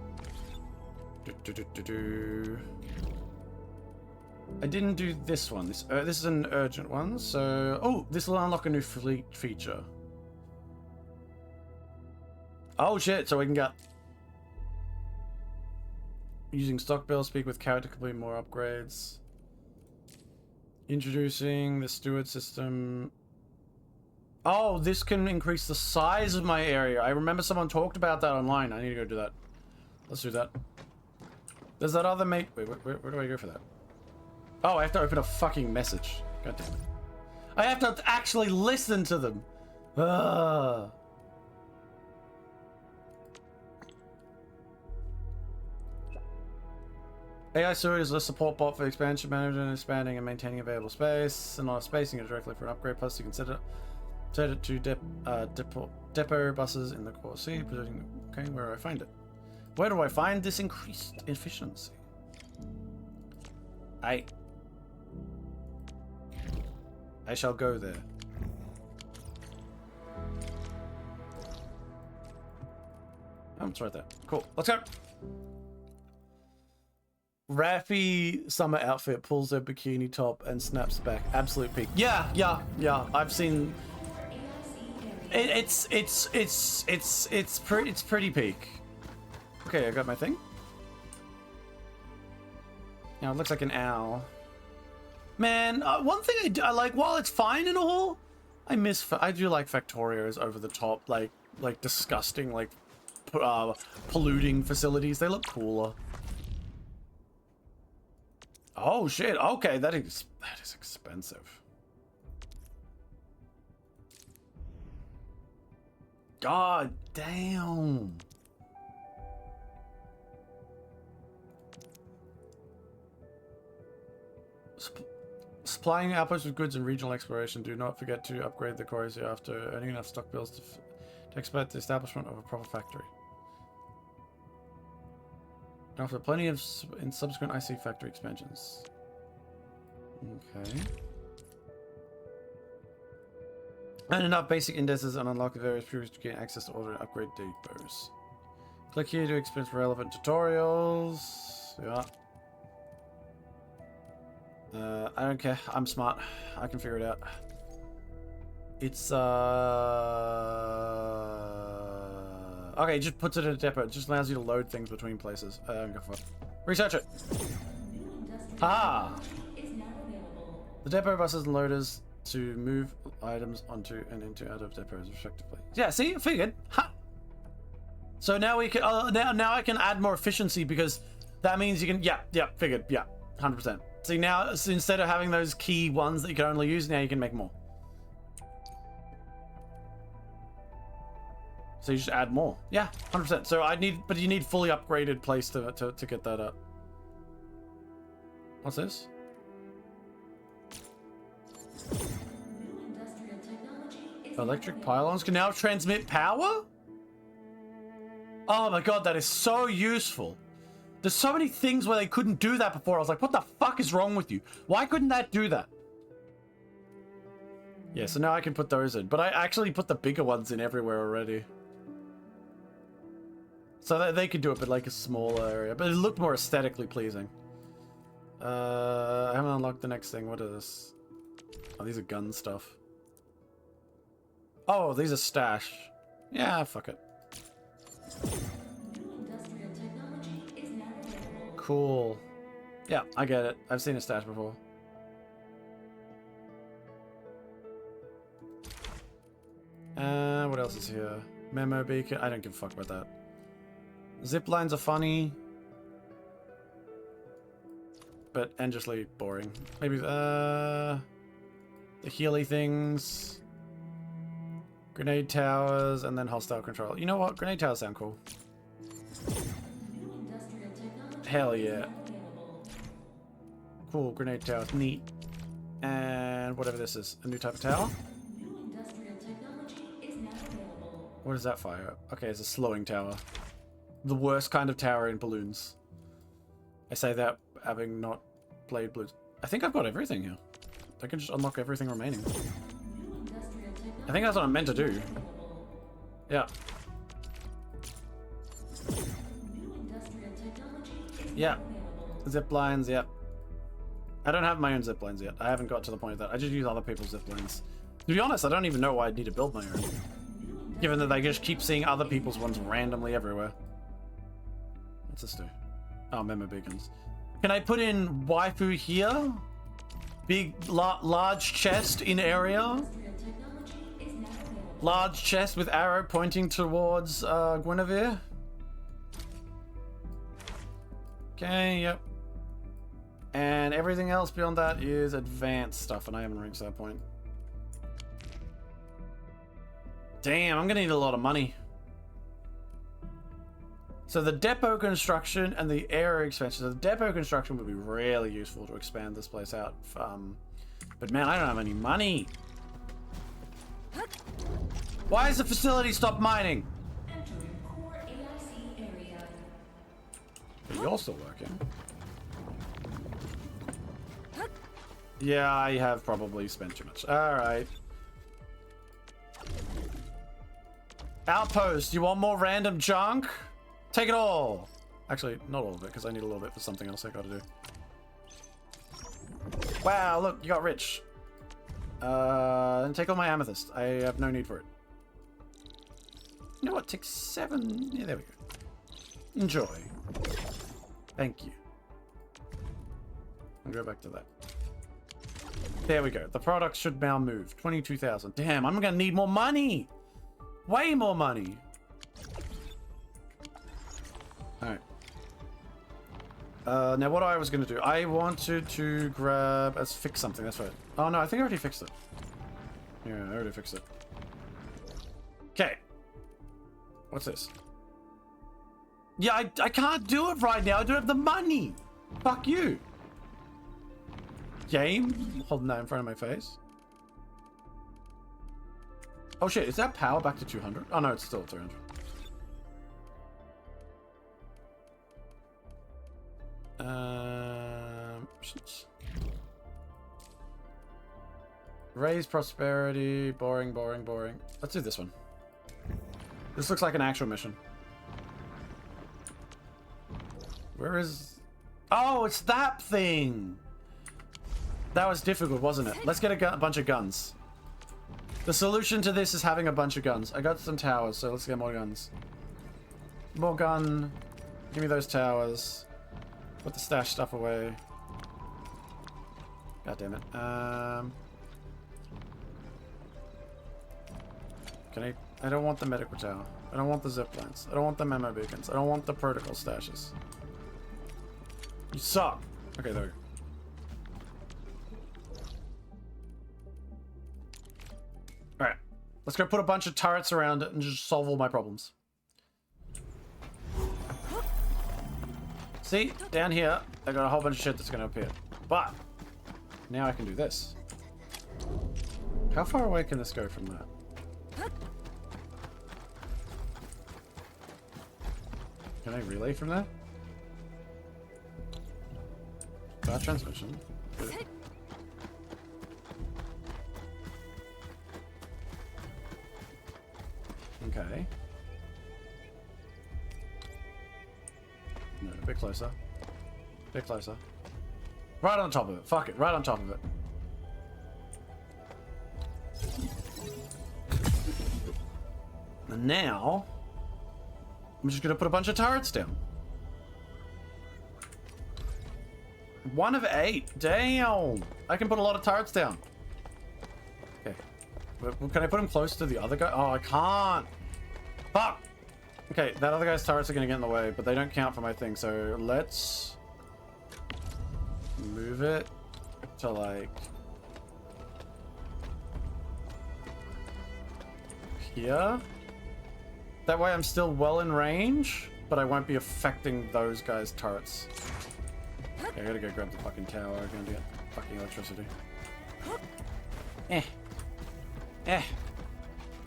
I didn't do this one. This is an urgent one, so... Oh, this will unlock a new fleet feature. Oh shit, so we can get... Using stock bill, speak with character, complete more upgrades. Introducing the steward system. Oh, this can increase the size of my area. I remember someone talked about that online. I need to go do that. Let's do that. There's that other mate... Wait, where do I go for that? Oh, I have to open a fucking message. God damn it. I have to actually listen to them. Ugh. AI Sewer is a support bot for expansion management, expanding and maintaining available space, and not spacing it directly for an upgrade. Plus, you can set it to depot buses in the core C. Okay, where do I find it? Where do I find this increased efficiency? I shall go there. Oh, it's right there. Cool. Let's go. Raffy summer outfit pulls her bikini top and snaps back. Absolute peak. Yeah. I've seen It's pretty peak. Okay, I got my thing. Now it looks like an owl. Man, one thing I like, while it's fine and all, I do like Factorio's over the top, like disgusting, like polluting facilities. They look cooler. Oh shit! Okay, that is expensive. God damn. Supplying outposts with goods and regional exploration. Do not forget to upgrade the quarries after earning enough stock bills to expedite the establishment of a proper factory. After plenty of in subsequent IC factory expansions. Okay. And enough basic indexes and unlock the various previous to gain access to order and upgrade depots. Click here to experience relevant tutorials. Yeah. I don't care. I'm smart. I can figure it out. It's okay, just puts it in a depot. It just allows you to load things between places. I don't go for it. Research it. Ah. The depot buses and loaders to move items onto and into out of depots respectively. Yeah, see, I figured. Ha. So now we can now I can add more efficiency because that means you can figured. Yeah, 100%. See now, so instead of having those key ones that you can only use, now you can make more. So you just add more. Yeah, 100%. So but you need fully upgraded place to get that up. What's this? Electric pylons can now transmit power? Oh my god, that is so useful. There's so many things where they couldn't do that before. I was like, what the fuck is wrong with you? Why couldn't that do that? Yeah, so now I can put those in. But I actually put the bigger ones in everywhere already. So that they could do it, but like a smaller area. But it looked more aesthetically pleasing. I haven't unlocked the next thing. What is this? Oh, these are gun stuff. Oh, these are stash. Yeah, fuck it. Cool. Yeah, I get it. I've seen a stash before. What else is here? Memo beacon. I don't give a fuck about that. Zip lines are funny, but endlessly boring. Maybe the Healy things, grenade towers, and then hostile control. You know what? Grenade towers sound cool. Hell yeah. Cool, grenade tower. Neat. And whatever this is. A new type of tower? What does that fire? Okay, it's a slowing tower. The worst kind of tower in balloons. I say that having not played Blues. I think I've got everything here. I can just unlock everything remaining. I think that's what I'm meant to do. Yeah. Yeah. Zip lines, yep. I don't have my own zip lines yet. I haven't got to the point of that. I just use other people's zip lines. To be honest, I don't even know why I need to build my own. Given that they just keep seeing other people's ones randomly everywhere. What's this do? Oh, memo beacons. Can I put in waifu here? Big, large chest in area? Large chest with arrow pointing towards Guinevere? Okay, yep. And everything else beyond that is advanced stuff, and I haven't reached that point. Damn, I'm gonna need a lot of money. So the depot construction and the area expansion. So the depot construction would be really useful to expand this place out. But man, I don't have any money. Why has the facility stopped mining? But you're still working. Yeah, I have probably spent too much. Alright. Outpost, you want more random junk? Take it all! Actually, not all of it, because I need a little bit for something else I gotta do. Wow, look, you got rich. And take all my amethyst. I have no need for it. You know what? Take 7. Yeah, there we go. Enjoy. Thank you. I'll go back to that. There we go. The product should now move. 22,000. Damn, I'm gonna need more money. Way more money. Alright. Now what I was gonna do, I wanted to grab, let's fix something, that's right. Oh no, I think I already fixed it. Yeah, I already fixed it. Okay. What's this? Yeah, I can't do it right now. I don't have the money. Fuck you. Game? Holding that in front of my face. Oh shit, is that power back to 200? Oh no, it's still 300. Raise prosperity. Boring, boring, boring. Let's do this one. This looks like an actual mission. Where is... Oh, it's that thing! That was difficult, wasn't it? Let's get a bunch of guns. The solution to this is having a bunch of guns. I got some towers, so let's get more guns. More gun. Give me those towers. Put the stash stuff away. God damn it. Can I don't want the medical tower. I don't want the zip lines. I don't want the memo beacons. I don't want the protocol stashes. You suck. Okay, there we go. Alright. Let's go put a bunch of turrets around it and just solve all my problems. See? Down here, I got a whole bunch of shit that's going to appear. But, now I can do this. How far away can this go from that? Can I relay from there? Fast transmission. Good. Okay. No, a bit closer. A bit closer. Right on top of it. Fuck it. Right on top of it. And now, I'm just gonna put a bunch of turrets down. 1 of 8. Damn. I can put a lot of turrets down. Okay. But can I put them close to the other guy? Oh, I can't. Fuck. Okay, that other guy's turrets are gonna get in the way, but they don't count for my thing, so let's move it to like here. That way I'm still well in range, but I won't be affecting those guys' turrets. Okay, I gotta go grab the fucking tower. I'm gonna get fucking electricity.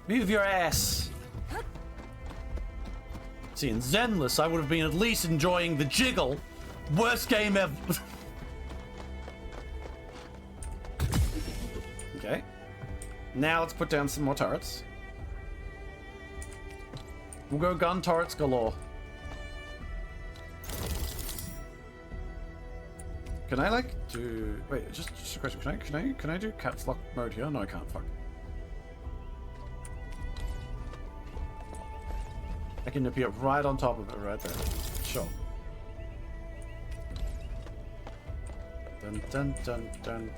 Move your ass! See, in Zenless, I would have been at least enjoying the jiggle. Worst game ever. Okay. Now let's put down some more turrets. We'll go gun turrets galore. Can I like do... Wait, just a question. Can I do caps lock mode here? No, I can't. Fuck. I can appear right on top of it, right there. Sure. Dun dun dun dun.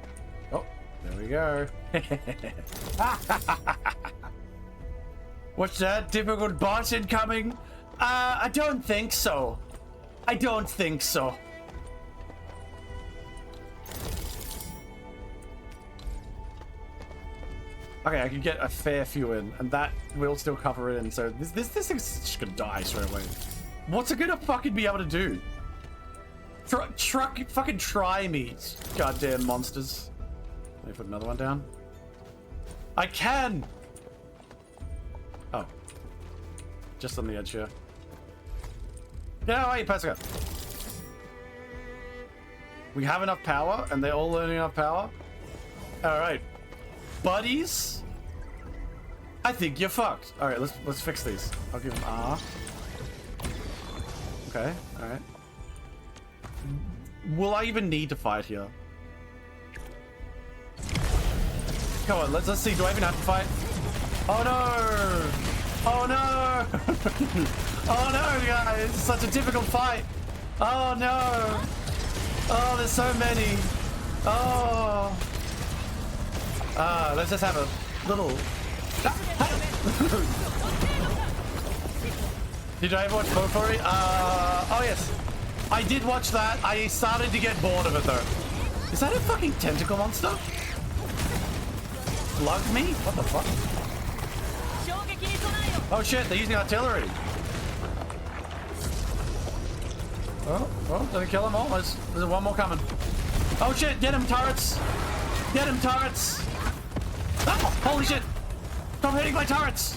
Oh, there we go. What's that? Difficult boss incoming? I don't think so. I don't think so. Okay, I can get a fair few in, and that will still cover it in, so this thing's just gonna die straight away. What's it gonna fucking be able to do? Fucking try me, goddamn monsters. Let me put another one down. I can! Oh. Just on the edge here. Get away, Pesca! We have enough power, and they're all learning enough power? Alright. Buddies? I think you're fucked. Alright, let's fix these. I'll give them R. Okay, alright. Will I even need to fight here? Come on, let's see. Do I even have to fight? Oh no! Oh no! Oh no, guys! It's such a difficult fight! Oh no! Oh, there's so many! Oh! Let's just have a little... Did I ever watch Factorio? Oh yes. I did watch that. I started to get bored of it though. Is that a fucking tentacle monster? Slugged me? What the fuck? Oh shit, they're using artillery. Oh, did I kill them all? There's one more coming. Oh shit, get him turrets! Get him turrets! Oh, holy shit! Stop hitting my turrets!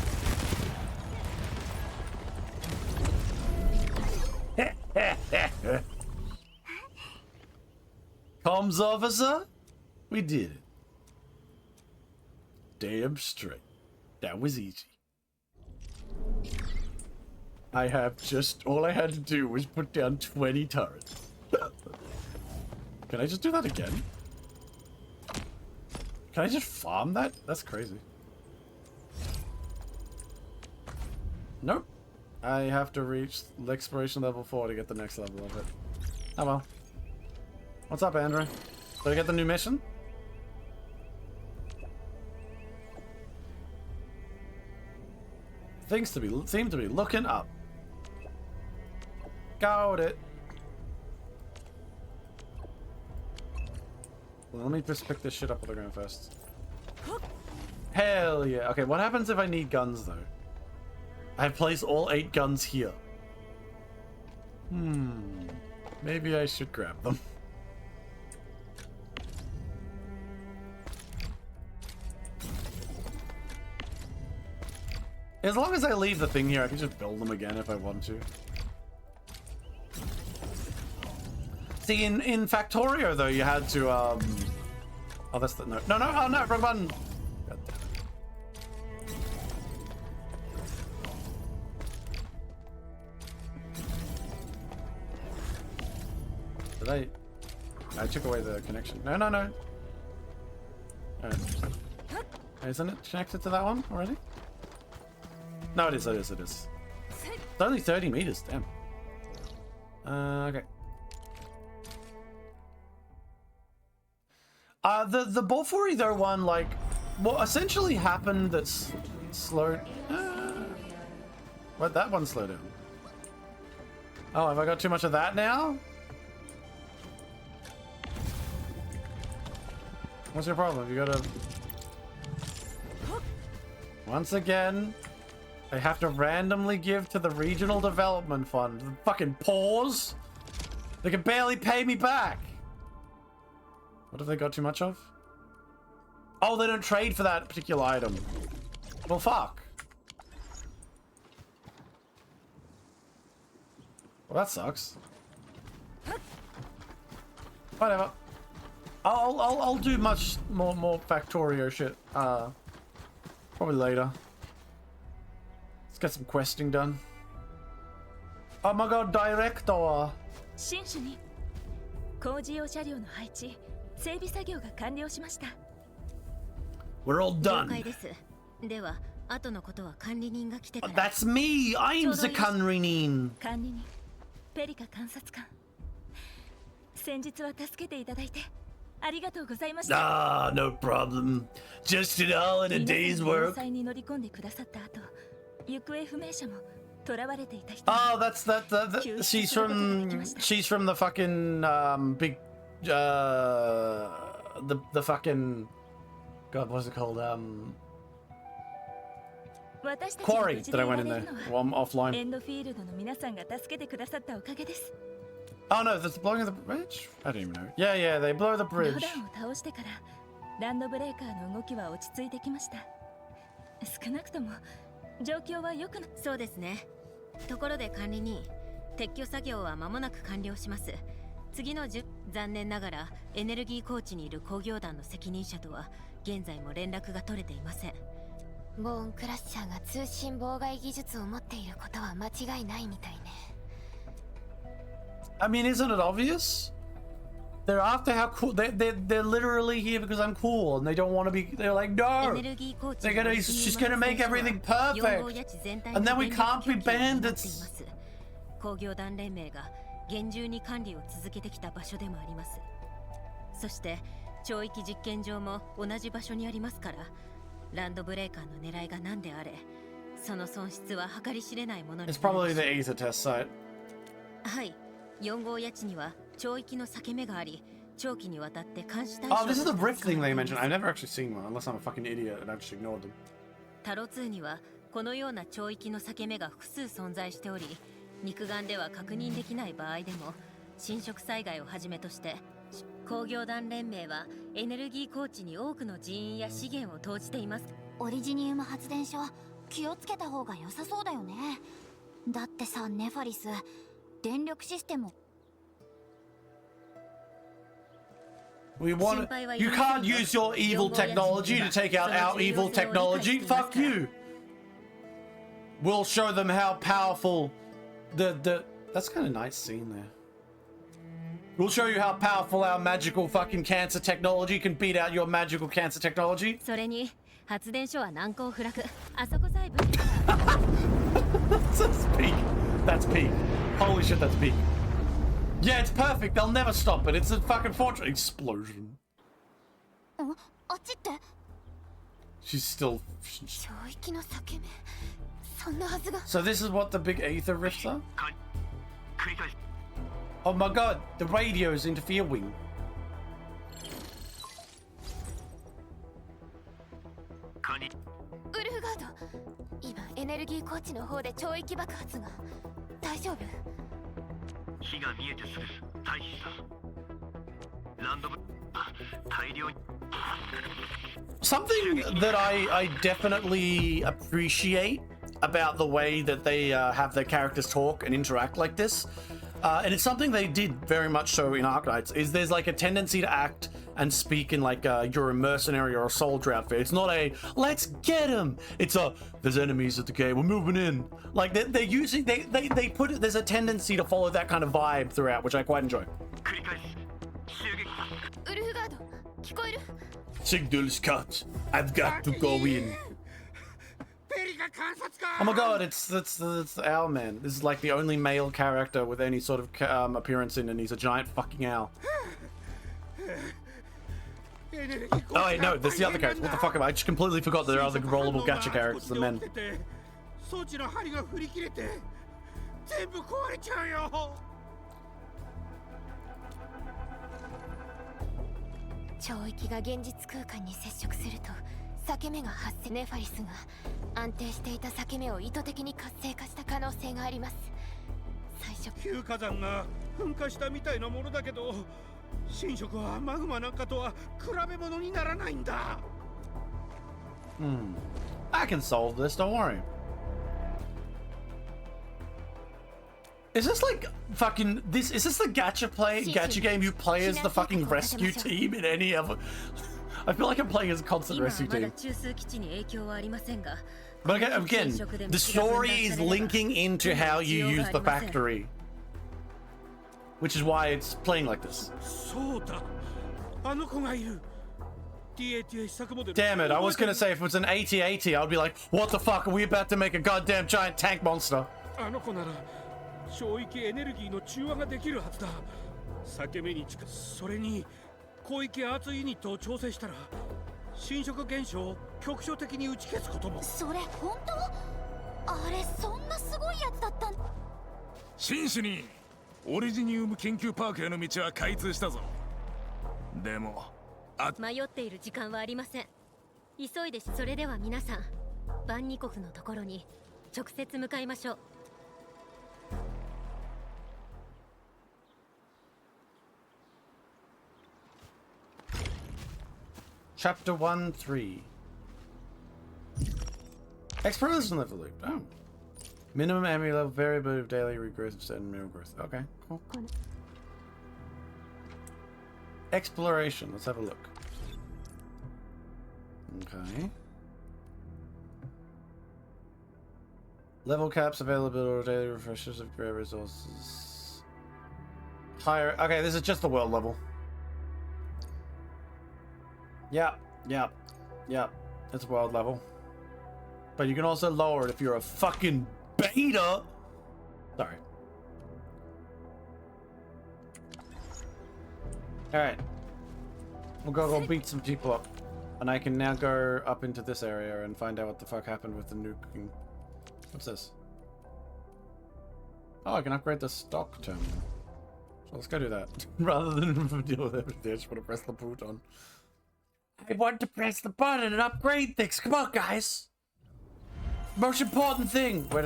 Comms officer? We did it. Damn straight. That was easy. I have just... all I had to do was put down 20 turrets. Can I just do that again? Can I just farm that? That's crazy. Nope. I have to reach exploration level 4 to get the next level of it. Oh well. What's up, Andrew? Did I get the new mission? Seem to be looking up. Got it. Well, let me just pick this shit up while they're going first. Hell yeah. Okay, what happens if I need guns though? I have placed all 8 guns here. Maybe I should grab them. As long as I leave the thing here, I can just build them again if I want to. See, in Factorio though, you had to oh, that's the no, oh no, wrong button. God damn it. Did I took away the connection. No. Alright. Isn't it connected to that one already? No, it is. It's only 30 meters, damn. Okay. The Bofuri though one, like, what essentially happened that's slowed... Why'd that one slow down? Oh, have I got too much of that now? What's your problem? You gotta... Once again, I have to randomly give to the Regional Development Fund. The fucking pause! They can barely pay me back! What have they got too much of? Oh, they don't trade for that particular item. Well, fuck. Well, that sucks. Whatever. I'll do much more Factorio shit. Probably later. Let's get some questing done. Oh my god, director! 新種に工事用車両の配置、整備作業が完了しました。 We're all 了 done. 解です。では、後のことは管理人が来てから。 That's me! I'm the Kanrinin! 管理人、ペリカ監察官。先日は助けていただいてありがとうございました。 Ah, no problem. Just it all in a day's work. 皆さんがに乗り込んでくださった後、行方不明者も囚われていた人。 Oh, that's she's from the fucking big the fucking God, what's it called? Quarry that I went in there. Well, I'm offline. エンドフィールドの皆さんが助けてくださったおかげです。 Oh no, that's blowing the bridge? I don't even know. Yeah, they blow the ロ bridge. ダンを倒してからランドブレーカーの動きは落ち着いてきました。少なくとも状況は良くな。そうですね。ところで管理人、撤去作業は間もなく完了します。次の残念ながらエネルギーコーチにいる工業団の責任者とは現在も連絡が取れていません。ボーンクラッシャーが通信妨害技術を持っていることは間違いないみたいね。 I mean, isn't it obvious? They're after how cool they're literally here because I'm cool and they don't want to be. They're like, no, she's gonna make everything perfect, and then we can't be bandits. 工業団連盟が厳重に管理を続けてきた場所でもあります。そして超域実験場も同じ場所にありますから、ランドブレーカーの狙いが何であれ、その損失は計り知れないものになります。It's probably the Aether test site. はい、4号谷地には超域の裂け目があり、長期にわたって監視対象。 Oh, this is the rift thing they mentioned. I've never actually seen one, unless I'm a fucking idiot and I just ignored them. タロ2にはこのような超域の裂け目が複数存在しており、肉眼では確認できない場合でも侵食災害をはじめとして工業団連盟はエネルギー高地に多くの人員や資源を投じています。オリジニウム発電所気をつけた方が良さそうだよね。だってさ、ネファリス電力システム。 We want. You can't use your evil technology to take out our evil technology. Fuck you. We'll show them how powerful the. That's kind of nice scene there. We'll show you how powerful our magical fucking cancer technology can beat out your magical cancer technology. それに発電所は難攻不落。あそこさえ無事。 That's peak. That's peak. Holy shit, that's peak. Yeah, it's perfect. They'll never stop it. It's a fucking fortress explosion. あっちって。 She's still. 超域の裂け目。そんなはずが。 So this is what the big Aether rifts are? Oh my god, the radio's interfering. ウルフガード、今エネルギー高地の方で超域爆発が。大丈夫？ 火が見えてすぐ退避した。ランドブ大量に。 Something that I definitely appreciate about the way that they have their characters talk and interact like this, and it's something they did very much so in Arknights, is there's like a tendency to act and speak in like you're a mercenary or a soldier outfit. It's not a let's get him. It's a there's enemies at the gate. We're moving in. Like they're using they put it. There's a tendency to follow that kind of vibe throughout, which I quite enjoy. 繰り返す。襲撃。ウルフガード、聞こえる？ Signals cut. I've got to go in. Oh my god, it's Owl Man. This is like the only male character with any sort of appearance in, and he's a giant fucking owl. Oh wait, no, there's the other character. What the fuck am I just completely forgot that there are other rollable gacha characters than men. 装置の針が振り切れて全部壊れちゃうよ。 超域が現実空間に接触すると裂け目が発生。ネファリスが安定していた裂け目を意図的に活性化した可能性があります。最初旧火山が噴火したみたいなものだけど、侵食はマグマなんかとは比べ物にならないんだ。I can solve this, don't worry. Is this like fucking this? Is this the gacha game you play as the fucking rescue team in any other? I feel like I'm playing as a constant rescue team. But again, the story is linking into how you use the factory, which is why it's playing like this. そうだ。あの子がいる。DATA 試作モデル。 Damn it! I was gonna say if it was an 8080, I'd be like, what the fuck? Are we about to make a goddamn giant tank monster? あの子なら超域エネルギーの中和ができるはずだ。裂け目に近い。それに広域圧ユニットを調整したら侵食現象を局所的に打ち消すことも。それ本当？あれそんなすごいやつだったん？真摯にオリジニウム研究パークへの道は開通したぞ。でも迷っている時間はありません。急いで。それでは皆さん、バンニコフのところに直接向かいましょう。 Chapter 1-3. Exploration level loop. Oh. Minimum enemy level, variability of daily regrowth of certain mineral growth. Okay, cool. Exploration. Let's have a look. Okay. Level caps, availability of daily refreshers of rare resources. Higher. Okay, this is just the world level. Yep, yep, yep. It's a world level. But you can also lower it if you're a fucking beta. Sorry. Alright. We'll go beat some people up. And I can now go up into this area and find out what the fuck happened with the nuking. What's this? Oh, I can upgrade the stock terminal. So let's go do that. Rather than deal with everything, I just want to press the button. I want to press the button and upgrade things. Come on, guys. Most important thing. Wait,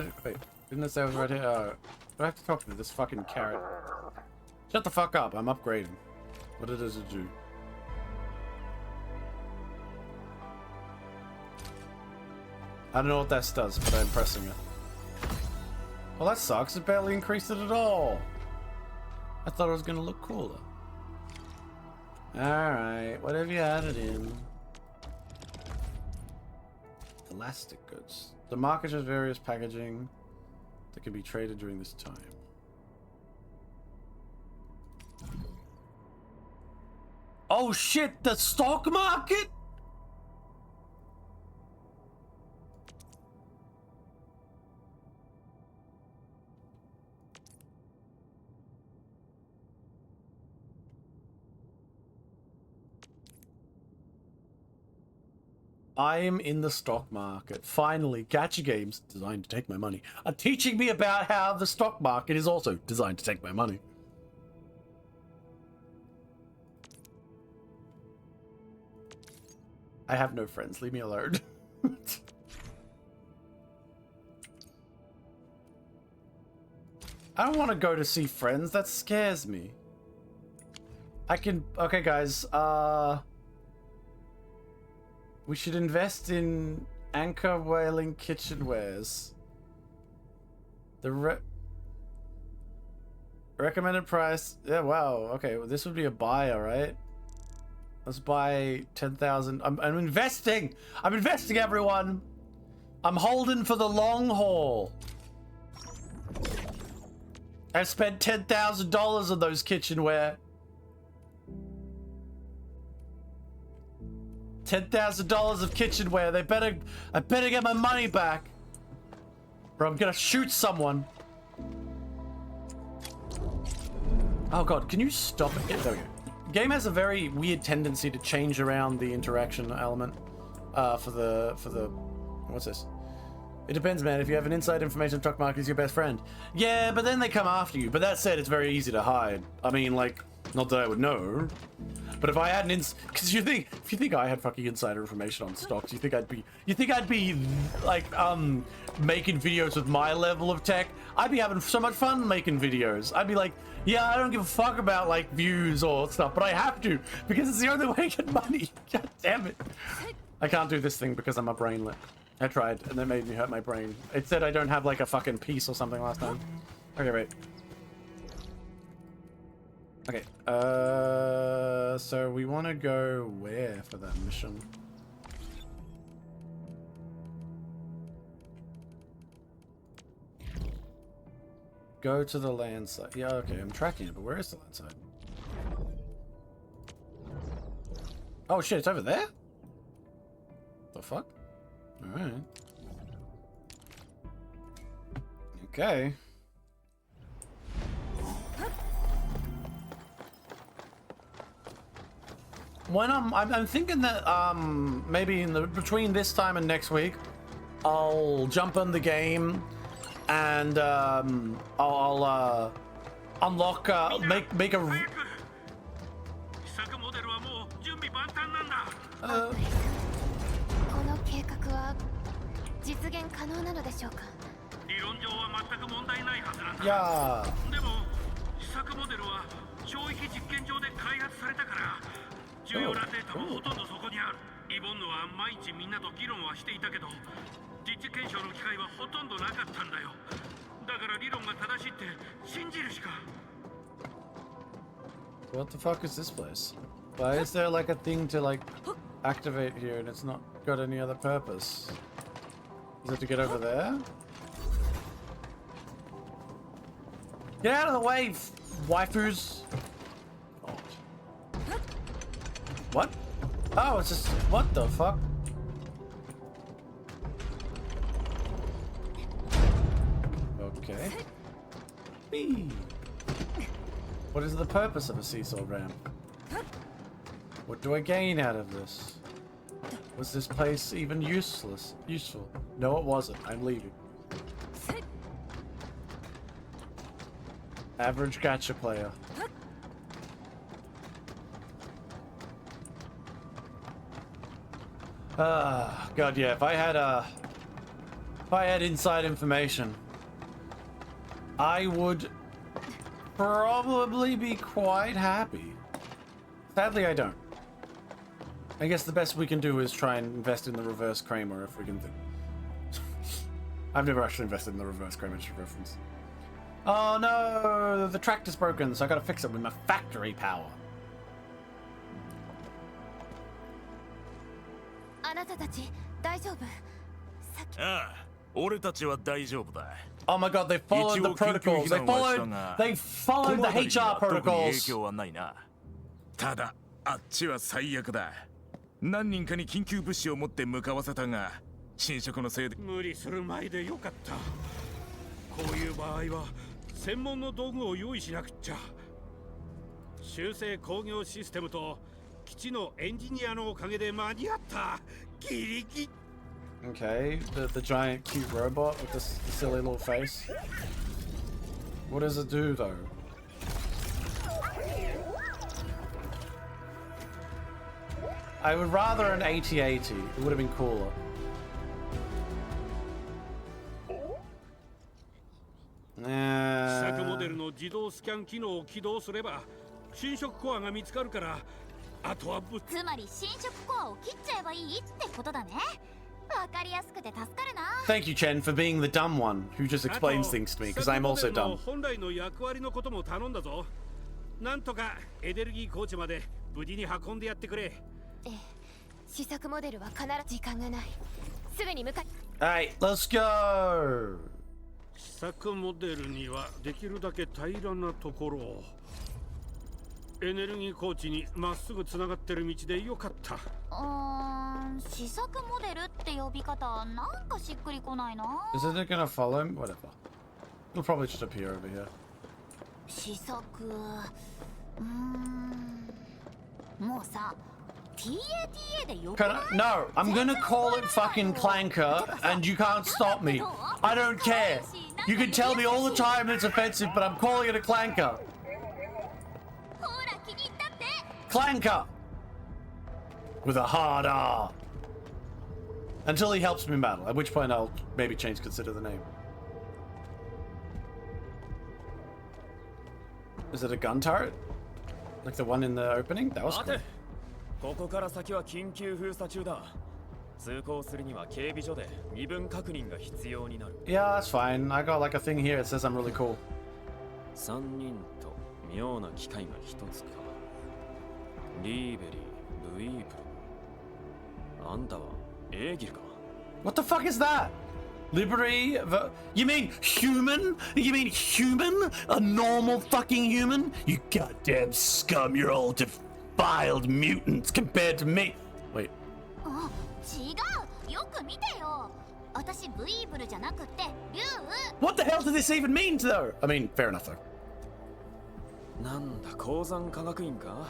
didn't it say I was right here? Do I have to talk to this fucking carrot? Shut the fuck up. I'm upgrading. What does it do? I don't know what that does, but I'm pressing it. Well, that sucks. It barely increased it at all. I thought it was going to look cooler. Alright, what have you added in? Elastic goods. The market has various packaging that can be traded during this time. Oh shit, the stock market? I am in the stock market. Finally, Gacha games designed to take my money are teaching me about how the stock market is also designed to take my money. I have no friends. Leave me alone. I don't want to go to see friends. That scares me. I can... Okay, guys. We should invest in Anchor Whaling Kitchenwares. The recommended price... Yeah, wow. Okay, well, this would be a buy, alright? Let's buy 10,000. I'm investing! I'm investing, everyone! I'm holding for the long haul. I've spent $10,000 on those kitchenware. $10,000 of kitchenware. I better get my money back, or I'm gonna shoot someone. Oh god, can you stop it? Yeah, there we go. Game has a very weird tendency to change around the interaction element for the what's this? It depends, man. If you have an inside information, stock market is your best friend. Yeah, but then they come after you. But that said, it's very easy to hide. I mean, like, not that I would know. But if I had an because if you think I had fucking insider information on stocks, you think I'd be like making videos with my level of tech? I'd be having so much fun making videos. I'd be like, yeah, I don't give a fuck about like views or stuff, but I have to because it's the only way to get money. God damn it! I can't do this thing because I'm a brainlet. I tried, and that made me hurt my brain. It said I don't have like a fucking piece or something last time. Okay, wait. Okay, so we want to go where for that mission? Go to the land side. Yeah, okay, I'm tracking it, but where is the land side? Oh shit, it's over there? The fuck? Alright. Okay. When I'm thinking that maybe between this time and next week, I'll jump on the game and I'll unlock make a この計画は実現可能なのでしょうか。理論上は全く問題ないはずなんだ。いやでも試作モデルは超域実験場で開発されたから重要なデータもほとんどそこにある。イボンヌは毎日みんなと議論はしていたけど実地検証の機会はほとんどなかったんだよ。だから理論が正しいって信じるしか。 What the fuck is this place? Why is there like a thing to like activate here and it's not got any other purpose? Is it to get over there? Get out of the way, waifus! Oh. What? Oh, it's just what the fuck? Okay. Whee. What is the purpose of a seesaw ramp? What do I gain out of this? Was this place even useful? No, it wasn't. I'm leaving. Average gacha player. God, yeah. If I had inside information, I would probably be quite happy. Sadly, I don't. I guess the best we can do is try and invest in the reverse Kramer if we can think. I've never actually invested in the reverse Kramer, just for reference. Oh no, the tractor's broken, so I gotta fix it with my factory power. Oh my god, they followed the protocols. They followed the HR protocols. ただ、あっちは最悪だ。何人かに緊急物資を持って向かわせたが、侵食のせいで無理する前でよかった。こういう場合は専門の道具を用意しなくっちゃ。修正工業システムと基地のエンジニアのおかげで間に合った。ギリギリ。Okay, the giant cute robot with the silly little face. What does it do though? I would rather an 8080. It would have been cooler. Nah. モデルの自動スキャン機能を起動すれば侵食コアが見つかるから、あとはつまり侵食コアを切っちゃえばいいってことだね。わかりやすくて助かるな。Thank you, Chen, for being the dumb one who just explains things to me, because I'm also dumb. 本来の役割のことも頼んだぞ。なんとかエネルギーコーチまで無事に運んでやってくれ。試作モデルは必ず時間がない。すぐに向かい。Alright, let's go. 試作モデルにはできるだけ平らなところを。エネルギーコーチにまっすぐつながってる道でよかった。試作モデルって呼び方なんかしっくりこないな。Is it gonna follow him? Whatever. It'll probably just appear over here. 試作。もうさ。No, I'm gonna call it fucking Clanker, and you can't stop me. I don't care. You can tell me all the time it's offensive, but I'm calling it a Clanker. Clanker! With a hard R. Until he helps me in battle, at which point I'll maybe consider the name. Is it a gun turret? Like the one in the opening? That was cool. ここから先は緊急封鎖中だ。通行するには警備所で身分確認が必要になる。Yeah, that's fine. I got like a thing here that says I'm really cool. 3人と妙な機械が1つか。リーベリー、ブイープル。あんたはエーギルか。What the fuck is that? Liberty? You mean human? You mean human? A normal fucking human? You goddamn scum, you're all defiled mutants compared to me. Wait. 違う。よく見てよ。私ブイーブルじゃなくて竜。What the hell did this even mean though? I mean, fair enough though. なんだ鉱山科学院か。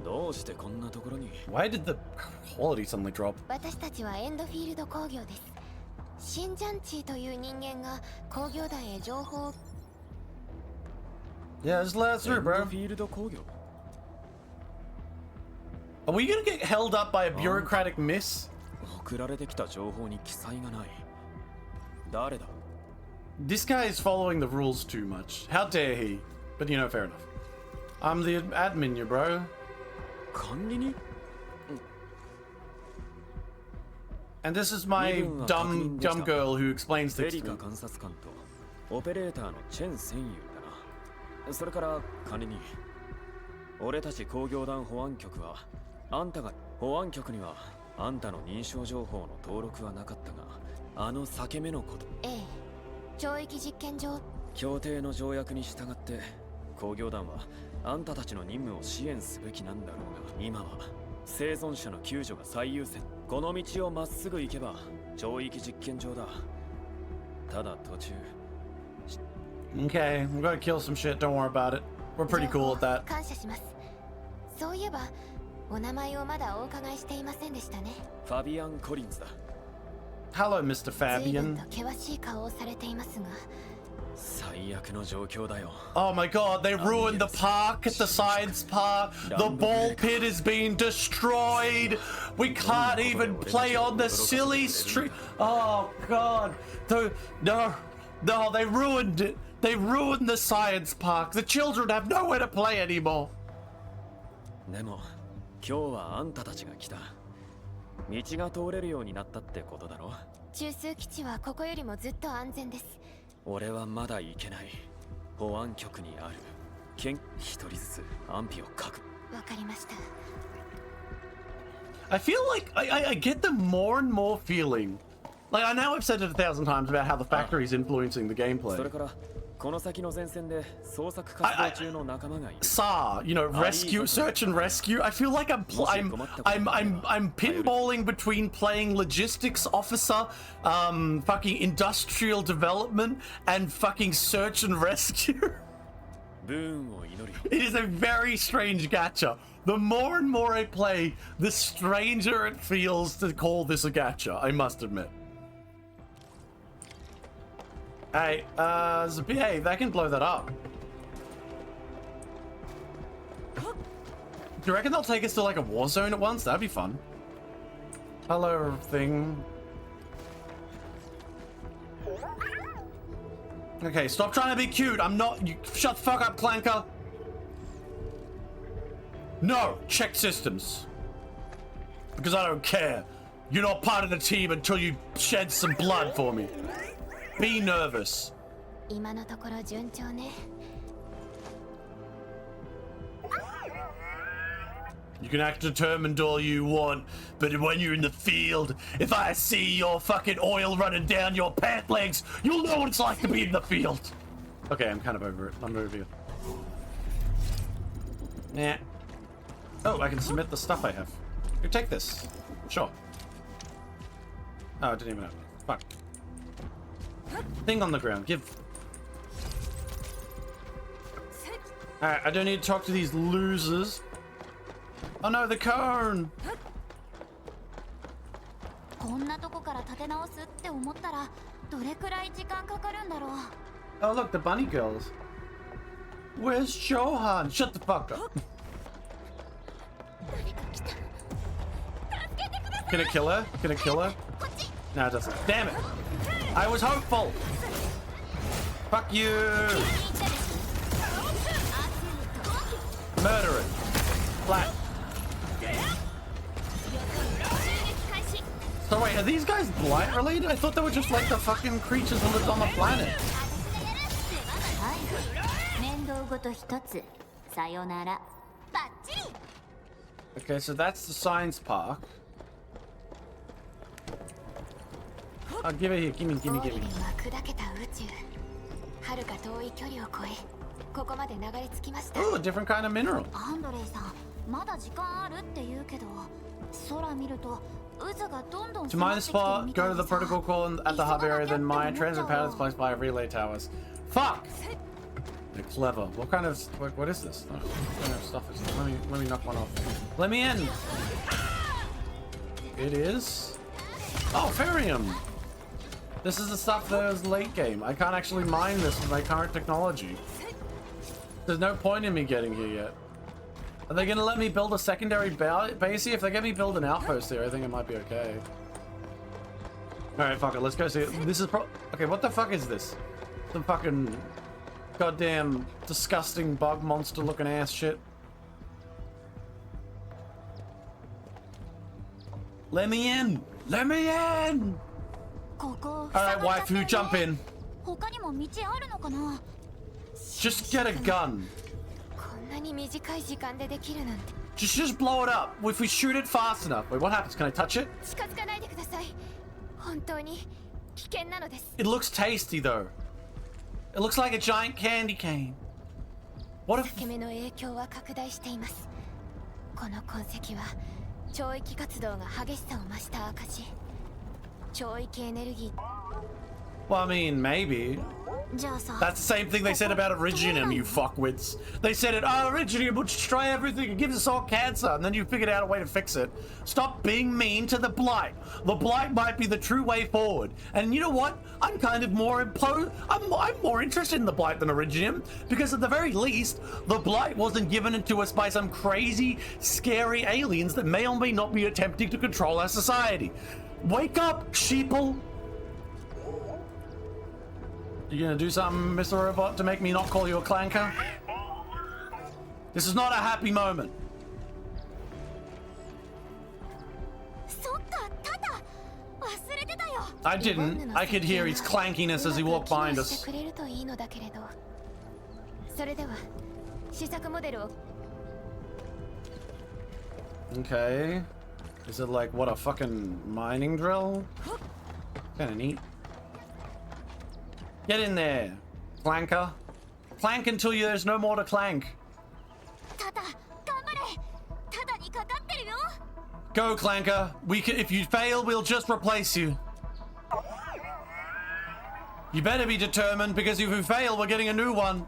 どうしてこんなところに。Why did the quality suddenly drop? 私たちはエンドフィールド工業です。シンジャンチーという人間が工業団へ情報を。Yeah, just let us through, bro. エンドフィールド工業。Are we gonna get held up by a bureaucratic miss? 送られてきた情報に記載がない。誰だ？ This guy is following the rules too much. How dare he? But you know, fair enough. I'm the admin, you bro. 管理人？ And this is my dumb girl who explains things to me. ベリカ監察官とオペレーターのチェン専友だな。それから管理人。俺たち工業団保安局はあんたが保安局にはあんたの認証情報の登録はなかったが、あの裂け目のこと。ええ。懲役実験場。協定の条約に従って工業団はあんたたちの任務を支援すべきなんだろうが、今は生存者の救助が最優先。この道をまっすぐ行けば懲役実験場だ。ただ途中。Okay, we're gonna kill some shit. Don't worry about it. We're pretty cool with that. 感謝します。そういえばお名前をまだお伺いしていませんでしたね。ファビアン・コリンズだ。Hello, Mr. 随分 Fabian. と険しい顔をされていますが。最悪の状況だよ。 Oh my god, they ruined the park at the science park. The ball pit is being destroyed. We can't even play on the silly street. Oh god. No, they ruined it. They ruined the science park. The children have nowhere to play anymore. でも今日はあんたたちが来た。道が通れるようになったってことだろ。中枢基地はここよりもずっと安全です。俺はまだ行けない。保安局にある。一人ずつ安否を確わかりました。I feel like I get the more and more feeling. Like, I know I've said it 1,000 times about how the factory is influencing the gameplay. それからこの先の前線で捜索活動中の仲間がいる。SAR, you know, rescue, search and rescue. I feel like I'm pinballing between playing logistics officer, fucking industrial development, and fucking search and rescue. ブーンを祈るよ。 It is a very strange gacha. The more and more I play, the stranger it feels to call this a gacha, I must admit. Hey, behave, I can blow that up. Do you reckon they'll take us to like a war zone at once? That'd be fun. Hello, thing. Okay, stop trying to be cute. I'm not. You, shut the fuck up, Clanker. No, check systems. Because I don't care. You're not part of the team until you shed some blood for me. Be nervous. 今のところ順調ね。You can act determined all you want, but when you're in the field, if I see your fucking oil running down your pant legs, you'll know what it's like to be in the field. Okay, I'm kind of over it. I'm over here. Yeah. Oh, I can submit the stuff I have. Here, take this. Sure. Oh, I didn't even have it. Fuck. Thing on the ground. Give. Alright, I don't need to talk to these losers. Oh no, the cone! こんなとこから立て直すって思ったらどれくらい時間かかるんだろう。 Oh look, the bunny girls. Where's Shohan? Shut the fuck up. Can it kill her? Can it kill her? No, it doesn't. Damn it! I was hopeful! Fuck you! Murder it! Flat. So wait, are these guys blight related? I thought they were just like the fucking creatures that lived on the planet. 面倒ごと一つ。さよなら。バッチリ。 Okay, so that's the science park. Oh, give it here. Gimme, gimme, オーリ gimme. リンは砕けた宇宙。遥か遠い距離を越え、ここまで流れ着きました。 Ooh, a different kind of mineral. アンドレイさん、まだ時間あるって言うけど、空見ると渦がどんどん To mine the spot, go to the protocol core at the hub area, then mine transit paths placed by relay towers. Fuck! They're clever. What kind of what is this? What kind of stuff is this? Let me knock one off. Let me in. It is. Oh, Ferium. This is the stuff that was late game. I can't actually mine this with my current technology. There's no point in me getting here yet. Are they gonna let me build a secondary base here? If they get me build an outpost here, I think it might be okay. Alright, fuck it, let's go see it. This is okay, what the fuck is this? Some fucking goddamn disgusting bug monster looking ass shit. Let me in! Let me in! Alright, waifu, jump in. 他にも道あるのかな? Just get a gun. こんなに短い時間でできるなんて。 Just blow it up. If we shoot it fast enough. Wait, what happens? Can I touch it? 近づかないでください。本当に危険なのです。 It looks tasty though. It looks like a giant candy cane. What if 裂け目の影響は拡大しています。この痕跡は超域活動が激しさを増した証。超域エネルギー。 Well, I mean, maybe. じゃあさ、 That's the same thing they said about Originium, you fuckwits. They said it, oh, Originium will destroy everything, it gives us all cancer, and then you figured out a way to fix it. Stop being mean to the Blight. The Blight might be the true way forward. And you know what? I'm kind of more I'm more interested in the Blight than Originium, because at the very least, the Blight wasn't given to us by some crazy, scary aliens that may or may not be attempting to control our society. Wake up, sheeple! You gonna do something, Mr. Robot, to make me not call you a clanker? This is not a happy moment. I didn't. I could hear his clankiness as he walked behind us. Okay. Is it like, what, a fucking mining drill? Kinda neat. Get in there, clanker. Clank until there's no more to clank. Go, clanker. If you fail, we'll just replace you. You better be determined, because if you fail, we're getting a new one.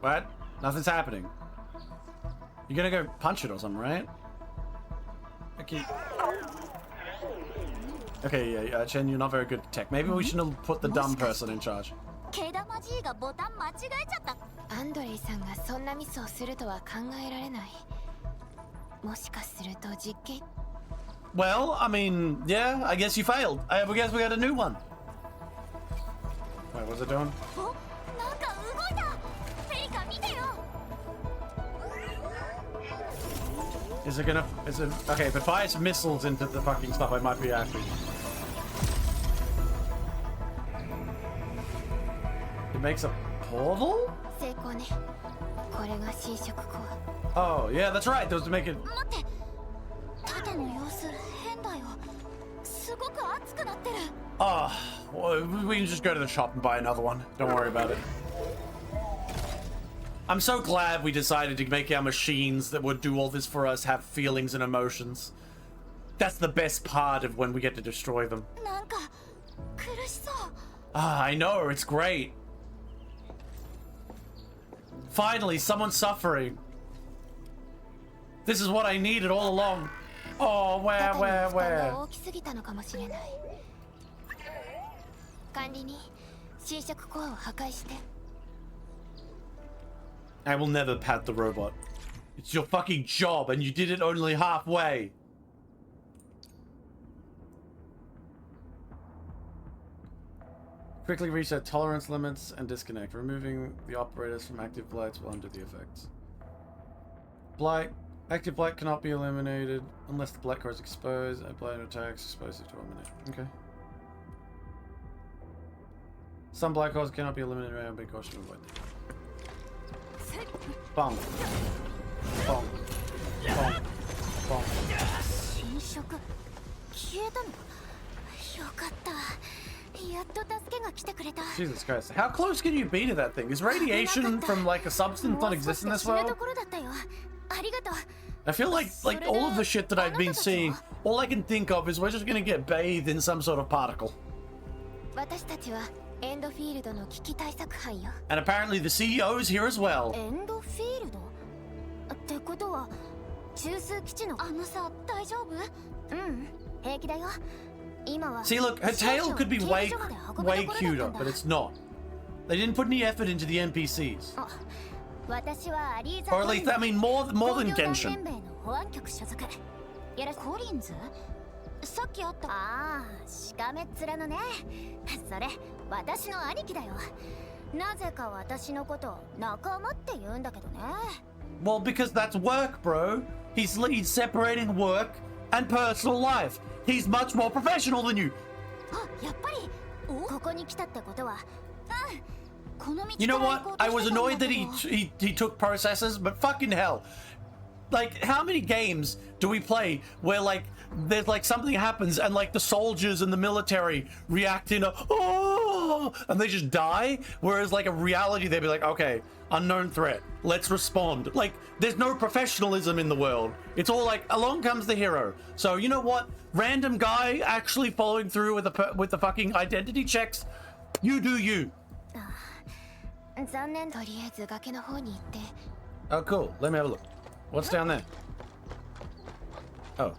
What? Nothing's happening. You're gonna go punch it or something, right? Okay. Okay, yeah, Chen, you're not very good at tech. Maybe we shouldn't have put the dumb person in charge. アンドレイさんがそんなミスをするとは考えられない。もしかすると実験。 Well, I mean, yeah, I guess you failed. I guess we got a new one. Wait, what's it doing? Is it gonna... Okay, if it fires missiles into the fucking stuff, I might be happy. It makes a portal? Oh, yeah, that's right. Those to make it... Oh, well, we can just go to the shop and buy another one. Don't worry about it. I'm so glad we decided to make our machines that would do all this for us have feelings and emotions. That's the best part of when we get to destroy them. Ah, I know, it's great. Finally, someone's suffering. This is what I needed all along. Oh, where? I will never pat the robot. It's your fucking job, and you did it only halfway. Quickly reset tolerance limits and disconnect. Removing the operators from active blights will undo the effects. Blight. Active blight cannot be eliminated unless the blight core is exposed. A blight attacks explosive to eliminate. Okay. Some blight cores cannot be eliminated around big caution to avoid them. Bonk. Bonk. Bonk. Bonk. Jesus Christ. How close can you be to that thing? Is radiation from like a substance not exist in this world? I feel like all of the shit that I've been seeing, all I can think of is we're just gonna get bathed in some sort of particle. And apparently the CEO is here as well. See, look, her tail could be way cuter, but it's not. They didn't put any effort into the NPCs. Or at least, I mean, more than Genshin. Well, because that's work, bro. He's separating work and personal life. He's much more professional than you. You know what? I was annoyed that he took processes, but fucking hell. like, how many games do we play where, like, there's, like, something happens and, like, the soldiers and the military react in a, oh, and they just die? Whereas, like, a reality, they'd be like, okay, unknown threat, let's respond. Like, there's no professionalism in the world. It's all like, along comes the hero. So, you know what? Random guy actually following through with the fucking identity checks. You do you. Oh, cool. Let me have a look. What's down there? Oh.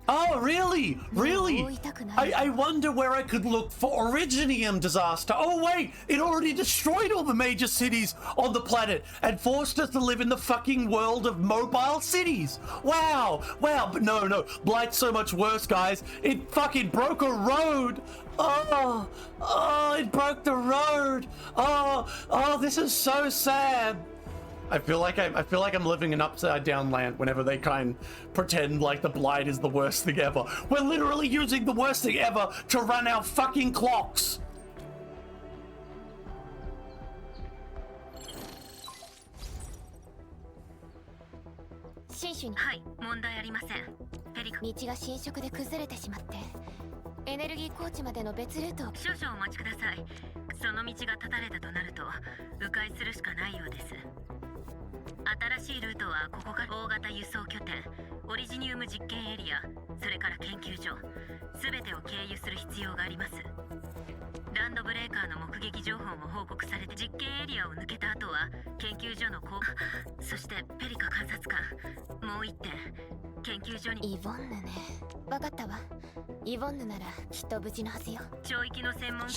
Oh, really? Really? I wonder where I could look for Originium disaster. Oh, wait! It already destroyed all the major cities on the planet and forced us to live in the fucking world of mobile cities. Wow! Wow! But no. Blight's so much worse, guys. It fucking broke a road! Oh! Oh, it broke the road! Oh, this is so sad! I feel like I'm living in upside down land whenever they pretend like the Blight is the worst thing ever. We're literally using the worst thing ever to run our fucking clocks. She's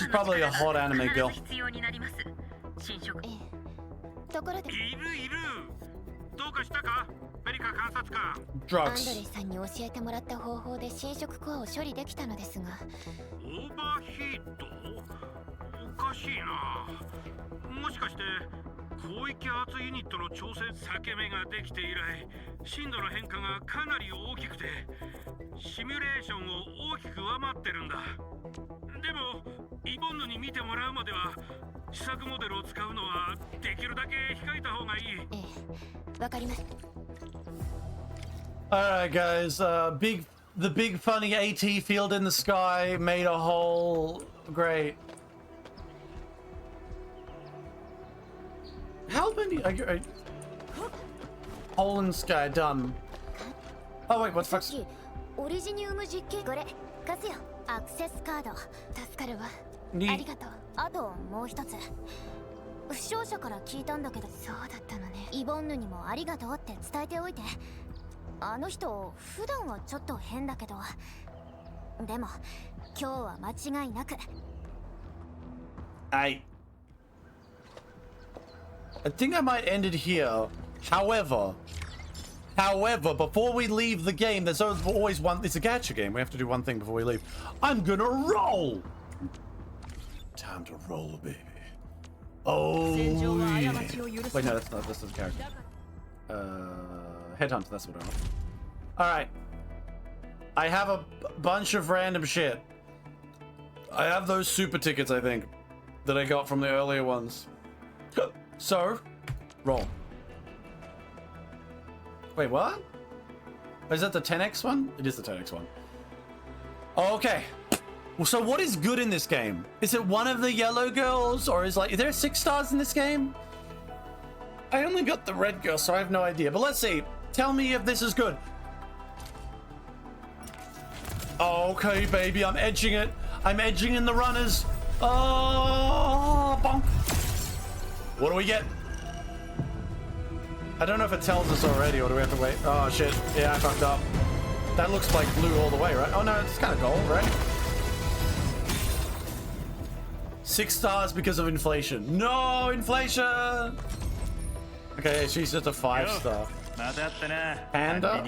probably a hot anime girl. Drugs. Alright guys, the big funny AT field in the sky made a hole. Great. How many hole in the sky done? Oh wait, what's fuck's Neat. 負傷者から聞いたんだけど、そうだったのね。イボンヌにもありがとうって伝えておいて。あの人普段はちょっと変だけど、でも今日は間違いなく。I think I might end it here. However, before we leave the game, there's always one. It's a gacha game. We have to do one thing before we leave. I'm gonna roll. Time to roll, baby. Oh, yeah. Wait, no, that's not. That's the character. Headhunter. That's what I want. All right. I have a bunch of random shit. I have those super tickets, I think, that I got from the earlier ones. So, roll. Wait, what? Is that the 10x one? It is the 10x one. Okay. Well, so what is good in this game? Is it one of the yellow girls, or is there 6 stars in this game? I only got the red girl, so I have no idea. But let's see. Tell me if this is good. Okay, baby, I'm edging it. I'm edging in the runners. Oh, bonk. What do we get? I don't know if it tells us already, or do we have to wait? Oh, shit. Yeah, I fucked up. That looks like blue all the way, right? Oh, no, it's kind of gold, right? 6 stars because of inflation. No, inflation! Okay, she's just a 5-star. Panda?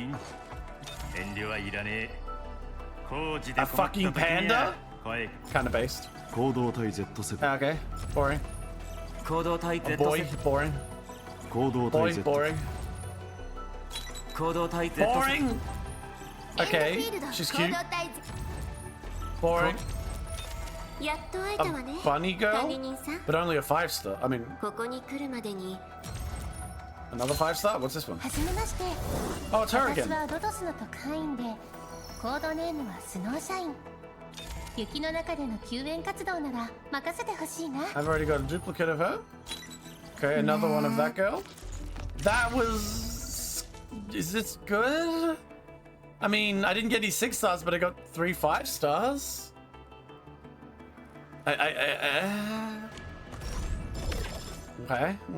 A fucking panda? Kind of based. Okay, boring. A boy, boring. Boy, boring. Boring! Okay, she's cute. Boring. やっと会えたわね。 Bunny girl? 管理人さん。 But only a 5 star. I mean, ここに来るまでに。 another 5 star? What's this one? はじめまして。 Oh, it's her 私 again. はロドスの特派員で、コードネームはスノーシャイン。雪の中での救援活動なら任せてほしいな。 I've already got a duplicate of her. Okay, another one of that girl. That was... Is this good? I mean, I didn't get any 6 stars, but I got 3 5 stars. Okay,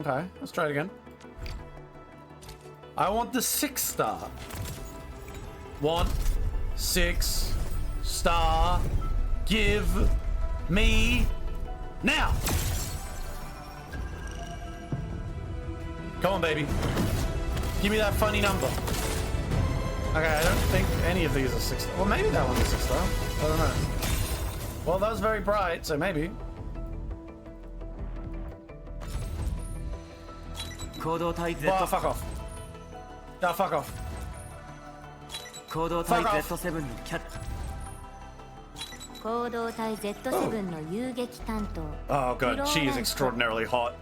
okay. Let's try it again. I want the 6 star. 1 6 star. Give me now. Come on, baby. Give me that funny number. Okay, I don't think any of these are 6 star. Well, maybe that one's a 6 star. I don't know. Well, that was very bright, so maybe. Oh, fuck off. Oh, fuck off. 行動隊 Z7 のキャッ行動隊 Z7 の遊撃担当。 Oh, god, she is extraordinarily hot.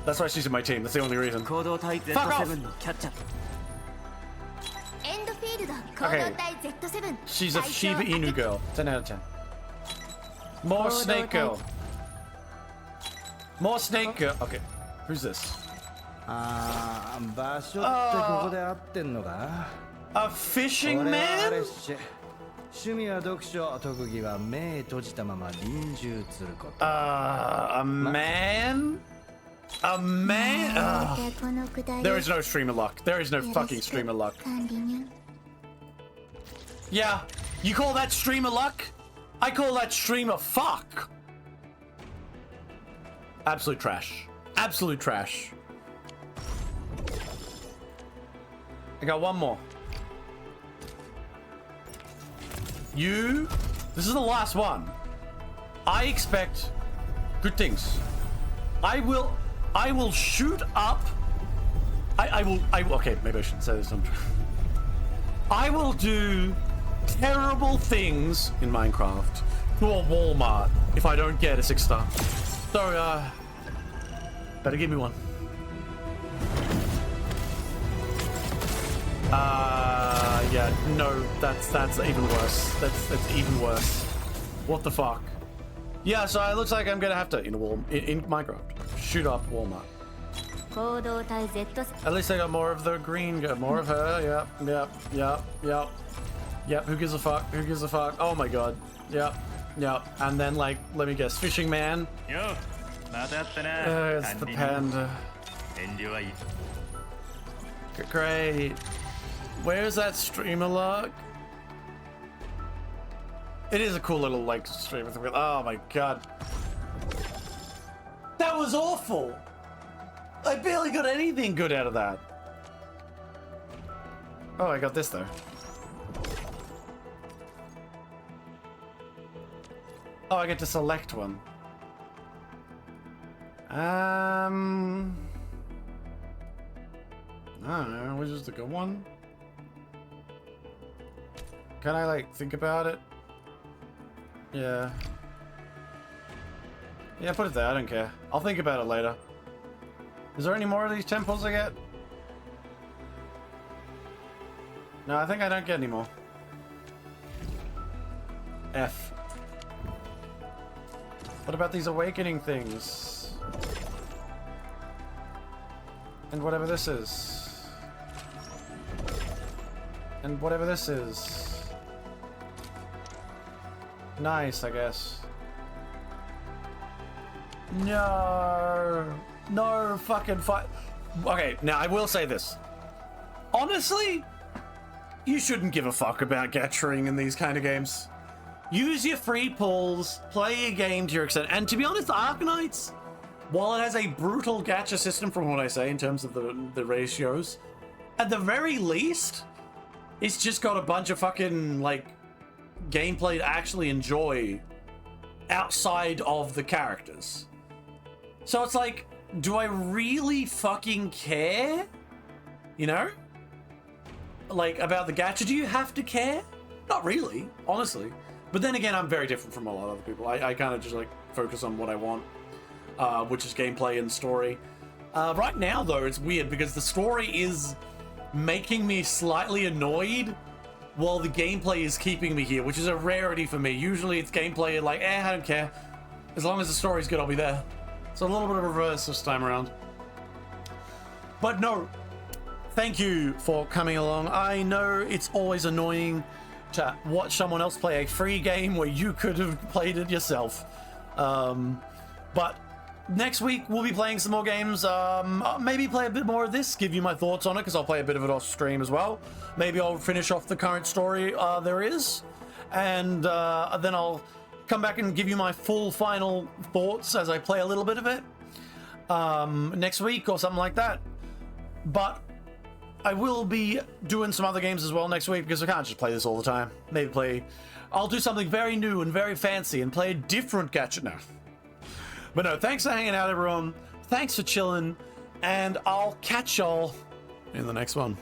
That's why she's in my team. That's the only reason. 行動隊 Z7 のキャッチャー エンドフィールド行動隊 Z7。 She's a Shiba Inu girl. 10 out of 10. More snake girl. More snake girl. Okay, who's this? 場所ってここで合ってんのか A fishing 俺は man? アレッシュ趣味は読書特技は目閉じたまま臨終すること A man? A man? There is no streamer luck. There is no fucking streamer luck. 管理人。 Yeah, you call that streamer luck? I call that streamer fuck. Absolute trash. Absolute trash. I got one more. You... This is the last one. I expect good things. I will shoot up... Okay, maybe I shouldn't say this. I will do terrible things in Minecraft to a Walmart if I don't get a 6 star. So, better give me one. Yeah, no, that's even worse. That's even worse. What the fuck? Yeah, so it looks like I'm gonna have to in Minecraft shoot up Walmart. 行動隊 Z7。 At least I got more of the green girl, more of her. Yep. Who gives a fuck? Who gives a fuck? Oh my god. Yep. And then like, let me guess, fishing man. Yo, It's the panda. Great. Where's that streamer log? It is a cool little like streamer thing. Oh my god. That was awful. I barely got anything good out of that. Oh, I got this though. Oh, I get to select one. I don't know, which is the good one? Can I like think about it? Yeah. Yeah, put it there, I don't care. I'll think about it later. Is there any more of these temples I get? No, I think I don't get any more. F. What about these awakening things? And whatever this is. And whatever this is. Nice, I guess. No fucking fight. Okay, now I will say this. Honestly, you shouldn't give a fuck about gachaing in these kind of games. Use your free pulls, play a game to your extent. And to be honest, Arknights, while it has a brutal gacha system from what I say in terms of the ratios, at the very least, it's just got a bunch of fucking, like, gameplay to actually enjoy outside of the characters. So it's like, do I really fucking care? You know? Like, about the gacha? Do you have to care? Not really, honestly. But then again, I'm very different from a lot of other people. I kind of just like focus on what I want, which is gameplay and story. Right now, though, it's weird because the story is making me slightly annoyed while the gameplay is keeping me here, which is a rarity for me. Usually it's gameplay like, I don't care. As long as the story's good, I'll be there. So a little bit of reverse this time around. But no, thank you for coming along. I know it's always annoying to watch someone else play a free game where you could have played it yourself. But next week we'll be playing some more games. Maybe play a bit more of this, give you my thoughts on it, because I'll play a bit of it off stream as well. Maybe I'll finish off the current story there is, and then I'll come back and give you my full final thoughts as I play a little bit of it next week or something like that. But I will be doing some other games as well next week, because I can't just play this all the time. I'll do something very new and very fancy and play a different Gacha now. But no, thanks for hanging out, everyone. Thanks for chilling, and I'll catch y'all in the next one.